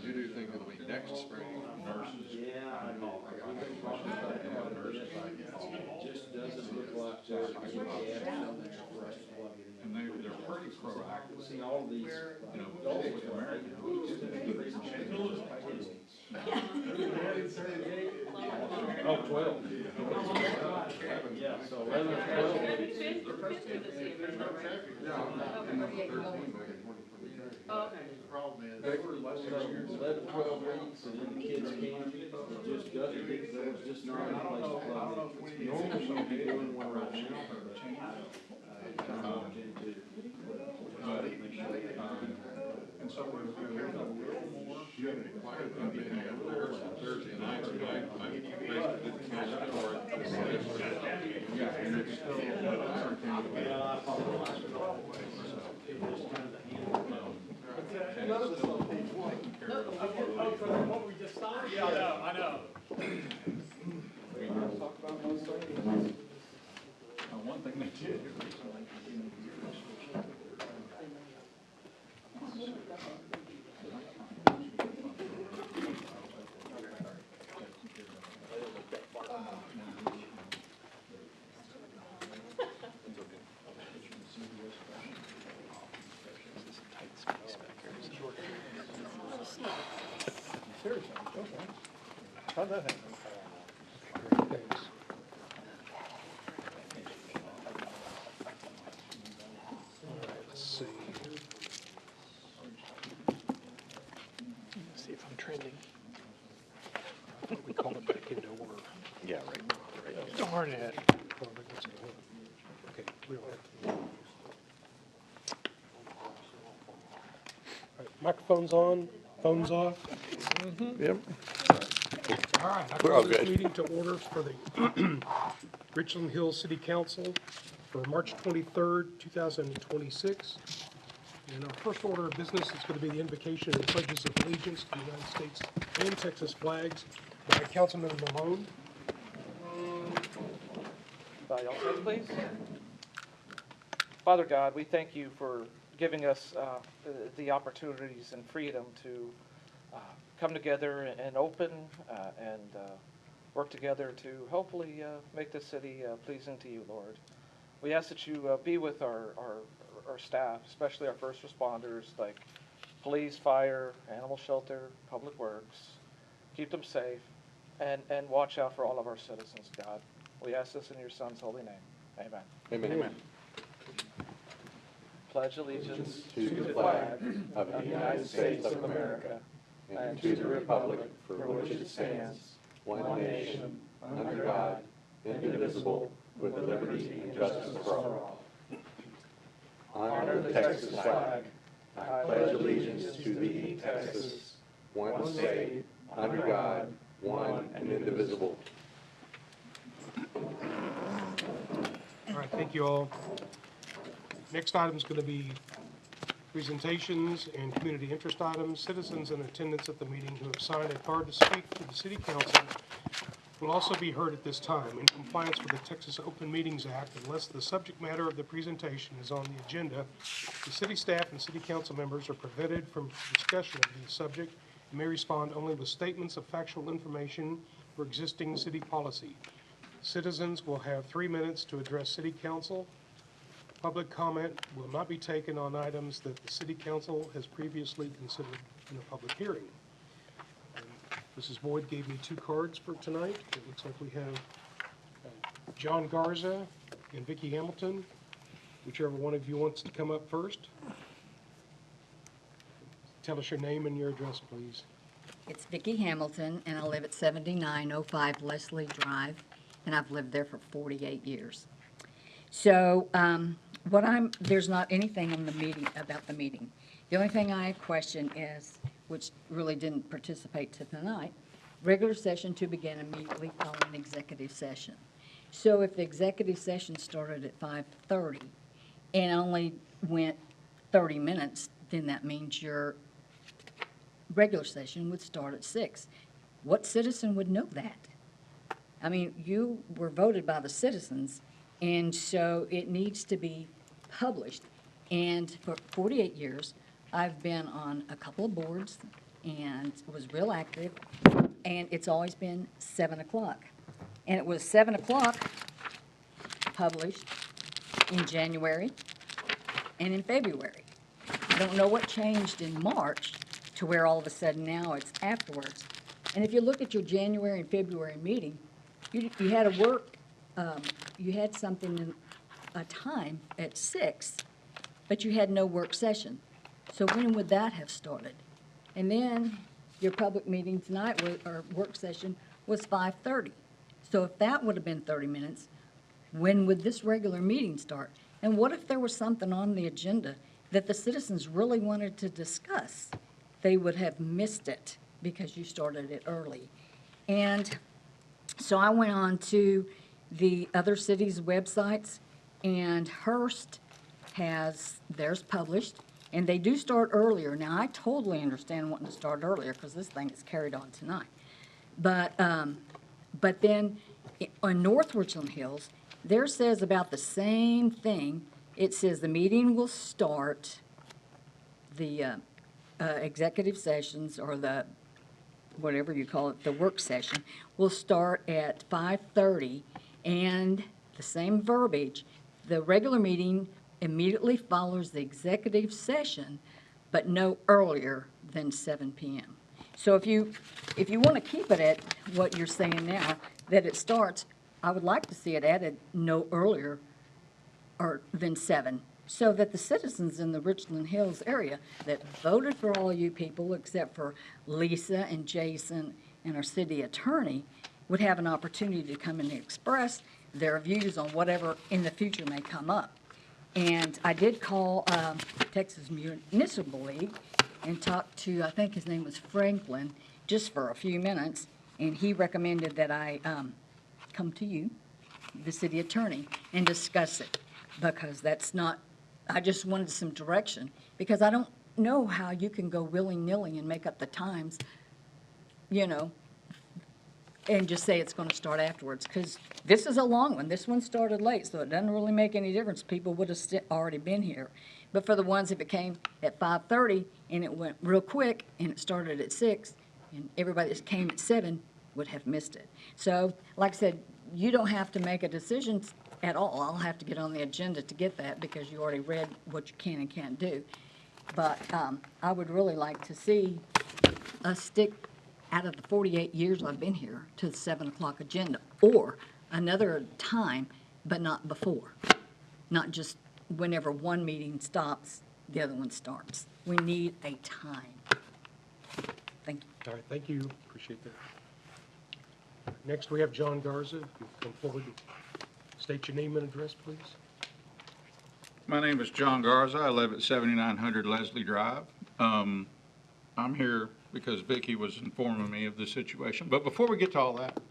you do think it'll be next spring, nurses? Yeah, I know. We've been talking about that. It just doesn't look like there's a gap on there for us to plug it in. And they're pretty proactive. See, all these, With American. Oh, 12. Yeah, so 11 or 12. They were less experienced. 11, 12 weeks, and then the kids camp, it just gutted it, there was just not a place to plug it. Normally, we'd be doing one right now, but, kind of walked into. And so we're I've been here Thursday night, and I basically didn't catch it for it. Yeah, and it's still, What we just signed? Yeah, I know. one thing they did. How'd that happen? Thanks. All right, let's see. See if I'm trending. I thought we called it back into order. Yeah, right. Darn it. Well, that's it. Okay, we don't have to. All right, microphone's on, phone's off. Yep. All right, I We're all call this good. meeting to order for the Richland Hills City Council for March 23rd, 2026. And our first order of business is going to be the invocation and pledges of allegiance to the United States and Texas flags by Councilman Malone. Bow your heads, please. Father God, we thank you for giving us the opportunities and freedom to come together and open and work together to hopefully make this city pleasing to you, Lord. We ask that you be with our staff, especially our first responders like police, fire, animal shelter, public works. Keep them safe and watch out for all of our citizens, God. We ask this in your Son's holy name. Amen. Amen. Pledge allegiance To the flag of the United States of America and to the republic for which it stands, one nation, under God, indivisible, with liberty and justice for all. Honor the Texas flag. I pledge allegiance to thee, Texas, one state, under God, one and indivisible. Thank you all. Next item is going to be presentations and community interest items. Citizens in attendance at the meeting who have signed a card to speak to the city council will also be heard at this time in compliance with the Texas Open Meetings Act. Unless the subject matter of the presentation is on the agenda, the city staff and city council members are prevented from discussion of the subject and may respond only with statements of factual information for existing city policy. Citizens will have 3 minutes to address city council. Public comment will not be taken on items that the city council has previously considered in a public hearing. Mrs. Boyd gave me 2 cards for tonight. It looks like we have John Garza and Vicki Hamilton. Whichever one of you wants to come up first. Tell us your name and your address, please. It's Vicki Hamilton, and I live at 7905 Leslie Drive, and I've lived there for 48 years. So there's not anything on the meeting about the meeting. The only thing I question is, which really didn't participate to tonight, regular session to begin immediately following executive session. So if the executive session started at 5:30 and only went 30 minutes, then that means your regular session would start at 6. What citizen would know that? I mean, you were voted by the citizens, and so it needs to be published. And for 48 years, I've been on a couple of boards and was real active, and it's always been 7 o'clock. And it was 7 o'clock published in January and in February. I don't know what changed in March to where all of a sudden now it's afterwards. And if you look at your January and February meeting, you had a work, you had something in a time at 6, but you had no work session. So when would that have started? And then your public meeting tonight, or work session, was 5:30. So if that would have been 30 minutes, when would this regular meeting start? And what if there was something on the agenda that the citizens really wanted to discuss? They would have missed it because you started it early. And so I went on to the other cities' websites, and Hearst has theirs published, and they do start earlier. Now, I totally understand wanting to start earlier because this thing is carried on tonight. But then on North Richland Hills, there says about the same thing. It says the meeting will start, the executive sessions, or the, whatever you call it, the work session, will start at 5:30, and the same verbiage, the regular meeting immediately follows the executive session, but no earlier than 7 p.m. So if you want to keep it at what you're saying now, that it starts, I would like to see it added no earlier than 7, so that the citizens in the Richland Hills area that voted for all you people, except for Lisa and Jason and our city attorney, would have an opportunity to come and express their views on whatever in the future may come up. And I did call Texas Municipal League and talked to, I think his name was Franklin, just for a few minutes, and he recommended that I come to you, the city attorney, and discuss it, because that's not, I just wanted some direction, because I don't know how you can go willy-nilly and make up the times, you know, and just say it's going to start afterwards, because this is a long one. This one started late, so it doesn't really make any difference. People would have already been here. But for the ones, if it came at 5:30 and it went real quick and it started at 6, and everybody that came at 7 would have missed it. So, like I said, you don't have to make a decision at all. I'll have to get on the agenda to get that, because you already read what you can and can't do. But I would really like to see us stick, out of the 48 years I've been here, to the 7 o'clock agenda, or another time, but not before. Not just whenever one meeting stops, the other one starts. We need a time. Thank you. All right, thank you. Appreciate that. Next, we have John Garza. If you come forward, state your name and address, please. My name is John Garza. I live at 7900 Leslie Drive. I'm here because Vicki was informing me of the situation. But before we get to all that,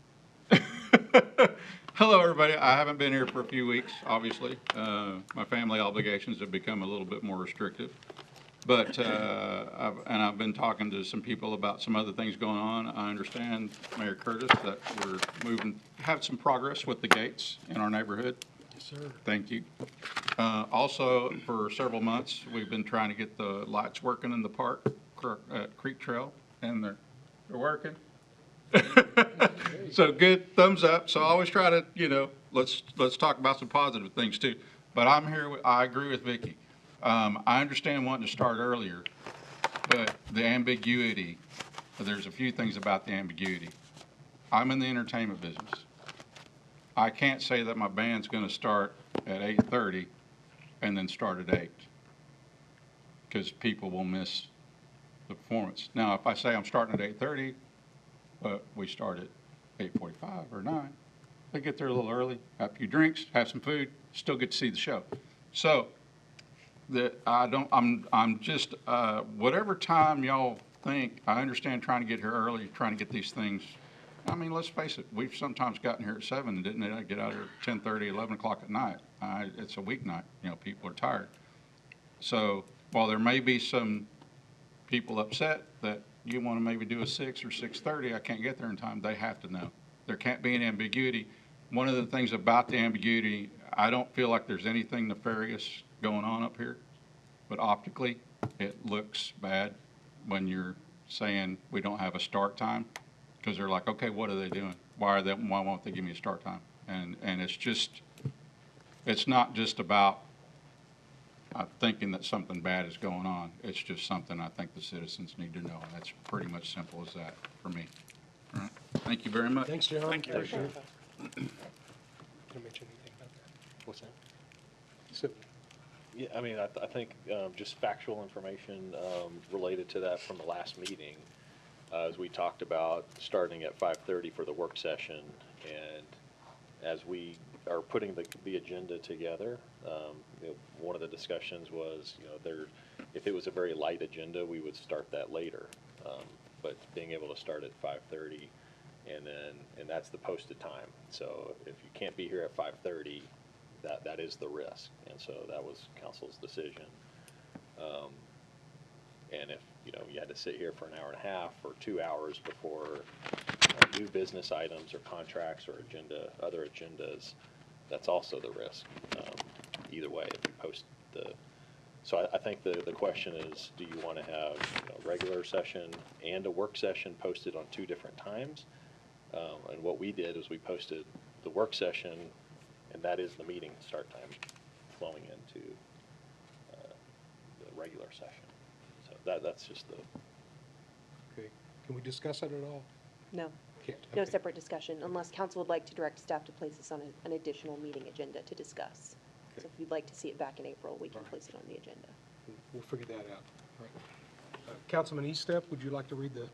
Hello, everybody. I haven't been here for a few weeks, obviously. My family obligations have become a little bit more restrictive. But, I've been talking to some people about some other things going on. I understand, Mayor Curtis, that we're have some progress with the gates in our neighborhood. Yes, sir. Thank you. Also, for several months, we've been trying to get the lights working in the park, Creek Trail, and they're working. So good, thumbs up. So I always try to, let's talk about some positive things too. But I'm here, I agree with Vicki. I understand wanting to start earlier, but the ambiguity, there's a few things about the ambiguity. I'm in the entertainment business. I can't say that my band's gonna start at 8:30 and then start at 8, because people will miss the performance. Now, if I say I'm starting at 8:30, but we start at 8:45 or 9, they get there a little early, have a few drinks, have some food, still get to see the show. So, I'm just, whatever time y'all think, I understand trying to get here early, trying to get these things. I mean, let's face it, we've sometimes gotten here at 7 and didn't get out here at 10:30, 11 o'clock at night. It's a weeknight, people are tired. So while there may be some people upset that you want to maybe do a 6 or 6:30, I can't get there in time, they have to know. There can't be an ambiguity. One of the things about the ambiguity, I don't feel like there's anything nefarious going on up here, but optically, it looks bad when you're saying we don't have a start time, because they're like, okay, what are they doing? Why won't they give me a start time? And it's not just about thinking that something bad is going on. It's just something I think the citizens need to know, and that's pretty much simple as that for me. All right. Thank you very much. Thanks, John. Thank you. Appreciate it. Did I mention anything about that? What's that? So, Yeah, I mean, I think just factual information related to that from the last meeting, as we talked about starting at 5:30 for the work session, and as we are putting the agenda together, one of the discussions was, if it was a very light agenda, we would start that later. But being able to start at 5:30, and that's the posted time. So if you can't be here at 5:30, that is the risk, and so that was council's decision. And if you had to sit here for an hour and a half or 2 hours before new business items or contracts or other agendas, that's also the risk. Either way, if you post so I think the question is, do you want to have a regular session and a work session posted on 2 different times? And what we did is we posted the work session, and that is the meeting start time flowing into the regular session. So that's just the. okay, can we discuss it at all? No. Can't. No Okay. separate discussion, unless council would like to direct staff to place this on an additional meeting agenda to discuss. So if you'd like to see it back in April, we can place it on the agenda. We'll figure that out. All right. Councilman Eastep, would you like to read the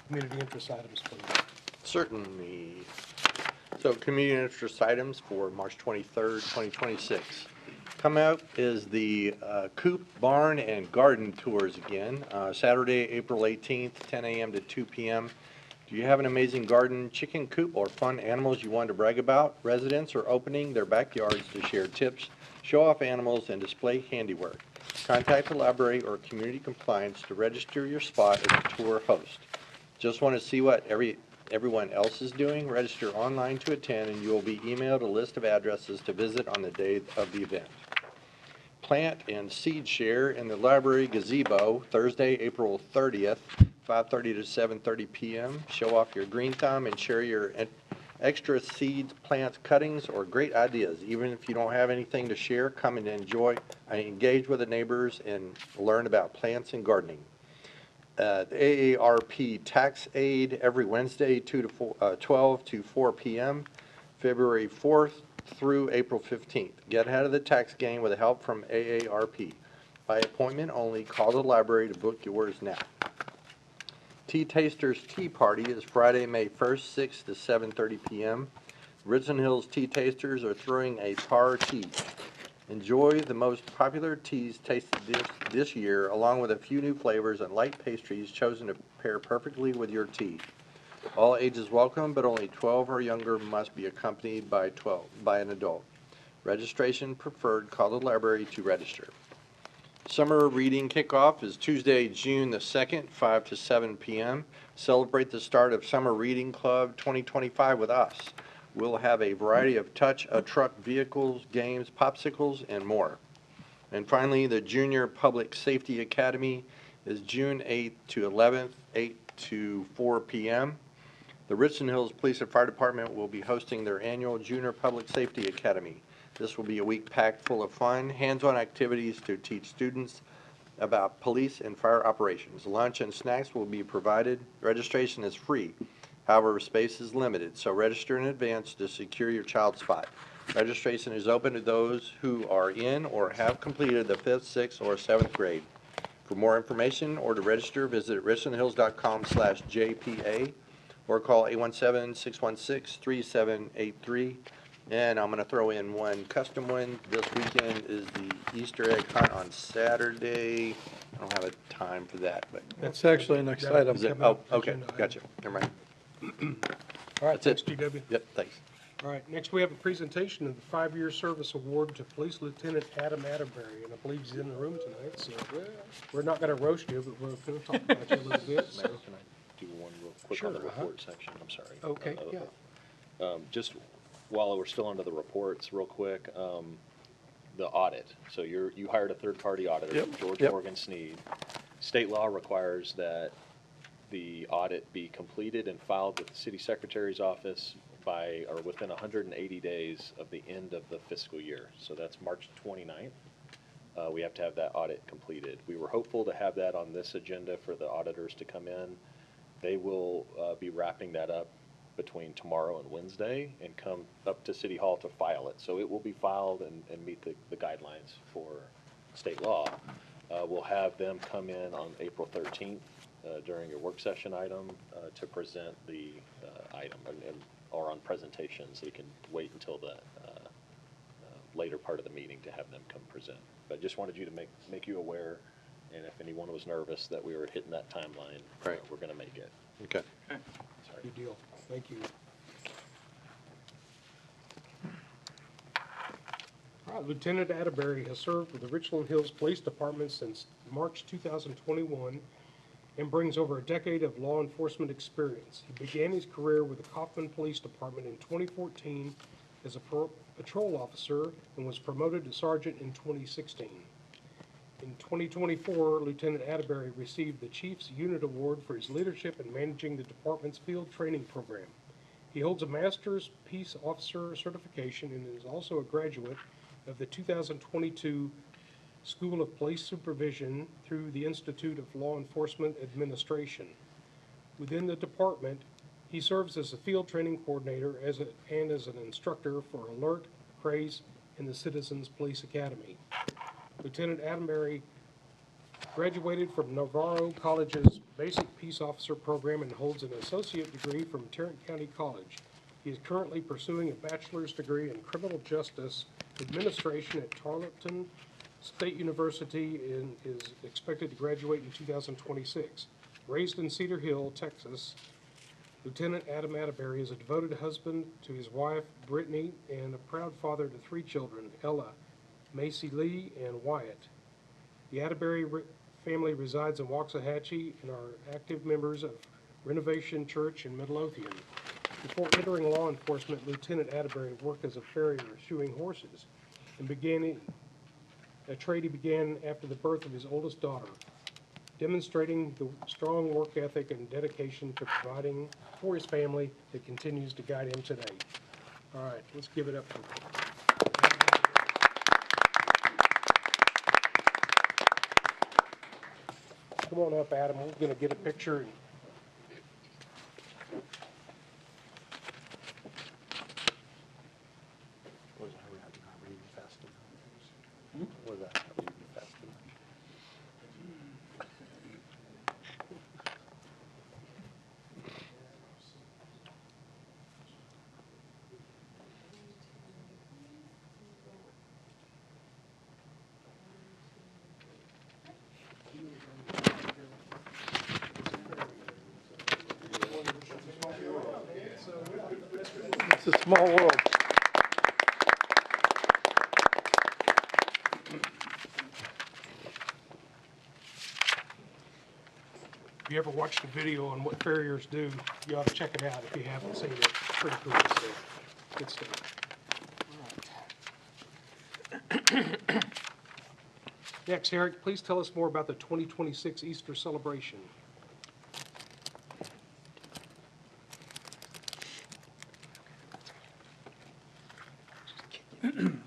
community interest items, please? Certainly. So community interest items for March 23rd, 2026. Coming up is the Coop Barn and Garden Tours again, Saturday, April 18th, 10 a.m. to 2 p.m. Do you have an amazing garden, chicken coop, or fun animals you want to brag about? Residents are opening their backyards to share tips, show off animals, and display handiwork. Contact the library or community compliance to register your spot as a tour host. Just want to see what everyone else is doing? Register online to attend, and you will be emailed a list of addresses to visit on the day of the event. Plant and seed share in the library gazebo, Thursday, April 30th, 5:30 to 7:30 p.m. Show off your green thumb and share your extra seeds, plants, cuttings, or great ideas. Even if you don't have anything to share, come and engage with the neighbors and learn about plants and gardening. The AARP Tax Aid every Wednesday, 12 to 4 p.m., February 4th through April 15th. Get ahead of the tax game with the help from AARP. By appointment only, call the library to book yours now. Tea Tasters Tea Party is Friday, May 1st, 6 to 7:30 p.m. Richland Hills Tea Tasters are throwing a party. Enjoy the most popular teas tasted this year, along with a few new flavors and light pastries chosen to pair perfectly with your tea. All ages welcome, but only 12 or younger must be accompanied by an adult. Registration preferred. Call the library to register. Summer reading kickoff is Tuesday, June the 2nd, 5 to 7 p.m. Celebrate the start of Summer Reading Club 2025 with us. We'll have a variety of touch-a-truck vehicles, games, popsicles, and more. And finally, the Junior Public Safety Academy is June 8th to 11th, 8 to 4 p.m. The Richland Hills Police and Fire Department will be hosting their annual Junior Public Safety Academy. This will be a week packed full of fun, hands-on activities to teach students about police and fire operations. Lunch and snacks will be provided. Registration is free. However, space is limited, so register in advance to secure your child's spot. Registration is open to those who are in or have completed the 5th, 6th, or 7th grade. For more information or to register, visit richlandhills.com/JPA or call 817-616-3783. And I'm going to throw in one custom one. This weekend is the Easter egg hunt on Saturday. I don't have a time for that, but. That's actually an next item. Is it? Oh, okay, gotcha. Never mind. All right, That's thanks, it. GW. Yep, thanks. All right, next we have a presentation of the 5-year service award to Police Lieutenant Adam Atterbury, and I believe he's in the room tonight, so we're not going to roast you, but we're going to talk about you a little bit. so. Mayor, can I do one real quick on the Sure, report section? I'm sorry. Okay, yeah. Just while we're still under the reports, real quick, the audit. So you hired a third-party auditor, Yep, George yep. Morgan Sneed. State law requires that the audit be completed and filed with the city secretary's office by, or within 180 days of the end of the fiscal year. So that's March 29th. We have to have that audit completed. We were hopeful to have that on this agenda for the auditors to come in. They will be wrapping that up between tomorrow and Wednesday and come up to City Hall to file it. So it will be filed and meet the guidelines for state law. We'll have them come in on April 13th during a work session item to present the item or on presentation, so you can wait until the later part of the meeting to have them come present. But just wanted you to make you aware, and if anyone was nervous that we were hitting that timeline, Right. we're going to make it. Okay. Sorry. Good deal. Thank you. All right, Lieutenant Atterbury has served with the Richland Hills Police Department since March 2021 and brings over a decade of law enforcement experience. He began his career with the Kaufman Police Department in 2014 as a patrol officer and was promoted to sergeant in 2016. In 2024, Lieutenant Atterbury received the Chief's Unit Award for his leadership in managing the department's field training program. He holds a Master's Peace Officer certification and is also a graduate of the 2022 School of Police Supervision through the Institute of Law Enforcement Administration. Within the department, he serves as a field training coordinator and as an instructor for Alert, CRACE, and the Citizens Police Academy. Lieutenant Atterbury graduated from Navarro College's Basic Peace Officer program and holds an associate degree from Tarrant County College. He is currently pursuing a bachelor's degree in criminal justice administration at Tarleton State University and is expected to graduate in 2026. Raised in Cedar Hill, Texas, Lieutenant Adam Atterbury is a devoted husband to his wife, Brittany, and a proud father to 3 children, Ella, Macy Lee, and Wyatt. The Atterbury family resides in Waxahachie and are active members of Renovation Church in Midlothian. Before entering law enforcement, Lieutenant Atterbury worked as a farrier shoeing horses and began a trade he began after the birth of his oldest daughter, demonstrating the strong work ethic and dedication to providing for his family that continues to guide him today. All right, let's give it up for Come on up, Adam. We're going to get a picture. Was I not reading fast enough? Was I not reading fast enough? It's a small world. If you ever watched the video on what farriers do, you ought to check it out if you haven't seen it. It's pretty cool stuff. Good stuff. Next, Eric, please tell us more about the 2026 Easter celebration.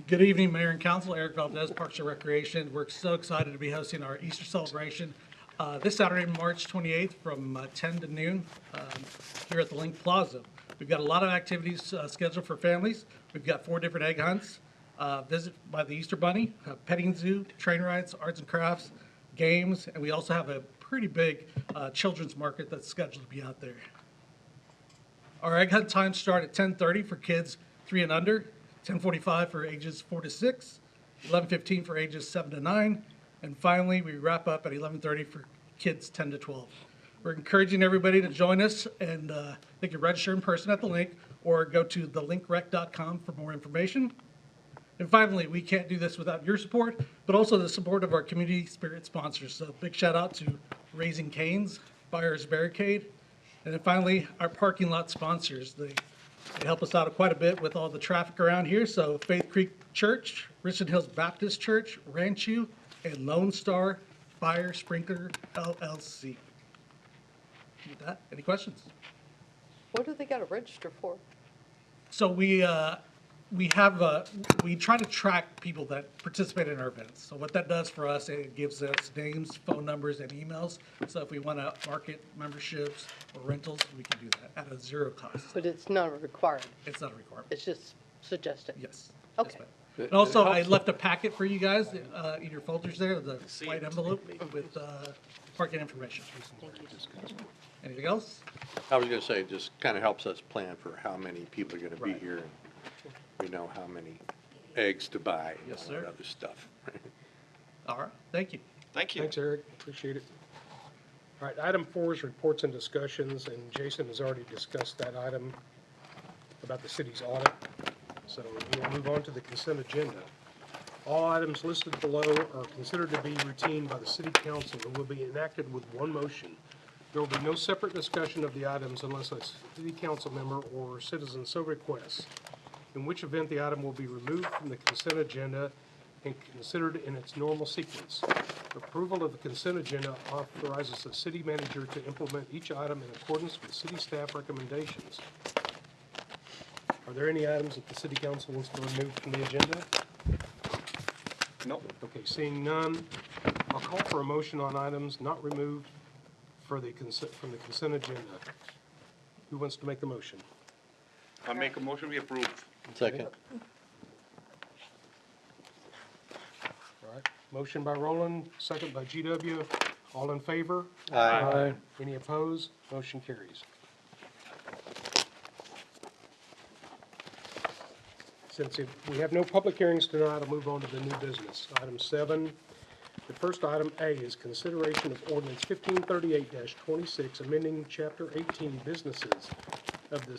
Good evening, Mayor and Council. Eric Valdez, Parks and Recreation. We're so excited to be hosting our Easter celebration this Saturday, March 28th from 10 to noon here at the Link Plaza. We've got a lot of activities scheduled for families. We've got 4 different egg hunts, visit by the Easter Bunny, a petting zoo, train rides, arts and crafts, games, and we also have a pretty big children's market that's scheduled to be out there. Our egg hunt times start at 10:30 for kids 3 and under, 10:45 for ages 4 to 6, 11:15 for ages 7 to 9, and finally we wrap up at 11:30 for kids 10 to 12. We're encouraging everybody to join us, and they can register in person at the link or go to thelinkrec.com for more information. And finally, we can't do this without your support, but also the support of our community spirit sponsors. So big shout out to Raising Cane's, Buyers Barricade, and then finally, our parking lot sponsors. They help us out quite a bit with all the traffic around here. So Faith Creek Church, Richland Hills Baptist Church, Rancho, and Lone Star Fire Sprinkler LLC. With that, any questions? What do they got to register for? So we try to track people that participate in our events. So what that does for us, it gives us names, phone numbers, and emails. So if we want to market memberships or rentals, we can do that at a zero cost. But it's not required. It's not a requirement. It's just suggested. Yes. Okay. And also, I left a packet for you guys in your folders there, the white envelope with parking information. Anything else? I was gonna say, it just kinda helps us plan for how many people are gonna be here, and we know how many eggs to buy and Yes, all that sir. other stuff. All right, thank you. Thank you. Thanks, Eric. Appreciate it. All right, item 4 is reports and discussions, and Jason has already discussed that item about the city's audit. So we'll move on to the consent agenda. All items listed below are considered to be routine by the city council and will be enacted with one motion. There will be no separate discussion of the items unless a city council member or citizen so requests, in which event the item will be removed from the consent agenda and considered in its normal sequence. Approval of the consent agenda authorizes the city manager to implement each item in accordance with city staff recommendations. Are there any items that the city council wants to remove from the agenda? No. Okay, seeing none, I'll call for a motion on items not removed from the consent agenda. Who wants to make the motion? I make a motion, we approve. Second. All right, motion by Roland, second by GW. All in favor? Aye. Any opposed? Motion carries. Since we have no public hearings tonight, I'll move on to the new business. Item 7, the first item A is consideration of ordinance 1538-26, amending Chapter 18 businesses of the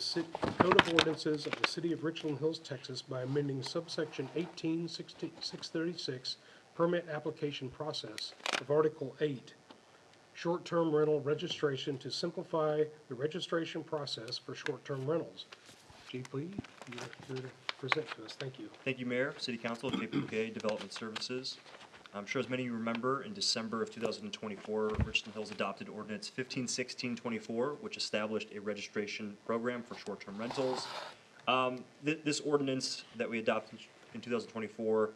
Code of Ordinances of the City of Richland Hills, Texas by amending subsection 18-636, permit application process of Article 8, short-term rental registration to simplify the registration process for short-term rentals. Chief Lee, you're here to present to us. Thank you. Thank you, Mayor, City Council, KPK Development Services. I'm sure as many of you remember, in December of 2024, Richland Hills adopted Ordinance 151624, which established a registration program for short-term rentals. This ordinance that we adopted in 2024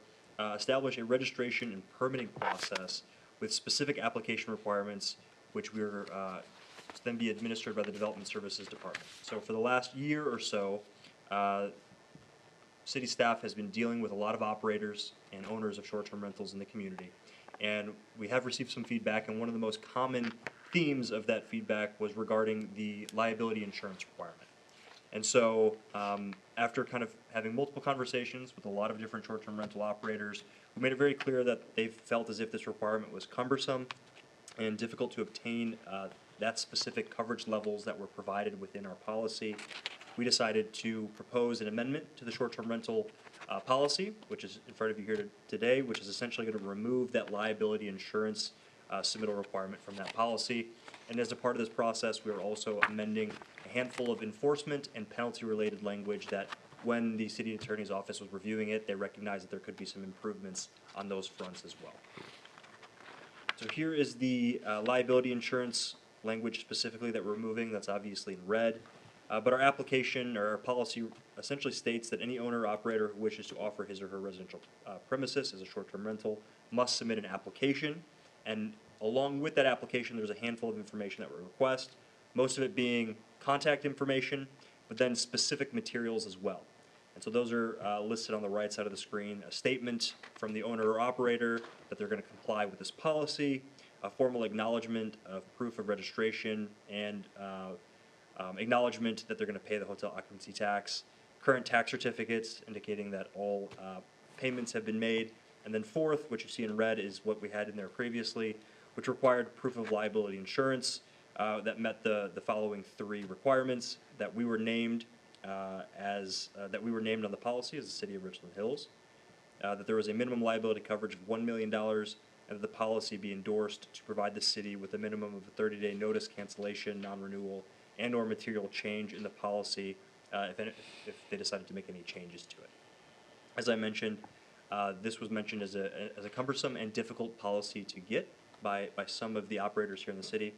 established a registration and permitting process with specific application requirements, which were to then be administered by the Development Services Department. So for the last year or so, city staff has been dealing with a lot of operators and owners of short-term rentals in the community. And we have received some feedback, and one of the most common themes of that feedback was regarding the liability insurance requirement. And so, after kind of having multiple conversations with a lot of different short-term rental operators, we made it very clear that they felt as if this requirement was cumbersome and difficult to obtain that specific coverage levels that were provided within our policy. we decided to propose an amendment to the short-term rental policy, which is in front of you here today, which is essentially going to remove that liability insurance submittal requirement from that policy. And as a part of this process, we are also amending a handful of enforcement and penalty-related language that when the city attorney's office was reviewing it, they recognized that there could be some improvements on those fronts as well. So here is the liability insurance language specifically that we're removing. That's obviously in red. But our application or our policy essentially states that any owner or operator who wishes to offer his or her residential premises as a short-term rental must submit an application. And along with that application, there's a handful of information that we request, most of it being contact information, but then specific materials as well. And so those are listed on the right side of the screen. A statement from the owner or operator that they're going to comply with this policy, a formal acknowledgement of proof of registration, and acknowledgement that they're going to pay the hotel occupancy tax, current tax certificates indicating that all payments have been made, and then fourth, which you see in red, is what we had in there previously, which required proof of liability insurance that met the following three requirements: that we were named that we were named on the policy as the City of Richland Hills, that there was a minimum liability coverage of $1 million, and that the policy be endorsed to provide the city with a minimum of a 30-day notice cancellation, non-renewal, and/or material change in the policy if they decided to make any changes to it. As I mentioned, this was mentioned as a cumbersome and difficult policy to get by some of the operators here in the city,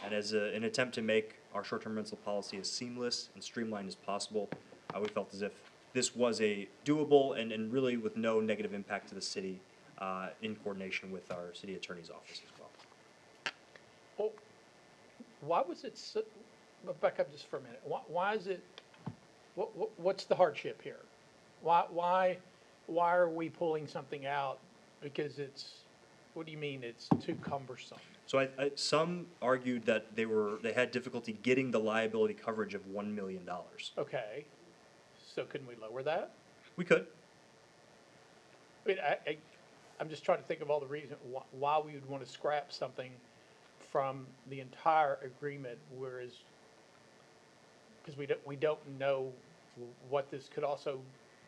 and as an attempt to make our short-term rental policy as seamless and streamlined as possible, we felt as if this was a doable and really with no negative impact to the city in coordination with our city attorney's office as well. Well, why was it so, back up just for a minute. Why is it, what's the hardship here? Why are we pulling something out? Because it's, what do you mean it's too cumbersome? So some argued that they had difficulty getting the liability coverage of $1 million. Okay, so couldn't we lower that? We could. I mean, I'm just trying to think of all the reasons why we would want to scrap something from the entire agreement, whereas, because we don't know what this could also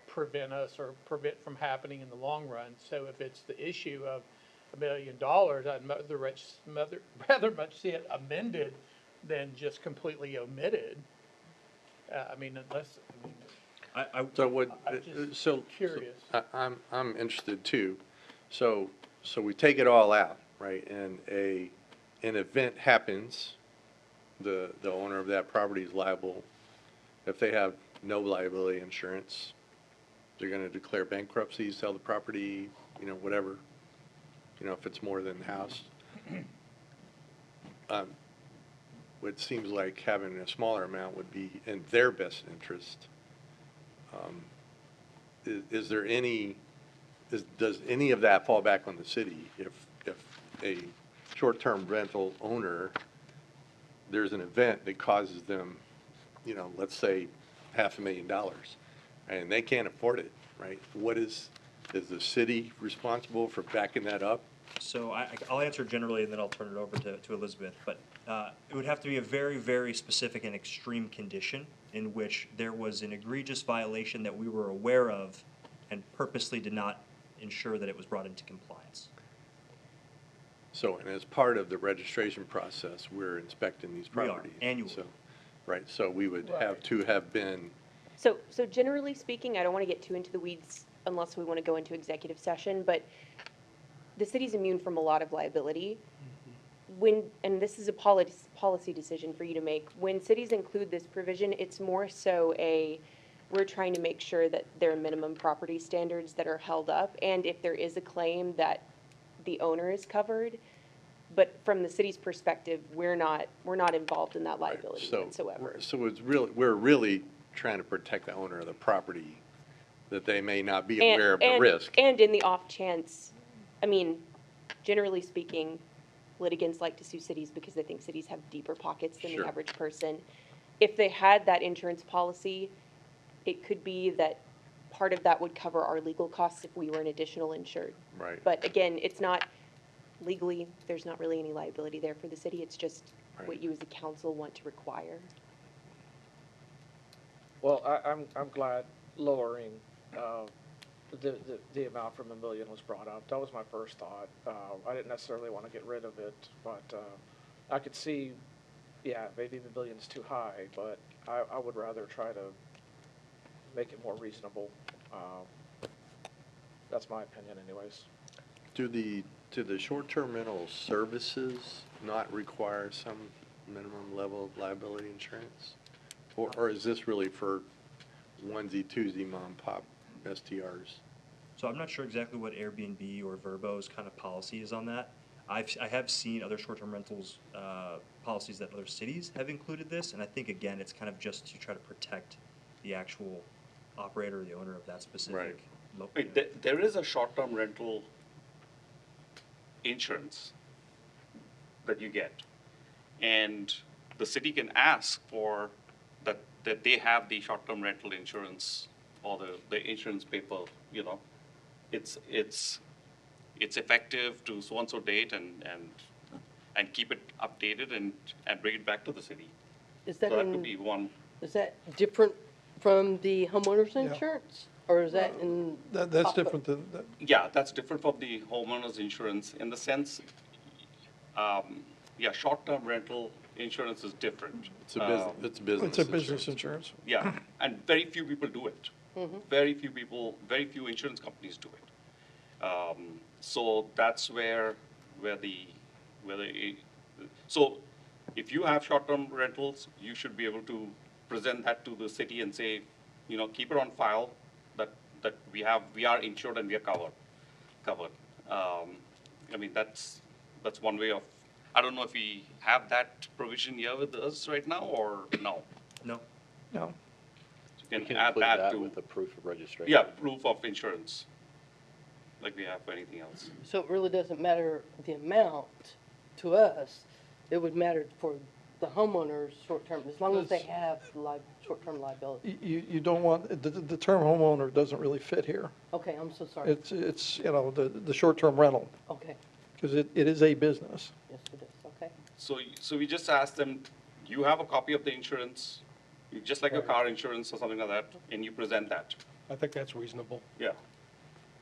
prevent us or prevent from happening in the long run. So if it's the issue of $1 million, I'd rather much see it amended than just completely omitted. I mean, unless, So what, I'm just so curious. I'm interested too. So we take it all out, right? And an event happens, the owner of that property is liable. If they have no liability insurance, they're gonna declare bankruptcy, sell the property, whatever. If it's more than the house. It seems like having a smaller amount would be in their best interest. Is there any, does any of that fall back on the city if a short-term rental owner, there's an event that causes them, let's say $500,000, and they can't afford it, right? Is the city responsible for backing that up? So I'll answer generally, and then I'll turn it over to Elizabeth. But it would have to be a very, very specific and extreme condition in which there was an egregious violation that we were aware of and purposely did not ensure that it was brought into compliance. So, and as part of the registration process, we're inspecting these properties. We are, annually. So, right, so we would have to have been, So generally speaking, I don't want to get too into the weeds unless we want to go into executive session, but the city's immune from a lot of liability. And this is a policy decision for you to make, when cities include this provision, it's more so we're trying to make sure that there are minimum property standards that are held up, and if there is a claim that the owner is covered, but from the city's perspective, we're not involved in that liability whatsoever. So we're really trying to protect the owner of the property, that they may not be aware of the risk. And in the off chance, I mean, generally speaking, litigants like to sue cities because they think cities have deeper pockets than the average person. If they had that insurance policy, it could be that part of that would cover our legal costs if we were an additional insured. Right. But again, it's not legally, there's not really any liability there for the city. It's just what you as a council want to require. Well, I'm glad lowering, the amount from $1 million was brought up. That was my first thought. I didn't necessarily want to get rid of it, but, I could see, yeah, maybe $1 million's too high, but I would rather try to make it more reasonable. That's my opinion anyways. Do the short-term rental services not require some minimum level of liability insurance? Or is this really for onesie, twosie, mom and pop STRs? So I'm not sure exactly what Airbnb or Vrbo's kind of policy is on that. I have seen other short-term rentals policies that other cities have included this, and I think, again, it's kind of just to try to protect the actual operator, the owner of that specific. Wait, there is a short-term rental insurance that you get. And the city can ask for that they have the short-term rental insurance or the insurance paper, you know. It's effective to so-and-so date and keep it updated and bring it back to the city. Is that So that could be one. Is that different from the homeowner's insurance? Or is that in? That's different than, Yeah, that's different from the homeowner's insurance in the sense, yeah, short-term rental insurance is different. It's a business, it's business. it's a business insurance. Yeah, and very few people do it. Very few insurance companies do it. So that's where so if you have short-term rentals, you should be able to present that to the city and say, you know, keep it on file that we are insured and we are covered. I mean, that's one way of, I don't know if we have that provision here with us right now or no. No. No. You We can can add include that that to, with the proof of registration. yeah, proof of insurance, like we have for anything else. So it really doesn't matter the amount to us, it would matter for the homeowners short-term, as long as they have short-term liability. You don't want, the term homeowner doesn't really fit here. Okay, I'm so sorry. It's, you know, the short-term rental, Okay, because it is a business. yes, it is, okay. So we just ask them, you have a copy of the insurance, just like a car insurance or something like that, and you present that. I think that's reasonable. Yeah.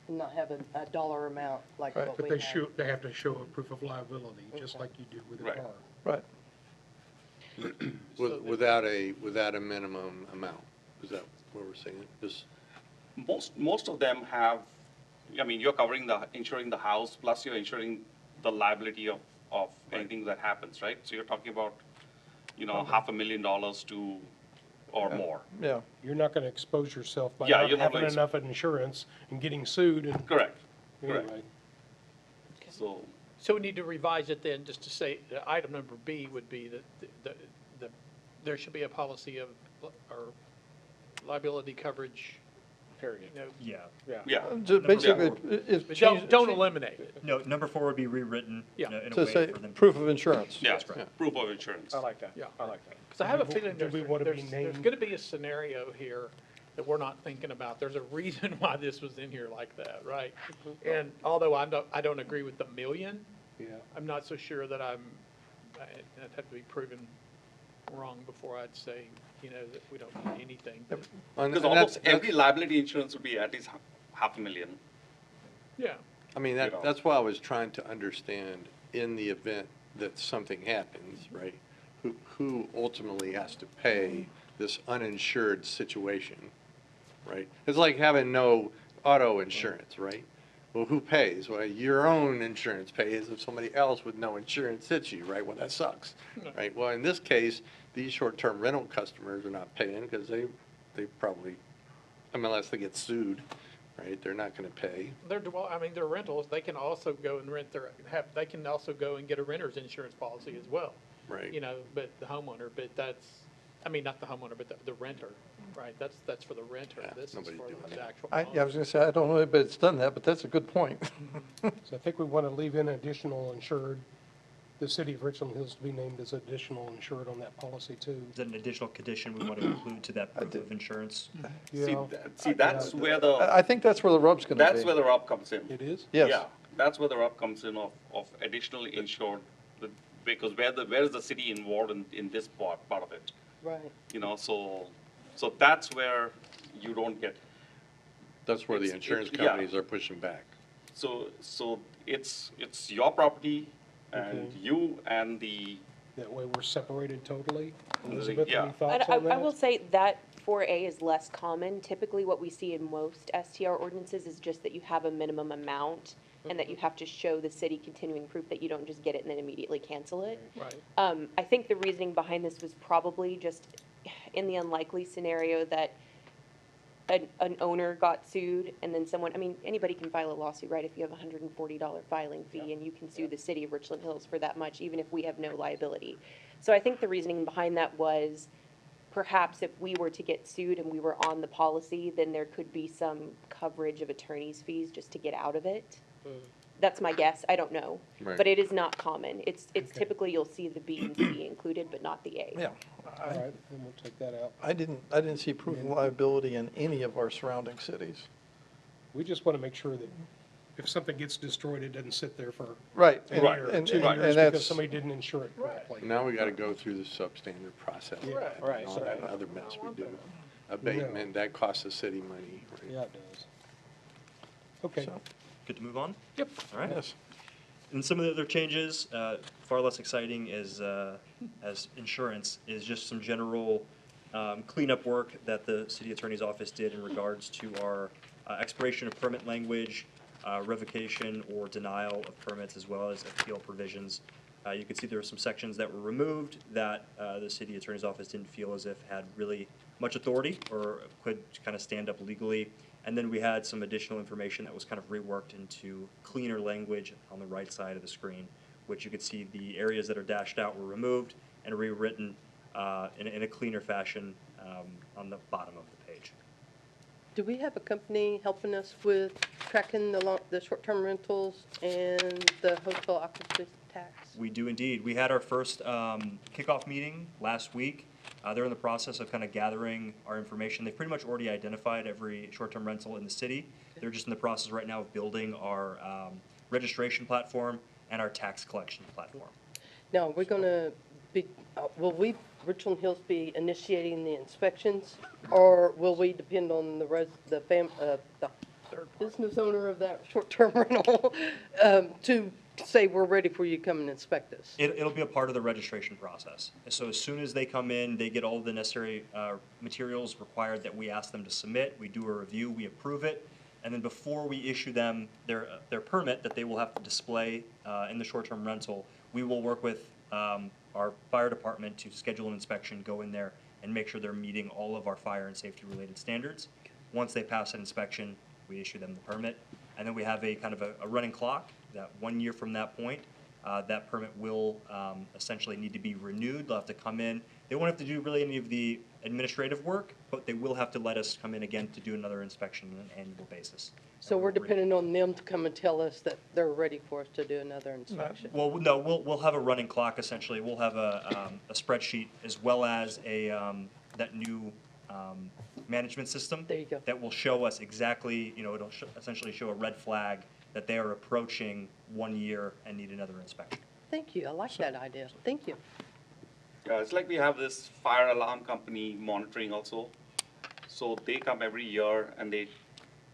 And not have a dollar amount like Right. what But we they have. they have to show a proof of liability, just like you do with a Right. car. Right. Without a minimum amount, is that what we're saying? Just Most of them have, I mean, you're insuring the house, plus you're insuring the liability of anything that happens, right? So you're talking about, you know, $500,000 to, or more. Yeah. You're not gonna expose yourself by Yeah, not you're not having gonna enough insurance and getting sued and. Correct, Anyway. correct. So, So we need to revise it then, just to say, item number B would be that there should be a policy of, or liability coverage. Period. You know, Yeah. yeah. Just basically, it's But changed. don't eliminate it. No, number 4 would be rewritten Yeah. in a To way say, for them. proof of insurance. Yeah, That's correct. proof of insurance. I like that. Yeah. I like that. Because I have a Do we- feeling do we wanna be there's named? going to be a scenario here that we're not thinking about. There's a reason why this was in here like that, right? And although I don't agree with the million, I'm not so sure that I'd have to be proven wrong before I'd say, you know, that we don't need anything. But, Because almost every liability insurance would be at least $500,000. yeah. I mean, You know. that's why I was trying to understand, in the event that something happens, right? Who ultimately has to pay this uninsured situation, right? It's like having no auto insurance, right? Well, who pays? Well, your own insurance pays if somebody else with no insurance hits you, right? Well, that sucks, right? Well, in this case, these short-term rental customers are not paying because they probably, I mean, unless they get sued, right? They're not going to pay. They're rentals. They can also go and they can also go and get a renter's insurance policy as well. Right. You know, but the homeowner, but that's, I mean, not the homeowner, but the renter, right? That's for the renter. Yeah, This is nobody's for doing the that. actual I owner. was gonna say, I don't know anybody that's done that, but that's a good point. So I think we wanna leave in additional insured, the city of Richland Hills to be named as additional insured on that policy too. Is that an additional condition we want to include to that proof of insurance? Yeah. See, that's where the, I think that's where the rub's gonna be. that's where the rub comes in. It is? Yes. Yeah, that's where the rub comes in of additionally insured, because where is the city involved in this part of it? Right. You know, so So that's where you don't get. That's where the It's- insurance yeah. companies are pushing back. So it's your property and Okay. you and the, That way we're separated totally. Elizabeth, yeah. any thoughts on I that? will say that 4A is less common. Typically, what we see in most STR ordinances is just that you have a minimum amount and that you have to show the city continuing proof that you don't just get it and then immediately cancel it. Right. I think the reasoning behind this was probably just in the unlikely scenario that an owner got sued and then someone, I mean, anybody can file a lawsuit, right? If you have a $140 filing fee and you can sue the city of Richland Hills for that much, even if we have no liability. So I think the reasoning behind that was perhaps if we were to get sued and we were on the policy, then there could be some coverage of attorney's fees just to get out of it. That's my guess. I don't know. Right. But it is not common. It's typically you'll see the B and C included, but not the A. Yeah. All right, then we'll take that out. I didn't see proven liability in any of our surrounding cities. We just want to make sure that if something gets destroyed, it doesn't sit there for Right, a and- year or and- 2 and years that's- because somebody didn't insure it correctly. Now we gotta go through the substandard process. Right, and right. All that other mess we do. Abatement, that costs the city money. right? Yeah, it does. Okay. Good to move on? Yep. All right. Yes. And some of the other changes, far less exciting as insurance, is just some general cleanup work that the city attorney's office did in regards to our expiration of permit language, revocation or denial of permits, as well as appeal provisions. You can see there were some sections that were removed that the city attorney's office didn't feel as if had really much authority or could kind of stand up legally. And then we had some additional information that was kind of reworked into cleaner language on the right side of the screen, which you could see the areas that are dashed out were removed and rewritten in a cleaner fashion on the bottom of the page. Do we have a company helping us with tracking the short-term rentals and the hotel occupancy tax? We do indeed. We had our first kickoff meeting last week. They're in the process of kind of gathering our information. They've pretty much already identified every short-term rental in the city. They're just in the process right now of building our registration platform and our tax collection platform. Now, we're gonna be, will Richland Hills be initiating the inspections? Or will we depend on the business owner of that short-term rental to say, we're ready for you to come and inspect us? It'll be a part of the registration process. So as soon as they come in, they get all the necessary materials required that we ask them to submit. We do a review, we approve it, and then before we issue them their permit that they will have to display in the short-term rental, we will work with our fire department to schedule an inspection, go in there, and make sure they're meeting all of our fire and safety-related standards. Once they pass an inspection, we issue them the permit, and then we have a kind of a running clock that 1 year from that point, that permit will essentially need to be renewed. They'll have to come in. They won't have to do really any of the administrative work, but they will have to let us come in again to do another inspection on an annual basis. So we're depending on them to come and tell us that they're ready for us to do another inspection? Well, no, we'll have a running clock essentially. We'll have a spreadsheet as well as that new management system. There you go. That will show us exactly, it'll essentially show a red flag that they are approaching 1 year and need another inspection. Thank you, I like that idea, thank you. Yeah, it's like we have this fire alarm company monitoring also. So they come every year and they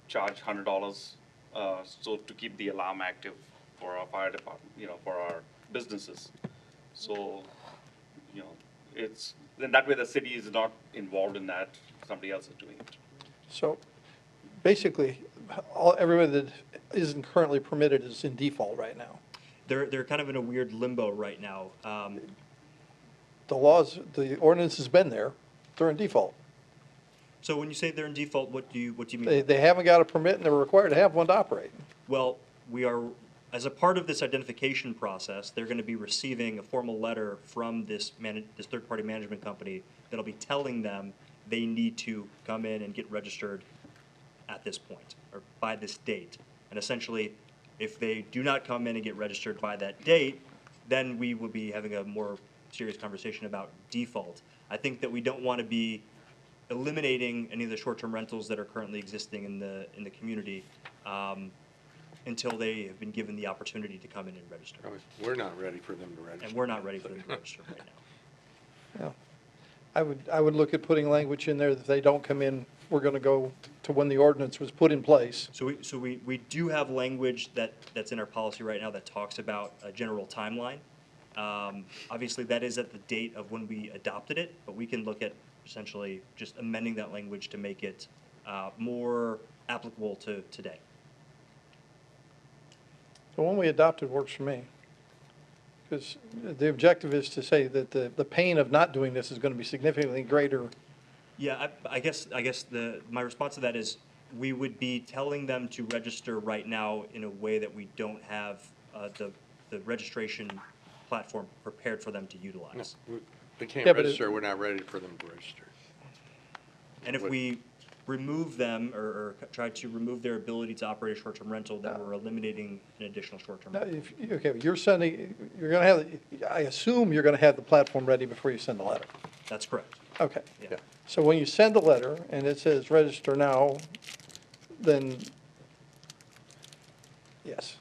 charge $100 so to keep the alarm active for our fire department, for our businesses. So, then that way the city is not involved in that, somebody else is doing it. So basically, everybody that isn't currently permitted is in default right now. They're kind of in a weird limbo right now. The ordinance has been there, they're in default. So when you say they're in default, what do you mean? They haven't got a permit and they're required to have one to operate. Well, we are, as a part of this identification process, they're going to be receiving a formal letter from this third-party management company that'll be telling them they need to come in and get registered at this point, or by this date. And essentially, if they do not come in and get registered by that date, then we will be having a more serious conversation about default. I think that we don't want to be eliminating any of the short-term rentals that are currently existing in the community until they have been given the opportunity to come in and register. We're not ready for them to register. And we're not ready for them to register right now. I would look at putting language in there that if they don't come in, we're gonna go to when the ordinance was put in place. So we do have language that's in our policy right now that talks about a general timeline. Obviously, that is at the date of when we adopted it, but we can look at essentially just amending that language to make it more applicable to today. The one we adopted works for me. Because the objective is to say that the pain of not doing this is gonna be significantly greater. Yeah, I guess my response to that is we would be telling them to register right now in a way that we don't have the registration platform prepared for them to utilize. They can't Yeah, but register, we're not ready for them to register. And if we remove them or try to remove their ability to operate a short-term rental, then we're eliminating an additional short-term Now, rental. okay, you're gonna have, I assume you're gonna have the platform ready before you send the letter. That's correct. Okay. Yeah. So when you send the letter and it says register now, then, yes.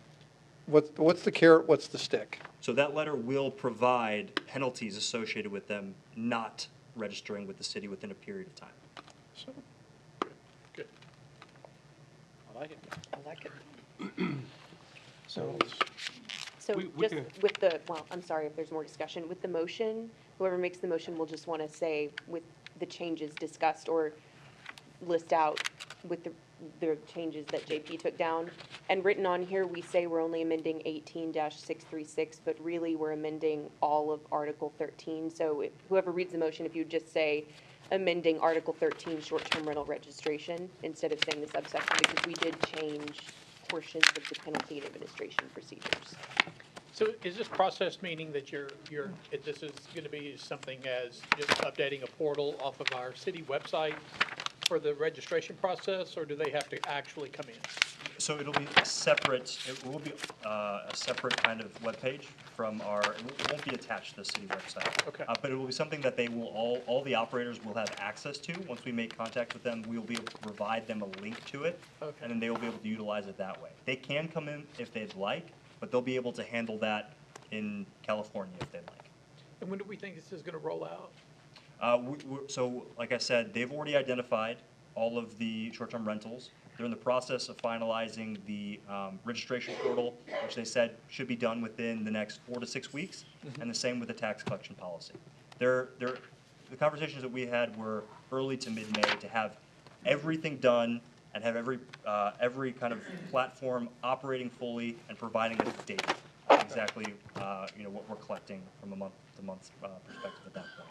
What's the carrot, what's the stick? So that letter will provide penalties associated with them not registering with the city within a period of time. So, I like it. I like it. So, So We just can- with the, well, I'm sorry if there's more discussion. With the motion, whoever makes the motion will just want to say with the changes discussed or list out with the changes that JP took down. And written on here, we say we're only amending 18-636, but really we're amending all of Article 13. So whoever reads the motion, if you just say amending Article 13, short-term rental registration, instead of saying the subsection, because we did change portions of the penalty and administration procedures. So is this process meaning that this is gonna be something as just updating a portal off of our city website for the registration process, or do they have to actually come in? So it'll be it will be a separate kind of webpage from it won't be attached to the city website. Okay. But it will be something that they will, all the operators will have access to. Once we make contact with them, we'll be able to provide them a link to it. Okay. And then they will be able to utilize it that way. They can come in if they'd like, but they'll be able to handle that in California if they'd like. And when do we think this is gonna roll out? So, like I said, they've already identified all of the short-term rentals. They're in the process of finalizing the registration portal, which they said should be done within the next 4 to 6 weeks, and the same with the tax collection policy. The conversations that we had were early to mid-May to have everything done and have every kind of platform operating fully and providing us data, exactly what we're collecting from a month-to-month perspective at that point.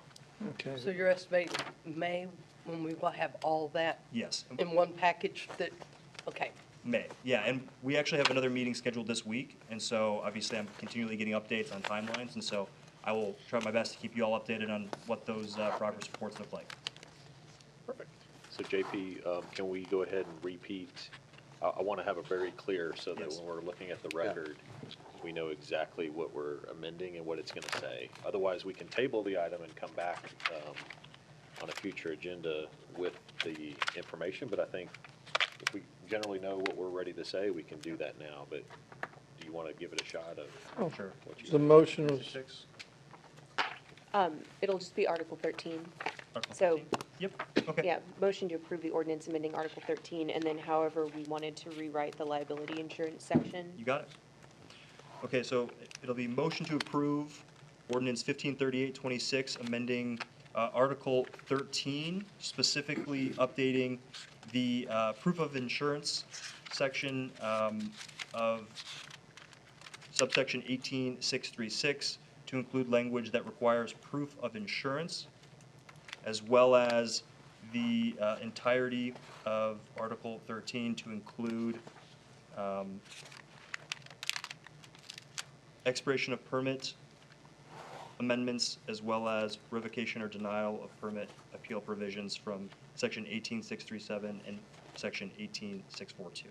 Okay. So you're estimating May, when we will have all that Yes. in one package that, okay. May, yeah, and we actually have another meeting scheduled this week, and so obviously I'm continually getting updates on timelines, and so I will try my best to keep you all updated on what those progress reports look like. Perfect. So JP, can we go ahead and repeat? I want to have it very clear so that Yes. when we're looking at the record, we know exactly what we're amending and what it's going to say. Otherwise, we can table the item and come back on a future agenda with the information, but I think if we generally know what we're ready to say, we can do that now, but do you want to give it a shot of Sure. what you? The motion was, It'll just be Article 13. Article So, 13? Yep, okay. yeah, motion to approve the ordinance amending Article 13, and then however we wanted to rewrite the liability insurance section. You got it. Okay, so it'll be motion to approve ordinance 153826, amending Article 13, specifically updating the proof of insurance section of subsection 18636 to include language that requires proof of insurance, as well as the entirety of Article 13 to include expiration of permit amendments, as well as revocation or denial of permit appeal provisions from section 18637 and section 18642.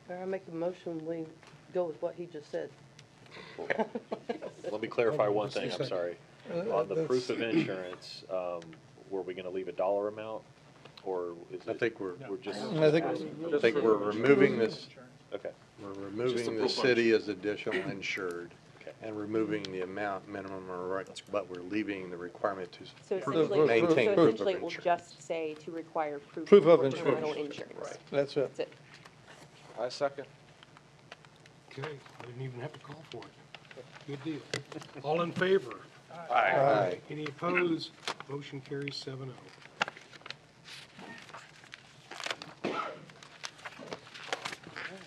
I make a motion, we go with what he just said. Let me clarify one thing, I'm sorry. On the proof of that's- insurance, were we going to leave a dollar amount, or is it? I think we're just. I think- I think we're removing this, Okay. we're removing the city as additional insured. And removing the amount minimum, or but we're leaving the requirement to So maintain proof of essentially it will insurance. just say to require Proof proof of of insurance. terminal insurance. That's it. That's it. I second. Okay, I didn't even have to call for it. Good deal. All in favor? Aye. Any opposed? Motion carries 7-0.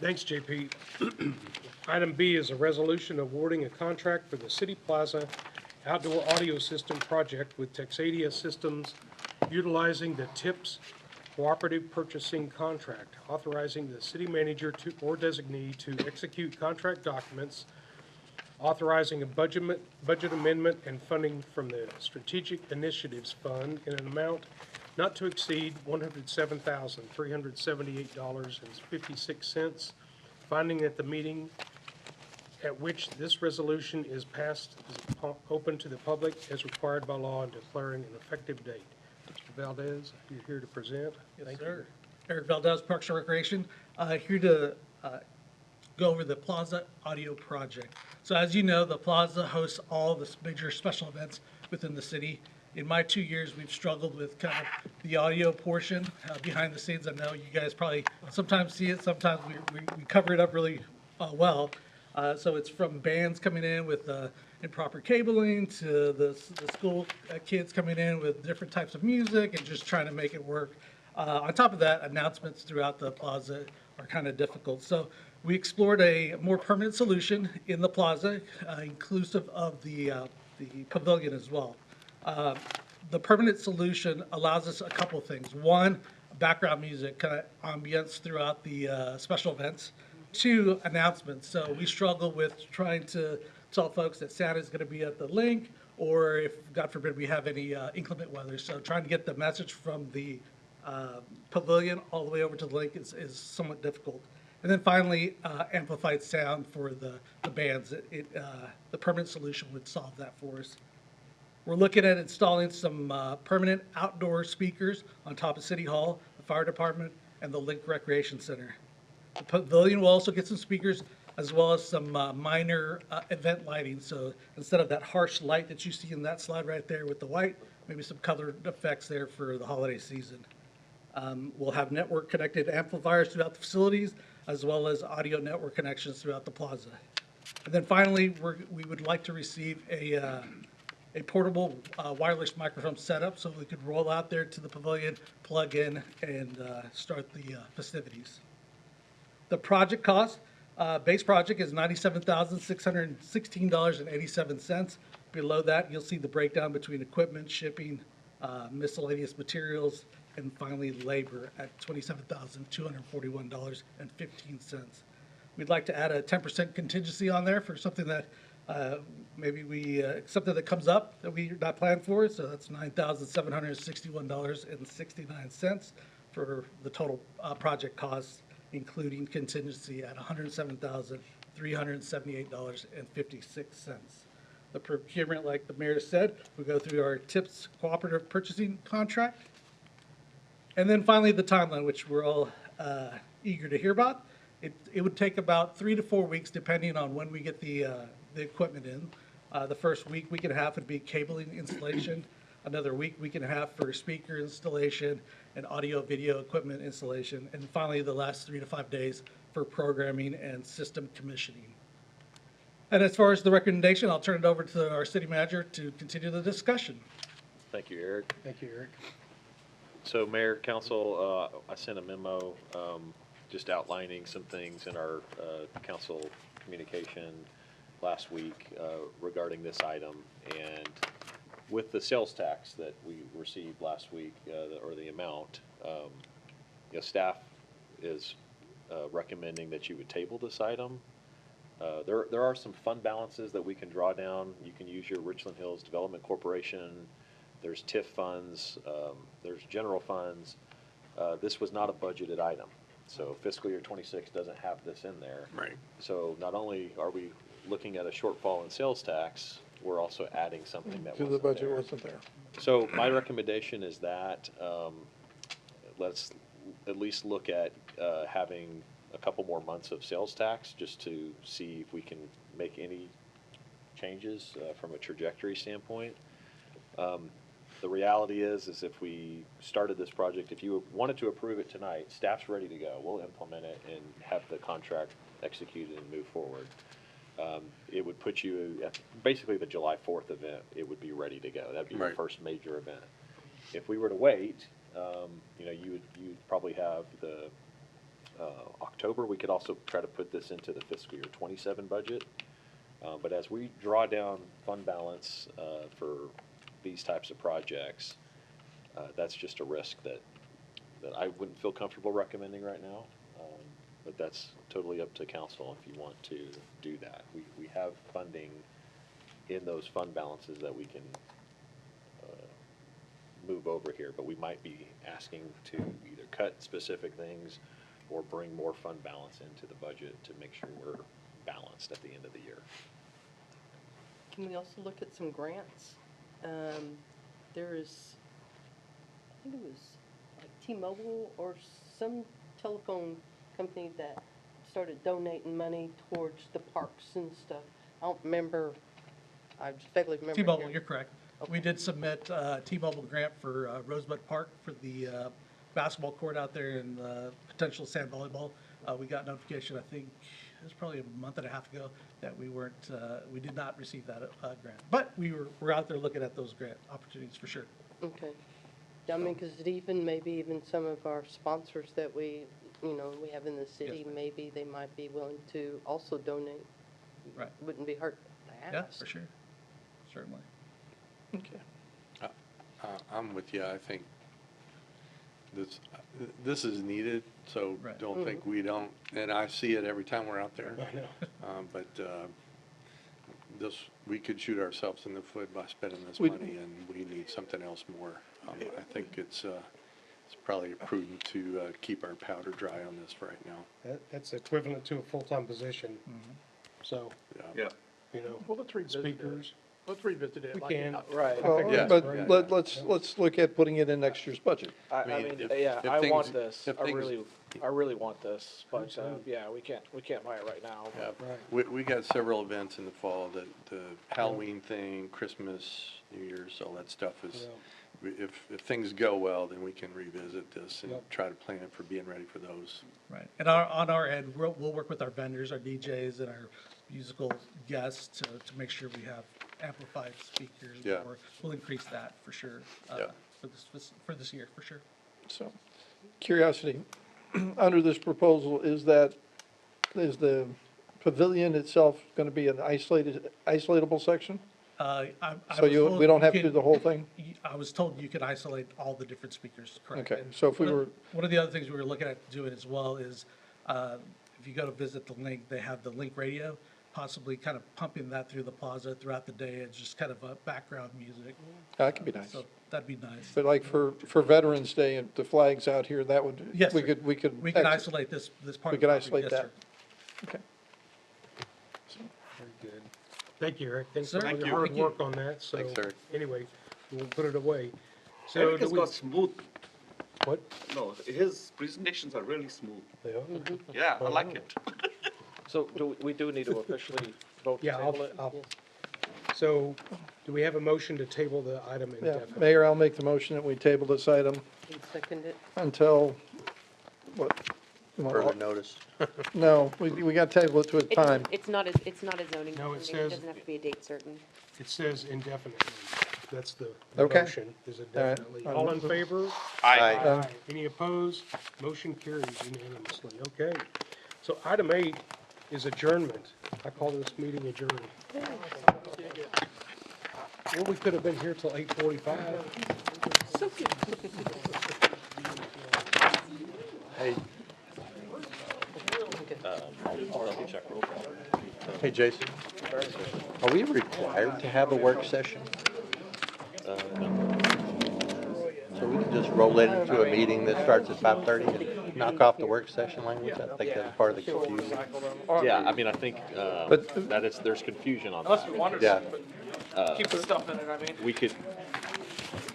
Thanks, JP. Item B is a resolution awarding a contract for the City Plaza Outdoor Audio System Project with Texadia Systems utilizing the TIPS Cooperative Purchasing Contract, authorizing the city manager to, or designee to execute contract documents, authorizing a budget amendment and funding from the Strategic Initiatives Fund in an amount not to exceed $107,378.56, finding that the meeting at which this resolution is passed is open to the public as required by law and declaring an effective date. Mr. Valdez, you're here to present. Yes, sir. Eric Valdez, Parks and Recreation, here to go over the Plaza Audio Project. So as you know, the Plaza hosts all the major special events within the city. In my 2 years, we've struggled with kind of the audio portion behind the scenes. I know you guys probably sometimes see it, sometimes we cover it up really well. So it's from bands coming in with improper cabling to the school kids coming in with different types of music and just trying to make it work. On top of that, announcements throughout the plaza are kind of difficult. So we explored a more permanent solution in the plaza, inclusive of the pavilion as well. The permanent solution allows us a couple things. One, background music, kind of ambience throughout the special events. Two, announcements. So we struggle with trying to tell folks that Santa's going to be at the link, or if, God forbid, we have any inclement weather. So trying to get the message from the pavilion all the way over to the link is somewhat difficult. And then finally, amplified sound for the bands. The permanent solution would solve that for us. We're looking at installing some permanent outdoor speakers on top of City Hall, the fire department, and the Link Recreation Center. The pavilion will also get some speakers as well as some minor event lighting. So instead of that harsh light that you see in that slide right there with the white, maybe some colored effects there for the holiday season. We'll have network connected amplifiers throughout the facilities as well as audio network connections throughout the plaza. And then finally, we would like to receive a portable wireless microphone setup so we could roll out there to the pavilion, plug in, and start the festivities. The project cost, base project is $97,616.87. Below that, you'll see the breakdown between equipment, shipping, miscellaneous materials, and finally labor at $27,241.15. We'd like to add a 10% contingency on there for something that maybe something that comes up that we're not planned for. So that's $9,761.69 for the total project cost, including contingency at $107,378.56. The procurement, like the mayor said, we go through our TIPS cooperative purchasing contract. And then finally, the timeline, which we're all eager to hear about. It would take about 3 to 4 weeks, depending on when we get the equipment in. The first week and a half would be cabling installation. Another week and a half for speaker installation and audio video equipment installation. And finally, the last 3 to 5 days for programming and system commissioning. And as far as the recommendation, I'll turn it over to our city manager to continue the discussion. Thank you, Eric. Thank you, Eric. So Mayor, Council, I sent a memo just outlining some things in our council communication last week regarding this item. And with the sales tax that we received last week, or the amount, staff is recommending that you would table this item. There are some fund balances that we can draw down. You can use your Richland Hills Development Corporation. There's TIF funds, there's general funds. This was not a budgeted item. So fiscal year 26 doesn't have this in there. Right. So not only are we looking at a shortfall in sales tax, we're also adding something that Because the budget wasn't there. So my recommendation is that let's at least look at having a couple more months of sales tax just to see if we can make any changes from a trajectory standpoint. The reality is if we started this project, if you wanted to approve it tonight, staff's ready to go. We'll implement it and have the contract executed and move forward. It would put you at basically the July 4th event, it would be ready to go. That'd be your Right. first major event. If we were to wait, you'd probably have the October. We could also try to put this into the fiscal year 27 budget. But as we draw down fund balance for these types of projects, that's just a risk that I wouldn't feel comfortable recommending right now. But that's totally up to council if you want to do that. We have funding in those fund balances that we can move over here, but we might be asking to either cut specific things or bring more fund balance into the budget to make sure we're balanced at the end of the year. Can we also look at some grants? There is, I think it was like T-Mobile or some telephone company that started donating money towards the parks and stuff. I don't remember, I just vaguely remember. T-Mobile, hearing- you're correct. We did submit a T-Mobile grant for Rosebud Park for the basketball court out there and potential sand volleyball. We got notification, I think, it was probably a month and a half ago, that we did not receive that grant. But we're out there looking at those grant opportunities for sure. Okay. Yeah, I mean, because maybe even some of our sponsors that we have in the city, ma'am. maybe they might be willing to also donate. Right. Wouldn't be hurt to ask. Yeah, for sure, certainly. Okay. I'm with you. I think this is needed, so Right. don't think we don't, and I see it every time we're out there. I know. But we could shoot ourselves in the foot by spending this We- money, and we need something else more. I think it's probably prudent to keep our powder dry on this right now. That's equivalent to a full-time position. So, Yeah. Well, let's revisit it. speakers. Let's revisit it. We like, can. Right. I think that's But great. let's look at putting it in next year's budget. I I mean, mean, if- yeah, if I things- want this. if I things- really want this, but, so. yeah, we can't buy it right now. Yeah, Right. we got several events in the fall, the Halloween thing, Christmas, New Year's, all that stuff is, if things go well, then we can revisit this and Yep. try to plan for being ready for those. Right, and on our end, we'll work with our vendors, our DJs, and our musical guests to make sure we have amplified speakers. Yeah. Or we'll increase that for sure, Yeah. for this year, for sure. So, curiosity, under this proposal, is the pavilion itself going to be an isolatable section? I So was we told don't you have to do could- the whole thing? I was told you could isolate all the different speakers, correct? Okay, And so if we one of- were- One of the other things we were looking at doing as well is, if you go to visit the Link, they have the Link radio, possibly kind of pumping that through the plaza throughout the day. It's just kind of a background music. That could be nice. So that'd be nice. But like for Veterans Day and the flags out here, that would, Yes, we sir. could. We can isolate this part. We of could the property. isolate Yes, that. sir. Okay. Very good. Thank you, Eric. Thanks Sir, for all thank your you. hard Thank you. work on that. So, Thanks, Eric. anyway, we'll put it away. So, Eric do has we- got smooth. What? No, his presentations are really smooth. They are? Yeah, I like it. So we do need to officially vote to Yeah, table it? So, do we have a motion to table the item Yeah, indefinitely? Mayor, I'll make the motion that we table this item And second it. until, what? You want Further all- notice. No, we got to table it to a It time. doesn't- It's not a zoning. No, it meeting. says- It doesn't have to be a date certain. It says indefinitely. That's the Okay. motion, is it All right. definitely. All in favor? Aye. Any opposed? Motion carries unanimously. Okay. So item 8 is adjournment. I call this meeting adjourned. Well, we could have been here till 8:45. Hey, I'll double check real quick. hey, Jason, are we required to have a work session? So we can just roll it into a meeting that starts at 5:30 and knock off the work session language? I think that's part of the confusion. Yeah, I mean, I think But- that there's confusion on Unless that. we wanted Yeah. to keep the stuff in it, I mean. We could,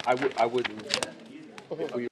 I wouldn't, if we